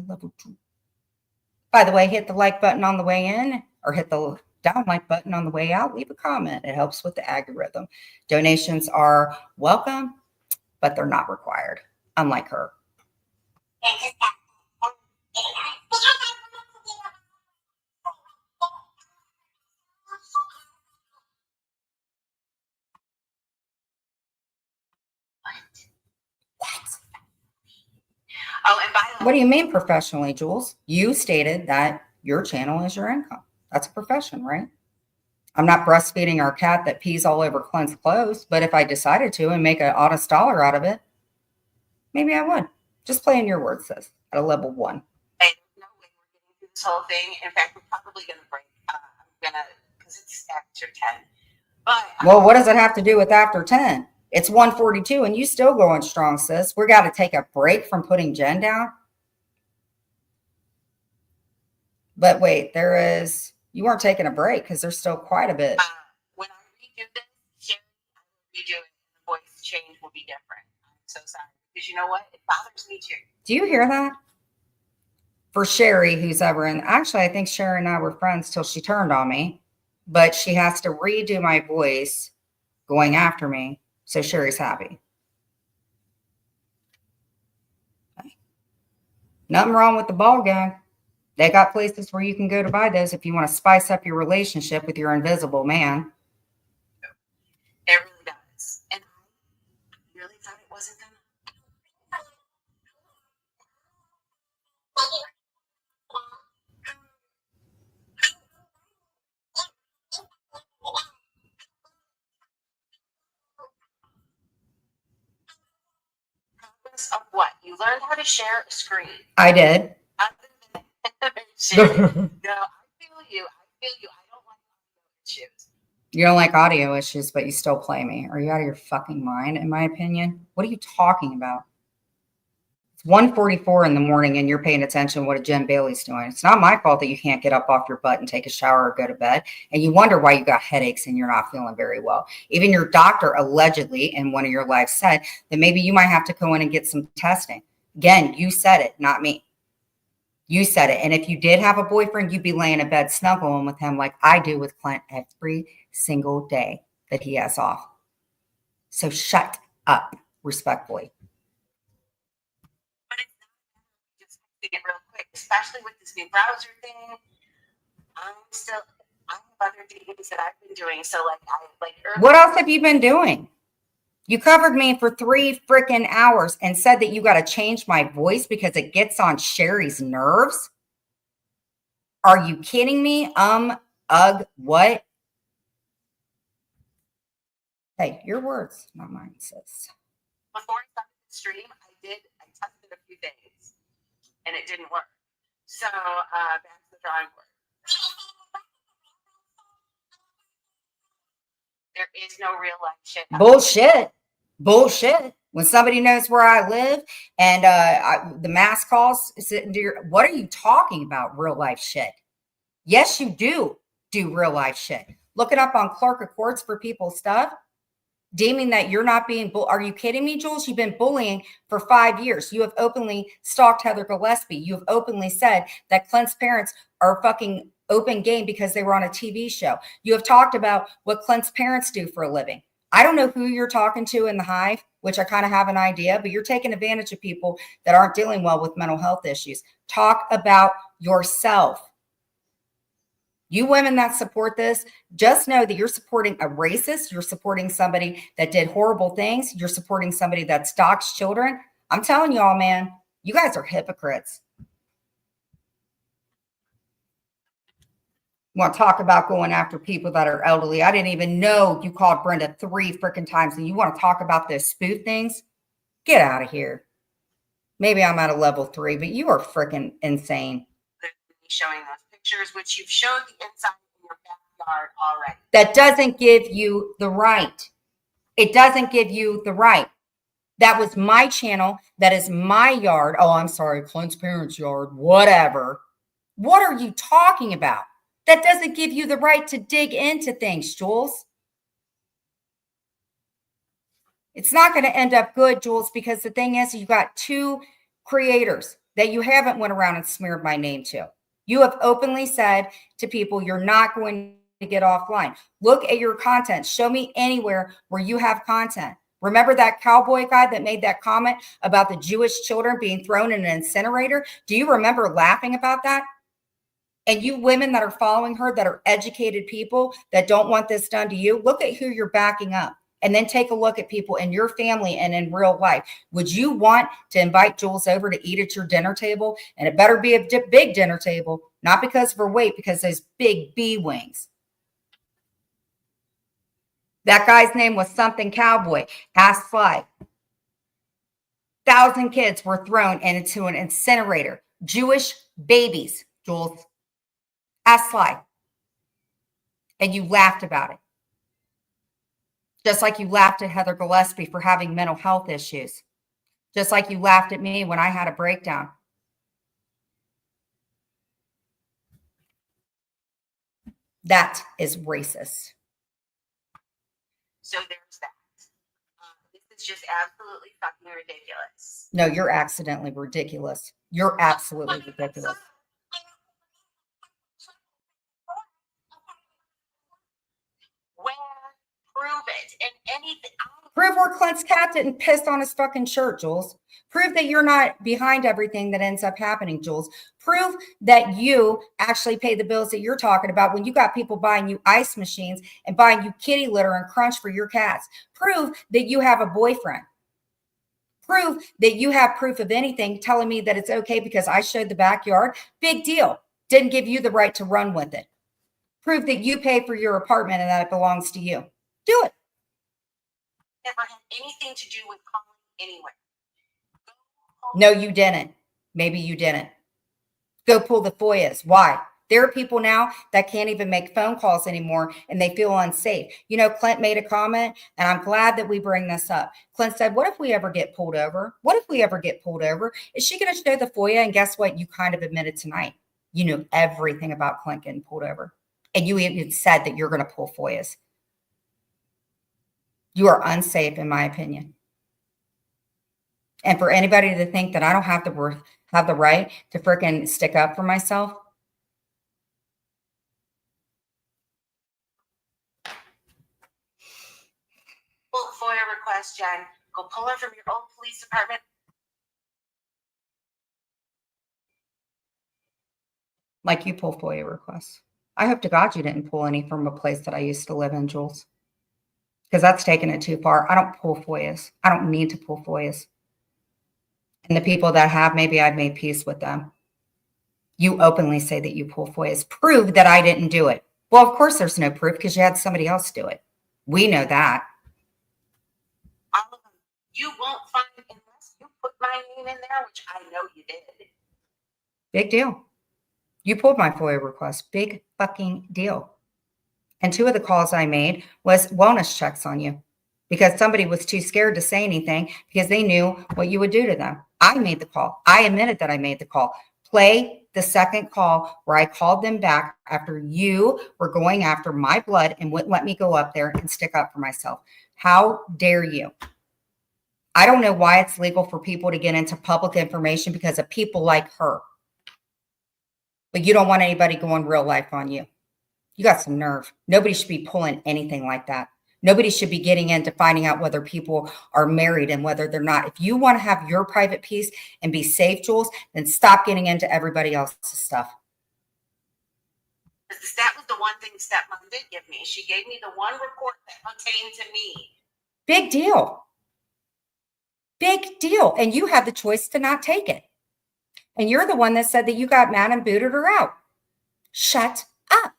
Level 2. By the way, hit the like button on the way in or hit the down like button on the way out. Leave a comment. It helps with the algorithm. Donations are welcome, but they're not required, unlike her. Oh, and by the way, What do you mean professionally, Jules? You stated that your channel is your income. That's a profession, right? I'm not breastfeeding our cat that pees all over Clint's clothes, but if I decided to and make an honest dollar out of it, maybe I would. Just playing your words, sis, at a level 1. there's no way we're getting through this whole thing. In fact, we're probably going to break. Because it's after 10. But Well, what does it have to do with after 10? It's 1:42 and you still going strong, sis. We got to take a break from putting Jen down. But wait, you weren't taking a break because there's still quite a bit. when I redo this, Sherry, I will redo it. The voice change will be different. I'm so sorry. Because you know what? It bothers me too. Do you hear that? For Sherry, who's ever in, actually, I think Sherry and I were friends till she turned on me, but she has to redo my voice going after me. So Sherry's happy. Okay. Nothing wrong with the ball gag. They got places where you can go to buy those if you want to spice up your relationship with your invisible man. It really does. And I really thought it wasn't going to. Of what? You learned how to share a screen. I did. Other than sharing. No, I feel you. I don't like issues. You don't like audio issues, but you still play me. Are you out of your fucking mind, in my opinion? What are you talking about? It's 1:44 in the morning and you're paying attention to what Jen Bailey's doing. It's not my fault that you can't get up off your butt and take a shower or go to bed. And you wonder why you got headaches and you're not feeling very well. Even your doctor allegedly in one of your lives said that maybe you might have to go in and get some testing. Again, you said it, not me. You said it. And if you did have a boyfriend, you'd be laying in bed snuggling with him like I do with Clint every single day that he has off. So shut up, respectfully. But it's not just fixing it real quick, especially with this new browser thing. I have other things that I've been doing. So What else have you been doing? You covered me for 3 freaking hours and said that you got to change my voice because it gets on Sherry's nerves. Are you kidding me? What? Hey, your words, not mine, sis. Before I started the stream, I tested a few things and it didn't work. So back to the drawing board. There is no real life shit. Bullshit. When somebody knows where I live and the mass calls sitting to your, what are you talking about? Real life shit. Yes, you do real life shit. Look it up on Clerk of Courts for people's stuff. Deeming that you're not being are you kidding me, Jules? You've been bullying for 5 years. You have openly stalked Heather Gillespie. You have openly said that Clint's parents are fucking open game because they were on a TV show. You have talked about what Clint's parents do for a living. I don't know who you're talking to in the hive, which I kind of have an idea, but you're taking advantage of people that aren't dealing well with mental health issues. Talk about yourself. You women that support this, just know that you're supporting a racist. You're supporting somebody that did horrible things. You're supporting somebody that stalks children. I'm telling y'all, man, you guys are hypocrites. You want to talk about going after people that are elderly? I didn't even know you called Brenda 3 freaking times, and you want to talk about those spoof things? Get out of here. Maybe I'm at a level 3, but you are freaking insane. Showing those pictures, which you've showed the inside in your backyard already. That doesn't give you the right. It doesn't give you the right. That was my channel. That is my yard. Oh, I'm sorry, Clint's parents' yard. Whatever. What are you talking about? That doesn't give you the right to dig into things, Jules. It's not going to end up good, Jules, because the thing is, you got two creators that you haven't went around and smeared my name to. You have openly said to people, you're not going to get offline. Look at your content. Show me anywhere where you have content. Remember that cowboy guy that made that comment about the Jewish children being thrown in an incinerator? Do you remember laughing about that? And you women that are following her, that are educated people that don't want this done to you, look at who you're backing up. And then take a look at people in your family and in real life. Would you want to invite Jules over to eat at your dinner table? And it better be a big dinner table, not because of her weight, because those big bee wings. That guy's name was something cowboy. Ask Sly. 1,000 kids were thrown into an incinerator. Jewish babies, Jules. Ask Sly. And you laughed about it. Just like you laughed at Heather Gillespie for having mental health issues. Just like you laughed at me when I had a breakdown. That is racist. So there's that. This is just absolutely fucking ridiculous. No, you're accidentally ridiculous. You're absolutely ridiculous. Where? Prove it. And anything. Prove where Clint's cat didn't piss on his fucking shirt, Jules. Prove that you're not behind everything that ends up happening, Jules. Prove that you actually pay the bills that you're talking about when you got people buying you ice machines and buying you kitty litter and crunch for your cats. Prove that you have a boyfriend. Prove that you have proof of anything telling me that it's okay because I showed the backyard. Big deal. Didn't give you the right to run with it. Prove that you pay for your apartment and that it belongs to you. Do it. Never had anything to do with calling anywhere. No, you didn't. Maybe you didn't. Go pull the FOIAs. Why? There are people now that can't even make phone calls anymore and they feel unsafe. You know, Clint made a comment, and I'm glad that we bring this up. Clint said, what if we ever get pulled over? What if we ever get pulled over? Is she going to show the FOIA? And guess what? You kind of admitted tonight. You knew everything about Clint getting pulled over. And you even said that you're going to pull FOIAs. You are unsafe, in my opinion. And for anybody to think that I don't have the right to freaking stick up for myself. Pull FOIA request, Jen. Go pull her from your old police department. Like you pull FOIA requests. I hope to God you didn't pull any from a place that I used to live in, Jules. Because that's taking it too far. I don't pull FOIAs. I don't need to pull FOIAs. And the people that have, maybe I've made peace with them. You openly say that you pull FOIAs. Prove that I didn't do it. Well, of course there's no proof because you had somebody else do it. We know that. All of them. You won't find unless you put my name in there, which I know you did. Big deal. You pulled my FOIA request. Big fucking deal. And 2 of the calls I made was wellness checks on you because somebody was too scared to say anything because they knew what you would do to them. I made the call. I admitted that I made the call. Play the second call where I called them back after you were going after my blood and wouldn't let me go up there and stick up for myself. How dare you? I don't know why it's legal for people to get into public information because of people like her. But you don't want anybody going real life on you. You got some nerve. Nobody should be pulling anything like that. Nobody should be getting into finding out whether people are married and whether they're not. If you want to have your private peace and be safe, Jules, then stop getting into everybody else's stuff. That was the one thing stepmom did give me. She gave me the one report that pertained to me. Big deal. Big deal. And you had the choice to not take it. And you're the one that said that you got mad and booted her out. Shut up.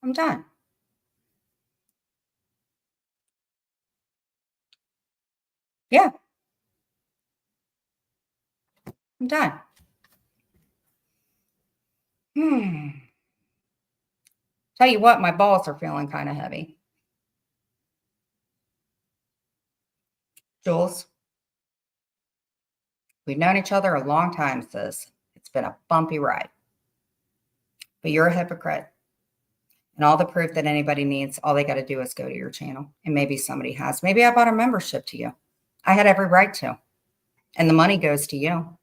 I'm done. Yeah. I'm done. Tell you what, my balls are feeling kind of heavy. Jules, we've known each other a long time, sis. It's been a bumpy ride. But you're a hypocrite. And all the proof that anybody needs, all they got to do is go to your channel. And maybe somebody has. Maybe I bought a membership to you. I had every right to. And the money goes to you.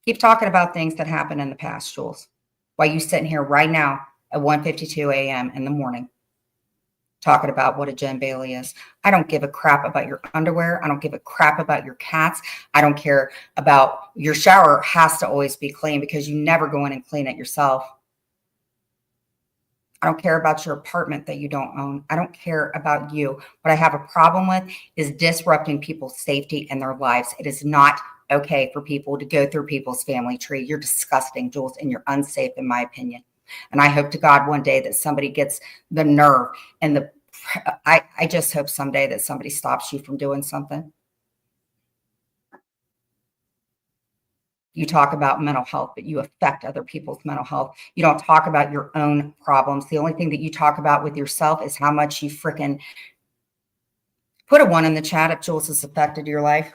Keep talking about things that happened in the past, Jules. While you sitting here right now at 1:52 a.m. in the morning talking about what a Jen Bailey is. I don't give a crap about your underwear. I don't give a crap about your cats. I don't care about your shower has to always be clean because you never go in and clean it yourself. I don't care about your apartment that you don't own. I don't care about you. What I have a problem with is disrupting people's safety and their lives. It is not okay for people to go through people's family tree. You're disgusting, Jules, and you're unsafe, in my opinion. And I hope to God one day that somebody gets the nerve and I just hope someday that somebody stops you from doing something. You talk about mental health, but you affect other people's mental health. You don't talk about your own problems. The only thing that you talk about with yourself is how much you freaking put a 1 in the chat if Jules has affected your life.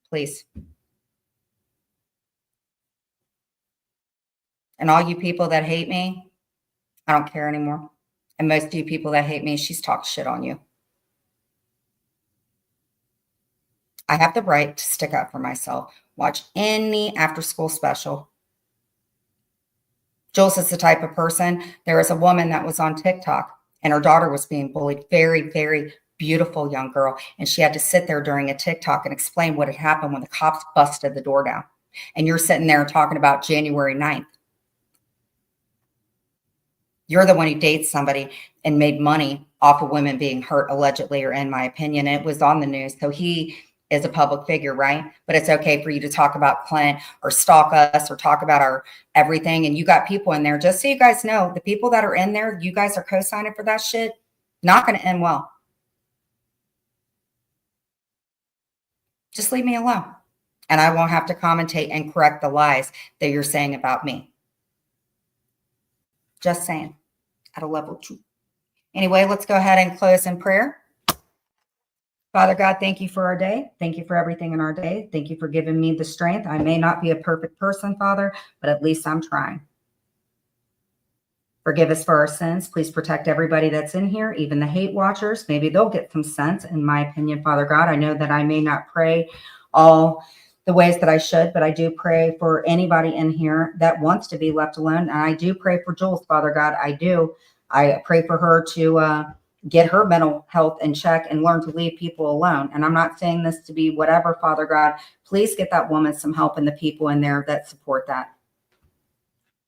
Please. And all you people that hate me, I don't care anymore. And most of you people that hate me, she's talked shit on you. I have the right to stick up for myself. Watch any after-school special. Jules is the type of person, there was a woman that was on TikTok and her daughter was being bullied. Very, very beautiful young girl. And she had to sit there during a TikTok and explain what had happened when the cops busted the door down. And you're sitting there talking about January 9th. You're the one who dates somebody and made money off of women being hurt, allegedly, or in my opinion. It was on the news. So he is a public figure, right? But it's okay for you to talk about Clint or stalk us or talk about our everything. And you got people in there, just so you guys know, the people that are in there, you guys are co-signing for that shit, not going to end well. Just leave me alone. And I won't have to commentate and correct the lies that you're saying about me. Just saying, at a level 2. Anyway, let's go ahead and close in prayer. Father God, thank you for our day. Thank you for everything in our day. Thank you for giving me the strength. I may not be a perfect person, Father, but at least I'm trying. Forgive us for our sins. Please protect everybody that's in here, even the hate watchers. Maybe they'll get some sense, in my opinion, Father God. I know that I may not pray all the ways that I should, but I do pray for anybody in here that wants to be left alone. And I do pray for Jules, Father God. I do. I pray for her to get her mental health in check and learn to leave people alone. And I'm not saying this to be whatever, Father God. Please get that woman some help and the people in there that support that.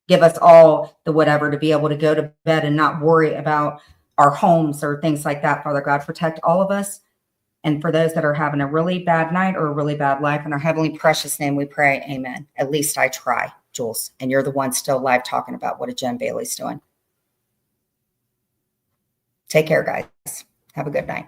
Give us all the whatever to be able to go to bed and not worry about our homes or things like that, Father God. Protect all of us. And for those that are having a really bad night or a really bad life, in our heavenly precious name we pray, amen. At least I try, Jules. And you're the one still live talking about what a Jen Bailey's doing. Take care, guys. Have a good night.